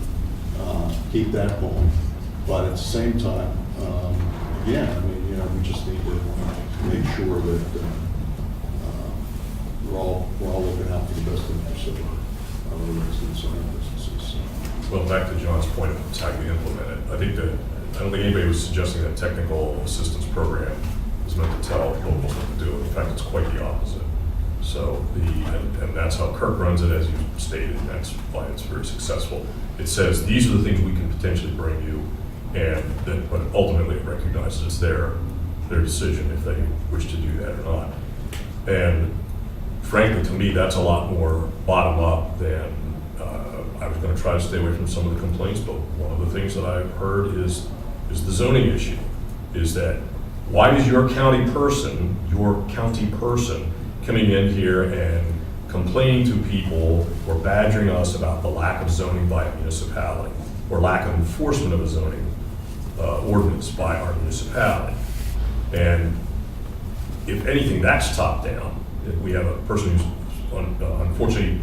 Keep that going, but at the same time, again, we just need to make sure that we're all looking out for the best interests of our residents and our businesses. Well, back to John's point of how you implement it, I don't think anybody was suggesting that technical assistance program is meant to tell locals what to do. In fact, it's quite the opposite. So and that's how Kirk runs it, as you stated, and that's why it's very successful. It says, these are the things we can potentially bring you, but ultimately it recognizes it's their their decision if they wish to do that or not. And frankly, to me, that's a lot more bottom-up than, I was gonna try to stay away from some of the complaints, but one of the things that I've heard is the zoning issue, is that why is your county person coming in here and complaining to people or badgering us about the lack of zoning by a municipality or lack of enforcement of a zoning ordinance by our municipality? And if anything, that's top down. If we have a person who's unfortunately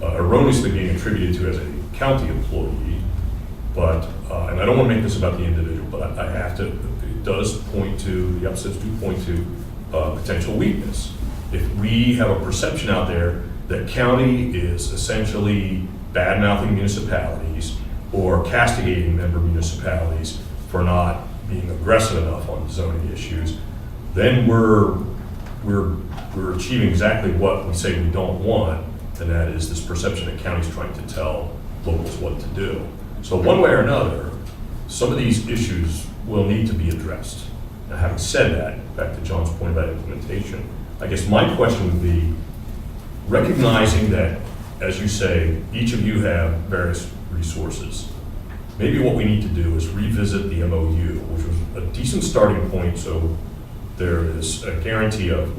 erroneously being attributed to as a county employee, but, and I don't want to make this about the individual, but I have to, it does point to, the upsets do point to potential weakness. If we have a perception out there that county is essentially bad-mouthing municipalities or castigating member municipalities for not being aggressive enough on zoning issues, then we're achieving exactly what we say we don't want, and that is this perception that county's trying to tell locals what to do. So one way or another, some of these issues will need to be addressed. Now, having said that, back to John's point about implementation, I guess my question would be, recognizing that, as you say, each of you have various resources, maybe what we need to do is revisit the MOU, which was a decent starting point, so there is a guarantee of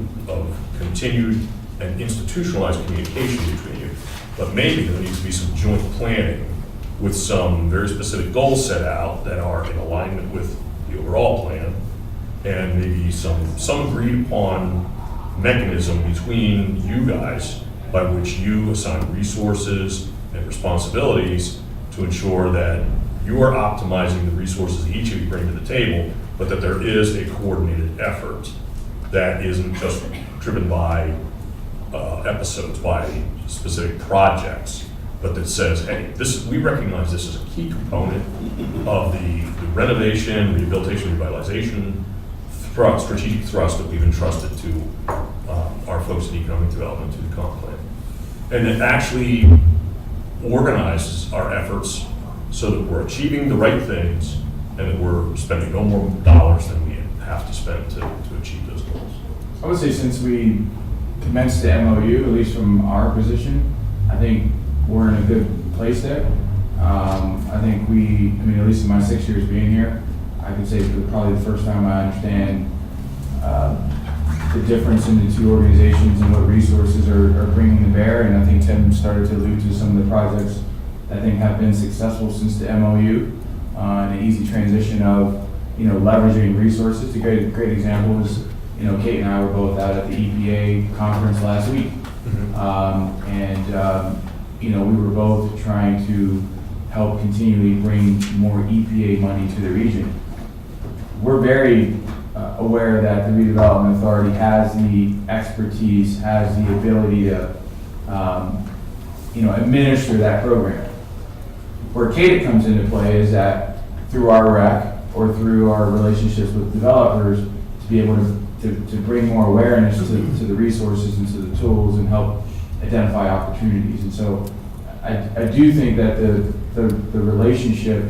continued and institutionalized communication between you. But maybe there needs to be some joint planning with some very specific goals set out that are in alignment with the overall plan, and maybe some agreed upon mechanism between you guys by which you assign resources and responsibilities to ensure that you are optimizing the resources each of you bring to the table, but that there is a coordinated effort that isn't just driven by episodes, by specific projects, but that says, hey, we recognize this as a key component of the renovation, rehabilitation, revitalization strategic thrust that we've entrusted to our folks in economic development, to the comp plan. And it actually organizes our efforts so that we're achieving the right things and that we're spending no more dollars than we have to spend to achieve those goals. I would say since we commenced the MOU, at least from our position, I think we're in a good place there. I think at least in my 6 years being here, I could say for probably the first time I understand the difference in the two organizations and what resources are bringing to bear. And I think Tim started to allude to some of the projects that I think have been successful since the MOU, and an easy transition of, leveraging resources. A great example is, Kate and I were both out at the EPA conference last week. We were both trying to help continually bring more EPA money to the region. We're very aware that the redevelopment authority has the expertise, has the ability to, administer that program. Where Kate comes into play is that through our rec or through our relationships with developers, to be able to bring more awareness to the resources and to the tools and help identify opportunities. And so I do think that the relationship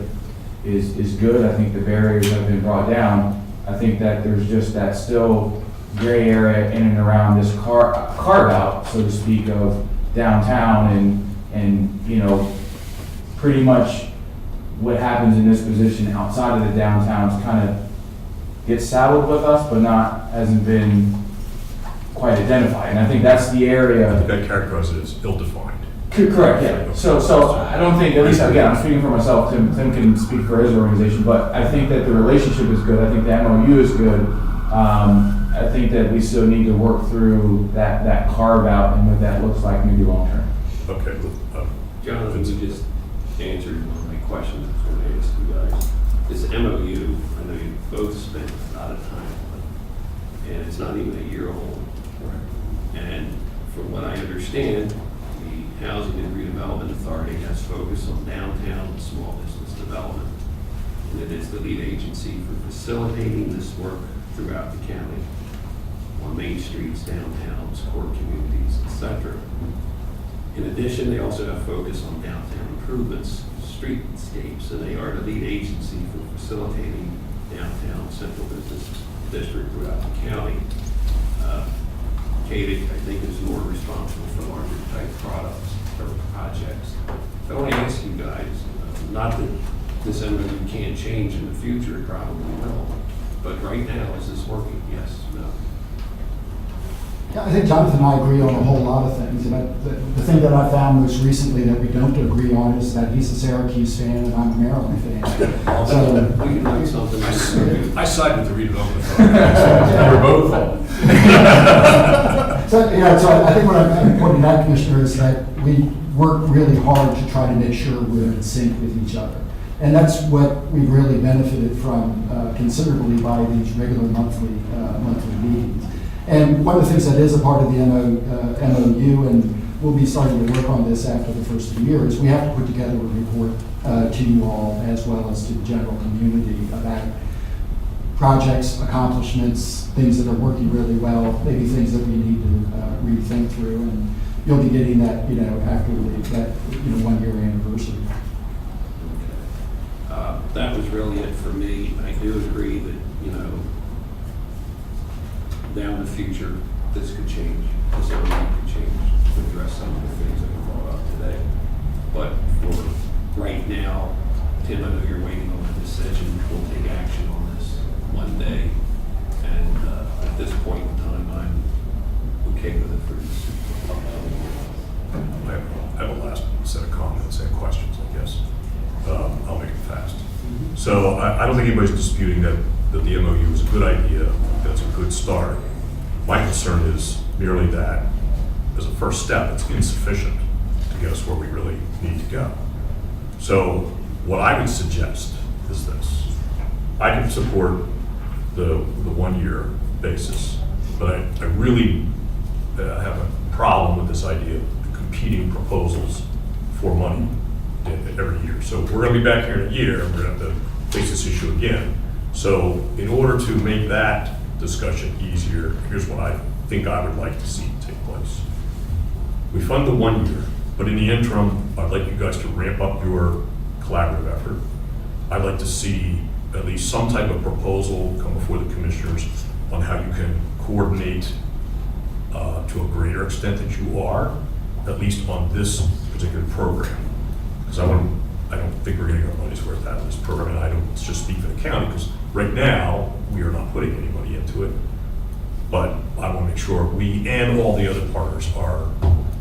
is good. I think the barriers have been brought down. I think that there's just that still gray area in and around this carve out, so to speak, of downtown and pretty much what happens in this position outside of the downtowns kind of gets saddled with us, but hasn't been quite identified. And I think that's the area. I think I characterize it as ill-defined. Correct, yeah. So I don't think, at least again, I'm speaking for myself, Tim can speak for his organization, but I think that the relationship is good. I think the MOU is good. I think that we still need to work through that carve out and what that looks like maybe long term. Okay. Jonathan, you just answered one of my questions I was going to ask you guys. This MOU, I know you both spent a lot of time on it, and it's not even a year old. And from what I understand, the Housing and Redevelopment Authority has focused on downtown and small business development. And it is the lead agency for facilitating this work throughout the county, on main streets, downtowns, core communities, etc. In addition, they also have focus on downtown improvements, streetscapes, and they are the lead agency for facilitating downtown central business district throughout the county. Katie, I think, is more responsible for larger type products or projects. I want to ask you guys, not that this MOU can't change in the future, it probably will, but right now, is this working? Yes, no? Yeah, I think Jonathan and I agree on a whole lot of things. And the thing that I found most recently that we don't agree on is that he's a Syracuse fan and I'm a Maryland fan. So, We can write something. I side with the redevelopment authority. We're both on. so I think what I'm pointing out, Commissioner, is that we work really hard to try to make sure we're in sync with each other. And that's what we've really benefited from considerably by these regular monthly meetings. And one of the things that is a part of the MOU, and we'll be starting to work on this after the first of the year, is we have to put together a report to you all as well as to the general community about projects, accomplishments, things that are working really well, maybe things that we need to rethink through. And you'll be getting that, after that 1 year anniversary. That was really it for me. I do agree that, down the future, this could change, this area could change to address some of the things that were brought up today. But for right now, Tim, I know you're waiting on a decision. We'll take action on this one day. And at this point in time, I'm okay with it for this upcoming year. I have a last set of comments and questions, I guess. I'll make it fast. So I don't think anybody's disputing that the MOU is a good idea, that's a good start. My concern is merely that as a first step, it's insufficient to get us where we really need to go. So what I would suggest is this. I can support the 1 year basis, but I really have a problem with this idea of competing proposals for money every year. So we're going to be back here in a year, and we're going to have to face this issue again. So in order to make that discussion easier, here's what I think I would like to see take place. We fund the 1 year, but in the interim, I'd like you guys to ramp up your collaborative effort. I'd like to see at least some type of proposal come before the commissioners on how you can coordinate to a greater extent that you are, at least on this particular program. Because I don't think we're getting our money's worth out of this program, and I don't just speak for the county, because right now, we are not putting any money into it. But I want to make sure we and all the other partners are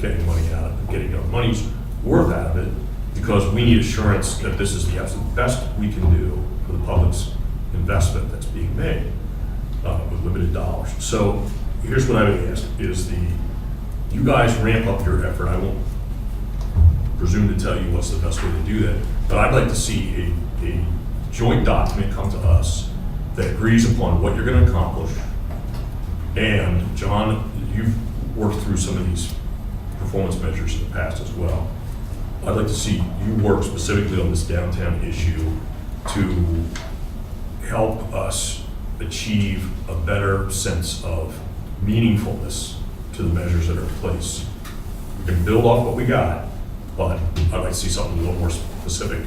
getting money out of it, getting our money's worth out of it, because we need assurance that this is the absolute best we can do for the public's investment that's being made with limited dollars. So here's what I would ask, is you guys ramp up your effort. I won't presume to tell you what's the best way to do that, but I'd like to see a joint document come to us that agrees upon what you're going to accomplish. And John, you've worked through some of these performance measures in the past as well. I'd like to see you work specifically on this downtown issue to help us achieve a better sense of meaningfulness to the measures that are in place. We can build off what we got, but I'd like to see something a little more specific,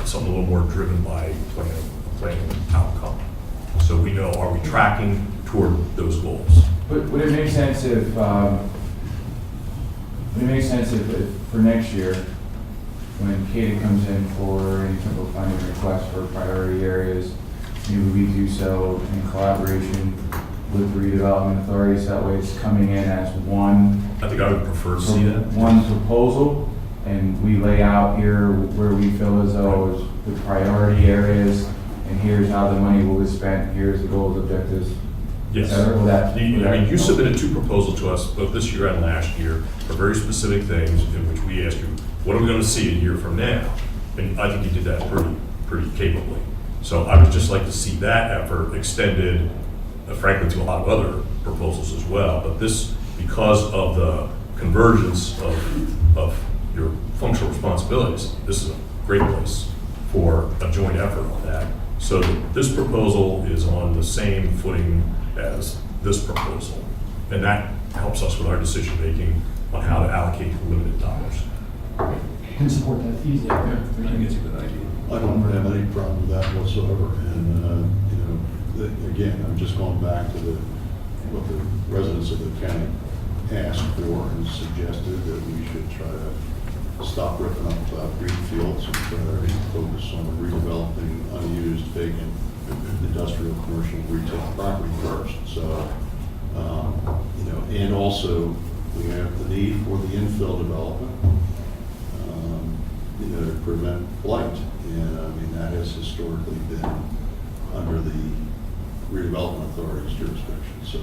something a little more driven by planning outcome. So we know, are we tracking toward those goals? Would it make sense if, for next year, when Katie comes in for any type of funding request for priority areas, maybe we do so in collaboration with the redevelopment authorities, that way it's coming in as one. I think I would prefer to see that. One proposal, and we lay out here where we feel as though is the priority areas, and here's how the money will be spent, here's the goals, objectives. Yes. You submitted 2 proposals to us, both this year and last year, for very specific things in which we asked you, what are we going to see a year from now? And I think you did that pretty capably. So I would just like to see that effort extended, frankly, to a lot of other proposals as well. But this, because of the convergence of your functional responsibilities, this is a great place for a joint effort on that. So this proposal is on the same footing as this proposal. And that helps us with our decision-making on how to allocate limited dollars. I can support that easily. I think it's a good idea. I don't have any problem with that whatsoever. And, again, I'm just going back to what the residents of the county asked for and suggested that we should try to stop ripping up green fields and try to focus on redeveloping unused vacant industrial, commercial, retail property first. So, and also we have the need for the infill development, to prevent blight. And I mean, that has historically been under the redevelopment authority's jurisdiction. So,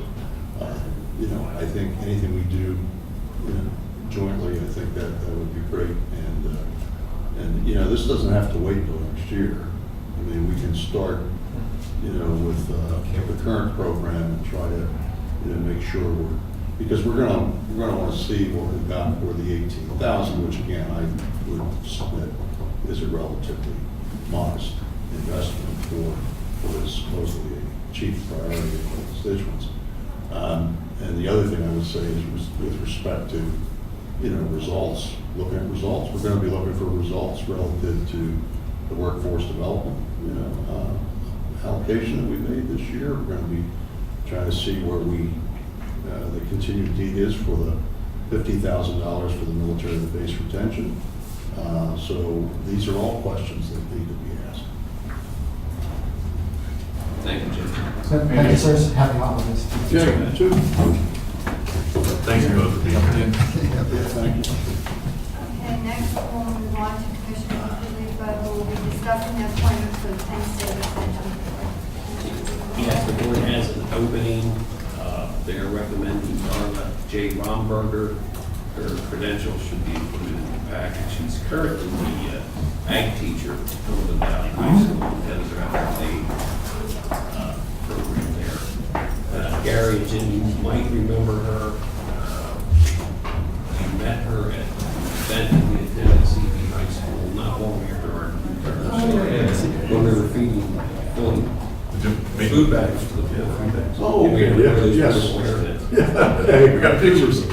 I think anything we do jointly, I think that would be great. And this doesn't have to wait till next year. I mean, we can start, with the current program and try to, make sure because we're gonna want to see what we've got for the 18,000, which again I would submit is a relatively modest investment for this supposedly a chief priority of the constituents. And the other thing I would say is with respect to, results, looking at results, we're going to be looking for results relative to the workforce development, allocation that we made this year. We're going to be trying to see where the continued need is for the $50,000 for the military base retention. So these are all questions that need to be asked. Thank you, Jim. Thank you, sirs. Happy holidays. Yeah, you too. Thank you both for being here. Yeah, thank you. Okay, next we'll move on to Commissioner Felipa, who will be discussing the appointment for the Penn State Extension Board. Yes, the board has an opening. They're recommending Darla J. Romberger. Her credentials should be included in the package. She's currently the ag teacher at Cumberland Valley High School, head of their athletic program there. Gary and Jim, you might remember her. You met her at an event we attended at CV High School not long after our when we were feeding food bags to the food bags. Oh, And we had yeah, really yes. special internet. Hey, we got pictures.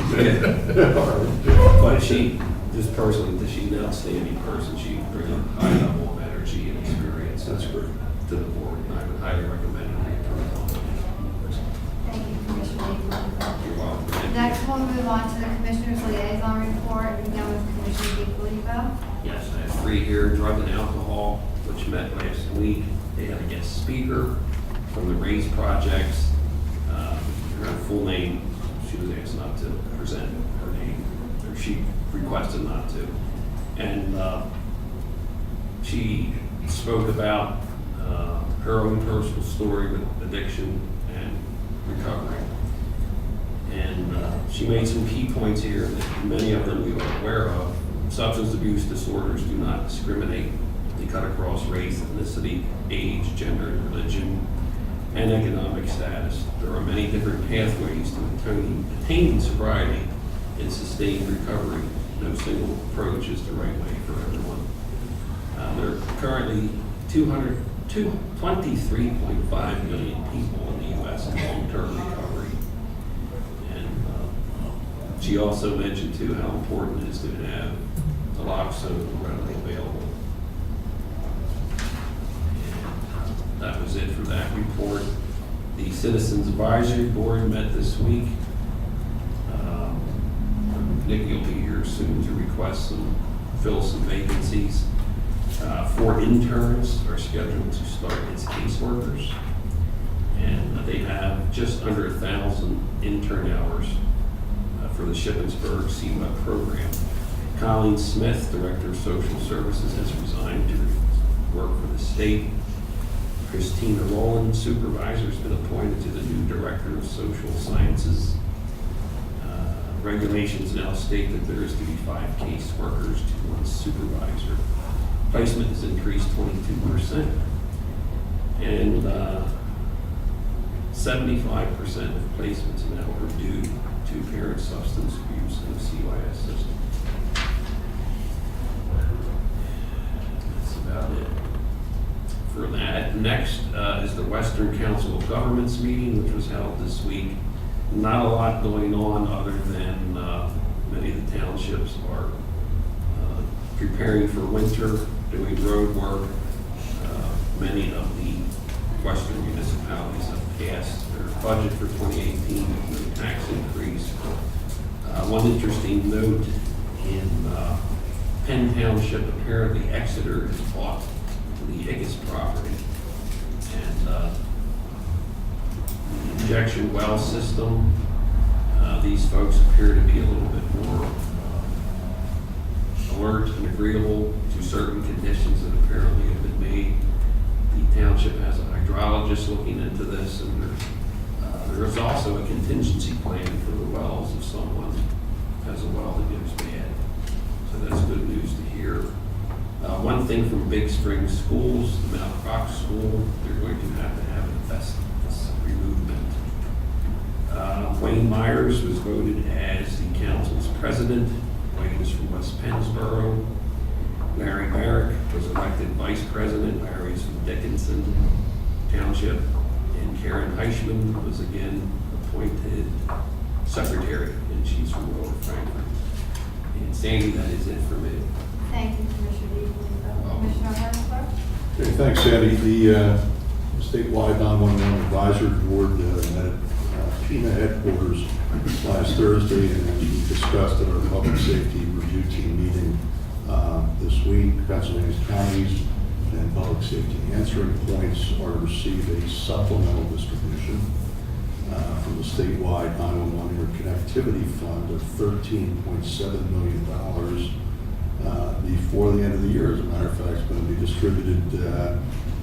But she, just personally, she's an outstanding person. She brings a high level of energy and experience. That's great to the board, and I would highly recommend her. Thank you, Commissioner Felipa. You're welcome. Next we'll move on to the Commissioner's Liaison Report, beginning with Commissioner Felipa. Yes, I have 3 here, drug and alcohol, which met last week. They had a guest speaker from the RAISE projects. Her full name, she was asked not to present her name, or she requested not to. And she spoke about her own personal story with addiction and recovery. And she made some key points here that many of them we are aware of. Substance abuse disorders do not discriminate. They cut across race, ethnicity, age, gender, religion, and economic status. There are many different pathways to attaining sobriety and sustained recovery. No single approach is the right way for everyone. There are currently 23.5 million people in the U.S. in long-term recovery. And she also mentioned too how important it is to have naloxone readily available. And that was it for that report. The Citizens Advisory Board met this week. Nikki will be here soon to fill some vacancies. 4 interns are scheduled to start as caseworkers. And they have just under 1,000 intern hours for the Shippensburg CWEP program. Colleen Smith, Director of Social Services, has resigned to work for the state. Christina Rowland, Supervisor, has been appointed to the new Director of Social Sciences. Regulations now state that there is to be 5 caseworkers to 1 supervisor. Placement has increased 22%. And 75% of placements now are due to parent substance abuse in the CYS system. That's about it for that. Next is the Western Council of Governments meeting, which was held this week. Not a lot going on other than many of the townships are preparing for winter, doing road work. Many of the Western municipalities have passed their budget for 2018 with no tax increase. One interesting note in Penn Township, apparently Exeter has bought the Higgis property. And the injection well system, these folks appear to be a little bit more alert and agreeable to certain conditions that apparently have been made. The township has a hydrologist looking into this, and there's also a contingency plan for the wells if someone has a well that goes bad. So that's good news to hear. One thing from Big Spring Schools, the Mount Croc School, they're going to have an asbestos removement. Wayne Myers was voted as the council's president. Wayne is from West Pennsboro. Larry Barrick was elected vice president. Larry is from Dickinson Township. And Karen Heichman was again appointed secretary, and she's from Lower Frankfort. And Sandy, that is it for me. Thank you, Commissioner Deaton. Commissioner Harmsworth? Okay, thanks, Sandy. The statewide 911 advisory board met at FEMA headquarters last Thursday, and as we discussed at our public safety review team meeting this week, Pennsylvania counties and public safety answering points are to receive a supplemental distribution from the statewide 911 interconnectivity fund of $13.7 million before the end of the year. As a matter of fact, it's going to be distributed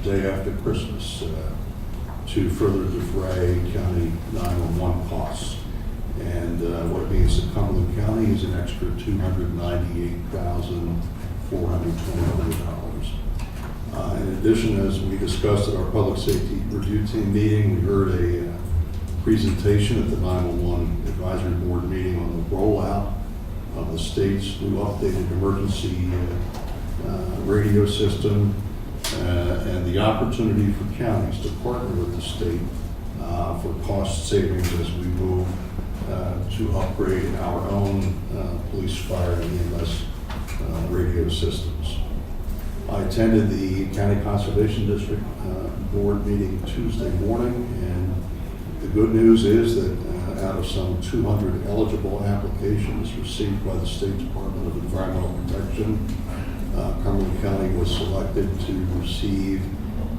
day after Christmas to further defray county 911 costs. And what it means to Cumberland County is an extra $298,420. In addition, as we discussed at our public safety review team meeting, we heard a presentation at the 911 advisory board meeting on the rollout of the state's new updated emergency radio system and the opportunity for counties to partner with the state for cost savings as we move to upgrade our own police, fire, and EMS radio systems. I attended the County Conservation District board meeting Tuesday morning, and the good news is that out of some 200 eligible applications received by the State Department of Environmental Protection, Cumberland County was selected to receive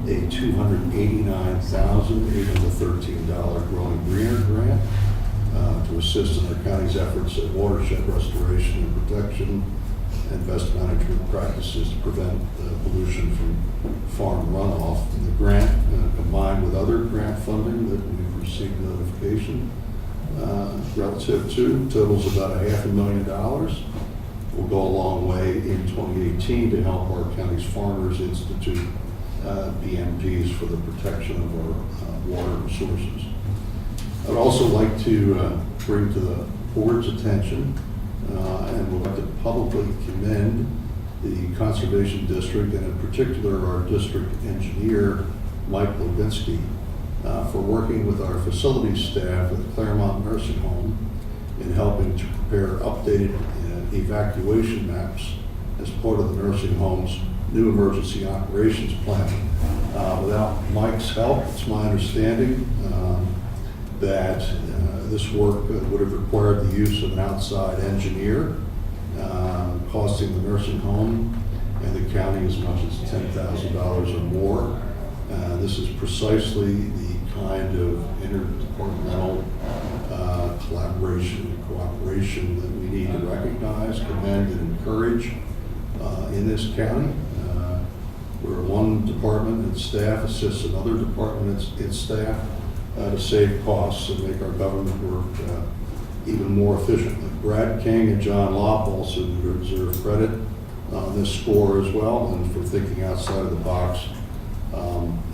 a $289,813 Growing Greener grant to assist in our county's efforts at watershed restoration and protection and best management practices to prevent pollution from farm runoff. And the grant, combined with other grant funding that we've received notification relative to, totals about $500,000. Will go a long way in 2018 to help our county's farmers institute BMPs for the protection of our water resources. I'd also like to bring to the board's attention and would like to publicly commend the Conservation District, and in particular our district engineer, Mike Levinsky, for working with our facilities staff at the Claremont Nursing Home in helping to prepare updated evacuation maps as part of the nursing home's new emergency operations plan. Without Mike's help, it's my understanding that this work would have required the use of an outside engineer, costing the nursing home and the county as much as $10,000 or more. This is precisely the kind of interdepartmental collaboration and cooperation that we need to recognize, commend, and encourage in this county. Where one department and staff assists another department and staff to save costs and make our government work even more efficiently. Brad King and John Lopp also deserve credit on this score as well, and for thinking outside of the box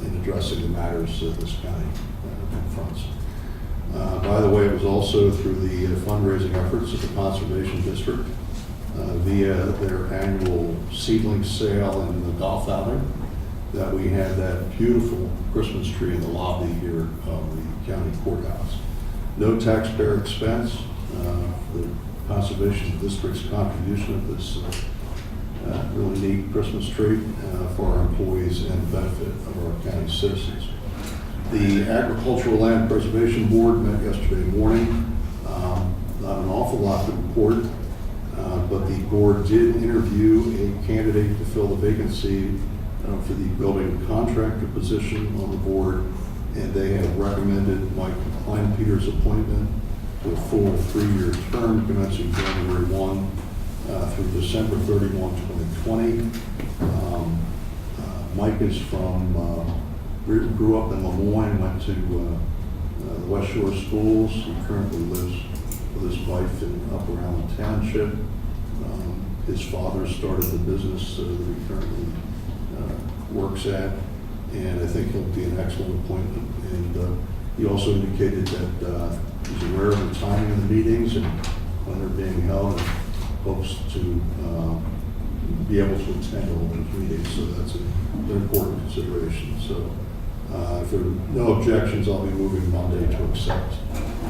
in addressing the matters this county confronts. By the way, it was also through the fundraising efforts of the Conservation District via their annual seedling sale and the golf outing that we had that beautiful Christmas tree in the lobby here of the county courthouse. No taxpayer expense. The Conservation District's contribution of this really neat Christmas tree for our employees and the benefit of our county citizens. The Agricultural Land Preservation Board met yesterday morning. Not an awful lot to report, but the board did interview a candidate to fill the vacancy for the building contractor position on the board, and they have recommended Mike Klein-Peters' appointment to a full 3-year term commencing January 1 through December 31, 2020. Mike is grew up in Lemoyne, went to the West Shore schools. He currently lives with his wife in Upper Allen Township. His father started the business that he currently works at, and I think he'll be an excellent appointment. And he also indicated that he's aware of the timing of the meetings and when they're being held, and hopes to be able to attend all those meetings. So that's an important consideration. So if there are no objections, I'll be moving Monday to accept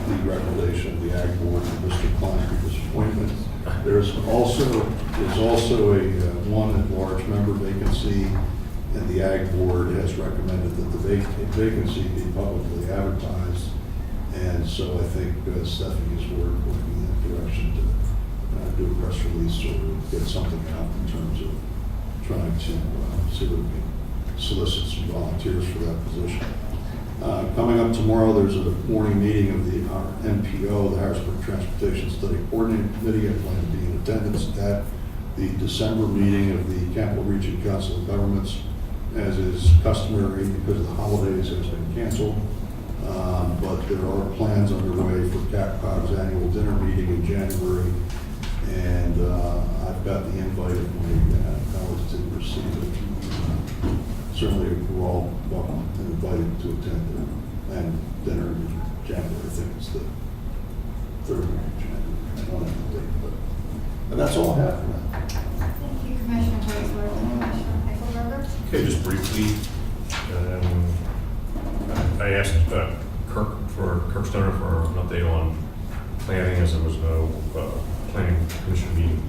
the recommendation of the Ag Board for Mr. Klein-Peters' appointment. There's also a one at-large member vacancy, and the Ag Board has recommended that the vacancy be publicly advertised. And so I think Stephanie's work working in that direction to do a press release or get something out in terms of trying to see if we can solicit some volunteers for that position. Coming up tomorrow, there's a morning meeting of our NPO, the Harrisburg Transportation Study Coordinating Committee. I plan to be in attendance at the December meeting of the Capital Region Council of Governments, as is customary because of the holidays, has been canceled. But there are plans underway for CAPCOG's annual dinner meeting in January, and I've got the invite if my colleagues didn't receive it. Certainly, we're all welcome and invited to attend and dinner in January. I think it's the 3rd week of January. I don't have the date, but and that's all I have for now. Thank you, Commissioner Bracewell. Commissioner Eichelberger? Okay, just briefly, I asked Kirk Stoner for an update on planning, as there was no planning commission meeting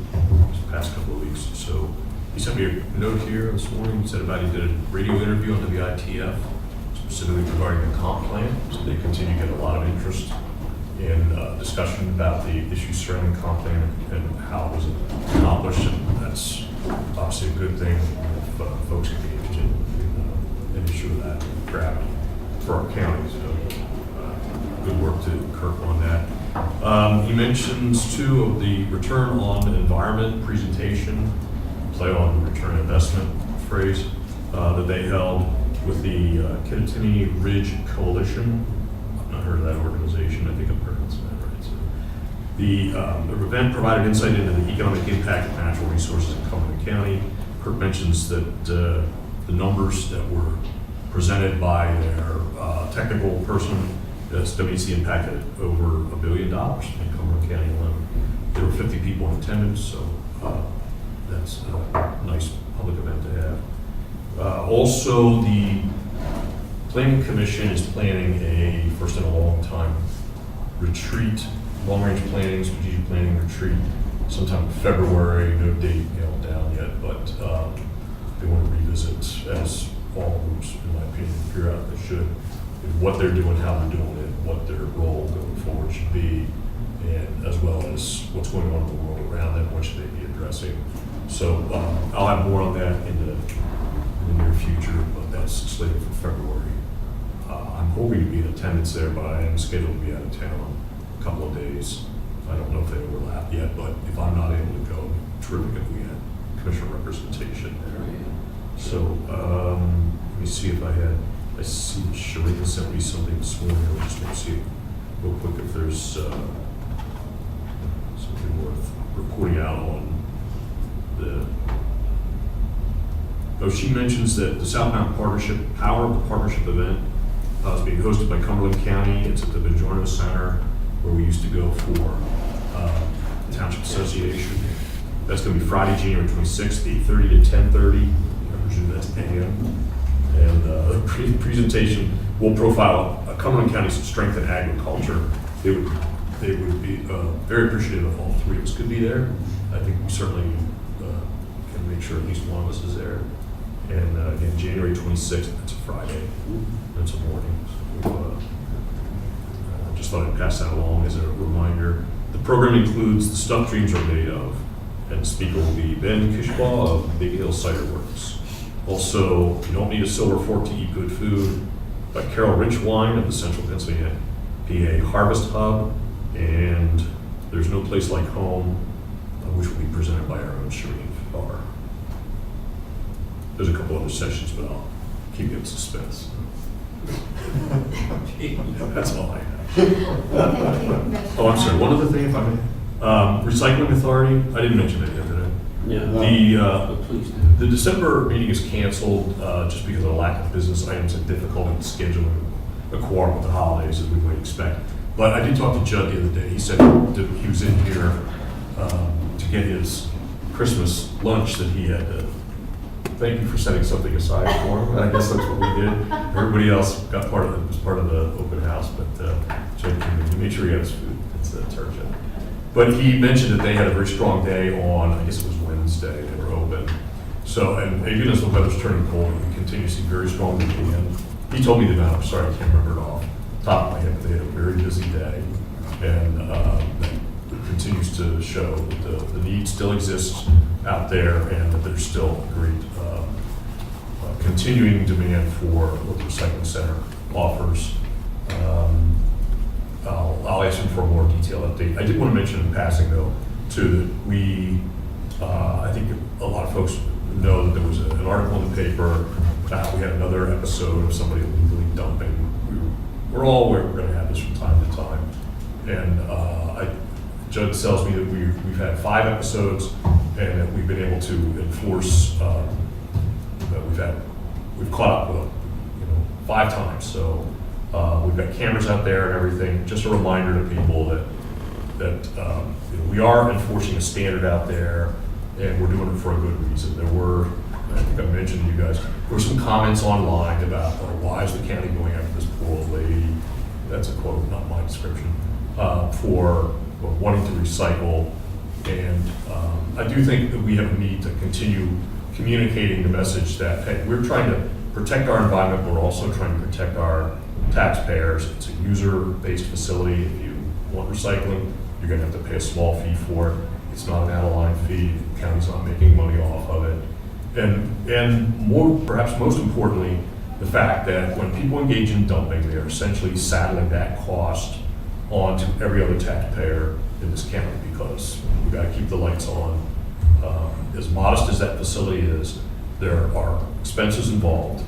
this past couple of weeks. So he sent me a note here this morning. He said about he did a radio interview on WITF, specifically regarding the comp plan. So they continue to get a lot of interest in discussion about the issues surrounding comp plan and how it was accomplished. And that's obviously a good thing if folks engage in an issue of that craft for our county. So good work to Kirk on that. He mentions too of the return on environment presentation, play on the return on investment phrase that they held with the Kittatinny Ridge Coalition. I've not heard of that organization. I think I'm pronouncing that right. So the event provided insight into the economic impact of natural resources in Cumberland County. Kirk mentions that the numbers that were presented by their technical person estimates the impact at over $1 billion in Cumberland County alone. There were 50 people in attendance, so that's a nice public event to have. Also, the Planning Commission is planning a first in a long time retreat, long-range planning, strategic planning retreat, sometime in February. No date nailed down yet, but they want to revisit, as all groups, in my opinion, periodically should, what they're doing, how they're doing it, what their role going forward should be, and as well as what's going on in the world around them, what should they be addressing. So I'll have more on that in the near future, but that's slated for February. I'm hoping to be in attendance there, but I am scheduled to be out of town a couple of days. I don't know if they overlap yet, but if I'm not able to go, terrific if we had commissioner representation there. So let me see if I see Sharika sent me something this morning. I'll just want to see real quick if there's something worth reporting out on the. Oh, she mentions that the Southbound Partnership, Power of the Partnership event is being hosted by Cumberland County. It's at the Bajorno Center where we used to go for the Township Association. That's going to be Friday, January 26th, 8:30 to 10:30. I presume that's AM. And the presentation will profile Cumberland County's strength in agriculture. They would be very appreciative if all three of us could be there. I think we certainly can make sure at least one of us is there. And again, January 26th, that's a Friday, that's a morning. So, just thought I'd pass that along as a reminder. The program includes The Stuff Dreams Are Made Of, and the speaker will be Ben Kishbaugh of Big Hill Cider Works. Also, You Don't Need a Silver Fork to Eat Good Food by Carol Rich Wine of the Central Pennsylvania PA Harvest Hub, and There's No Place Like Home, which will be presented by our own Sharif Barr. There's a couple other sessions, but I'll keep you in suspense. That's all I have. Oh, I'm sorry, one other thing, if I may. Recycling Authority, I didn't mention that yet, did I? Yeah. Please do. The December meeting is canceled just because of the lack of business items and difficulty in scheduling a quorum with the holidays as we might expect. But I did talk to Judd the other day. He said that he was in here to get his Christmas lunch that he had to. Thank you for setting something aside for him. I guess that's what we did. Everybody else got part of it, was part of the open house, but Judd came in. He made sure he had his food. It's the turkey. But he mentioned that they had a very strong day on, I guess it was Wednesday, they were open. So, and even as the weather's turning cold, we continue to see very strong demand. He told me the amount, I'm sorry, I can't remember it off the top of my head, but they had a very busy day. And that continues to show that the need still exists out there and that there's still a great continuing demand for what the recycling center offers. I'll ask him for a more detailed update. I did want to mention in passing, though, too, that we, I think a lot of folks know that there was an article in the paper. We had another episode of somebody illegally dumping. We're all aware we're going to have this from time to time. And Judd tells me that we've had 5 episodes and that we've been able to enforce, we've caught up with 5 times. So we've got cameras out there and everything. Just a reminder to people that we are enforcing a standard out there, and we're doing it for a good reason. There were, I think I mentioned to you guys, there were some comments online about why is the county going after this poor old lady? That's a quote, not my description, for wanting to recycle. And I do think that we have a need to continue communicating the message that, hey, we're trying to protect our environment, we're also trying to protect our taxpayers. It's a user-based facility. If you want recycling, you're going to have to pay a small fee for it. It's not an out-of-line fee. The county's not making money off of it. And more, perhaps most importantly, the fact that when people engage in dumping, they're essentially saddling that cost onto every other taxpayer in this county because we've got to keep the lights on. As modest as that facility is, there are expenses involved.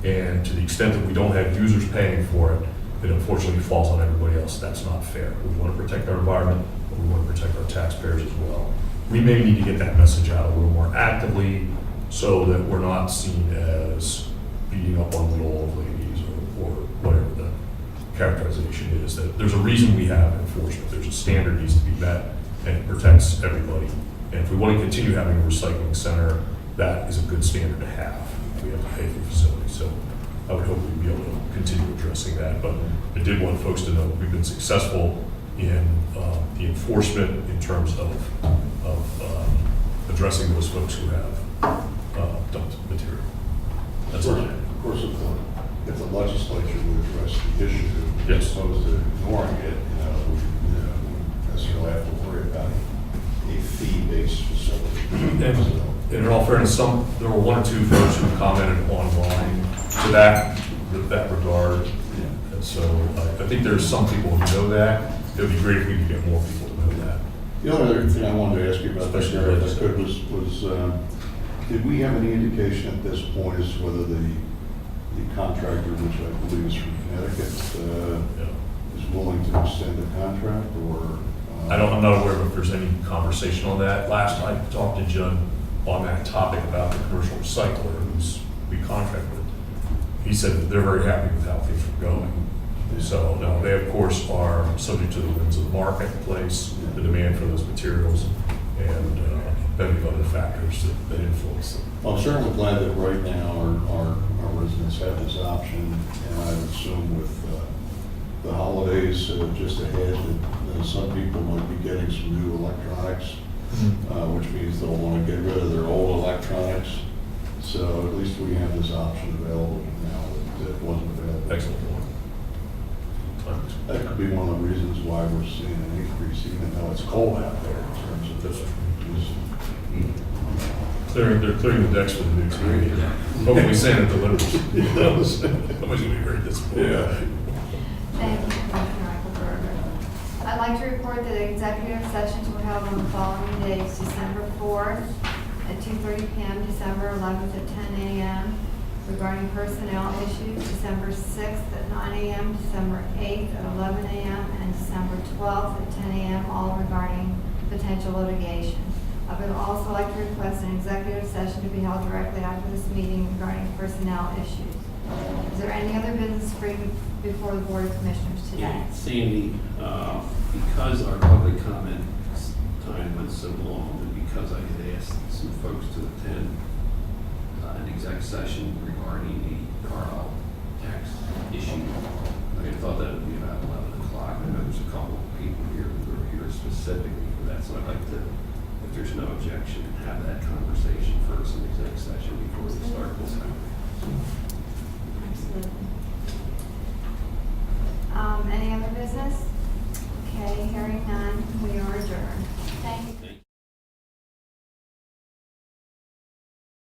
And to the extent that we don't have users paying for it, it unfortunately falls on everybody else. That's not fair. We want to protect our environment, but we want to protect our taxpayers as well. We may need to get that message out a little more actively so that we're not seen as beating up on little old ladies or whatever the characterization is. That there's a reason we have enforcement. There's a standard needs to be met, and it protects everybody. And if we want to continue having a recycling center, that is a good standard to have. We have to pay for facilities. So I would hope we'd be able to continue addressing that. But I did want folks to know that we've been successful in the enforcement in terms of addressing those folks who have dumped material. That's all I have. Of course, if the legislature would address the issue, Yes. as opposed to ignoring it, we wouldn't necessarily have to worry about a fee-based facility. And in all fairness, there were 1 or 2 folks who commented online to that regard. And so I think there's some people who know that. It would be great if we could get more people to know that. The only other thing I wanted to ask you about, Especially Gary, if I could, was did we have any indication at this point as to whether the contractor, which I believe is from Connecticut, is willing to extend the contract, or? I'm not aware if there's any conversation on that. Last I talked to Judd on that topic about the commercial recycler who's we contract with. He said that they're very happy with how things are going. So no, they of course are subject to the whims of the marketplace, the demand for those materials, and many other factors that influence them. Well, I'm certainly glad that right now our residents have this option, and I would assume with the holidays just ahead that some people might be getting some new electronics, which means they'll want to get rid of their old electronics. So at least we have this option available now that wasn't available. Excellent point. That could be one of the reasons why we're seeing an increase, even though it's cold out there in terms of this. They're clearing the decks for the new team. Hopefully Santa delivers. Nobody's gonna be very disappointed. Yeah. Thank you, Commissioner Eichelberger. I'd like to report that executive sessions were held on the following dates: December 4th at 2:30 PM, December 11th at 10 a.m. regarding personnel issues, December 6th at 9 a.m., December 8th at 11 a.m., and December 12th at 10 a.m., all regarding potential litigation. I would also like to request an executive session to be held directly after this meeting regarding personnel issues. Is there any other business to bring before the Board of Commissioners today? Sandy, because our public comment time went so long, and because I had asked some folks to attend an exec session regarding the Carlisle tax issue, I had thought that would be about 11 o'clock. I know there's a couple of people here who are here specifically for that, so I'd like to, if there's no objection, have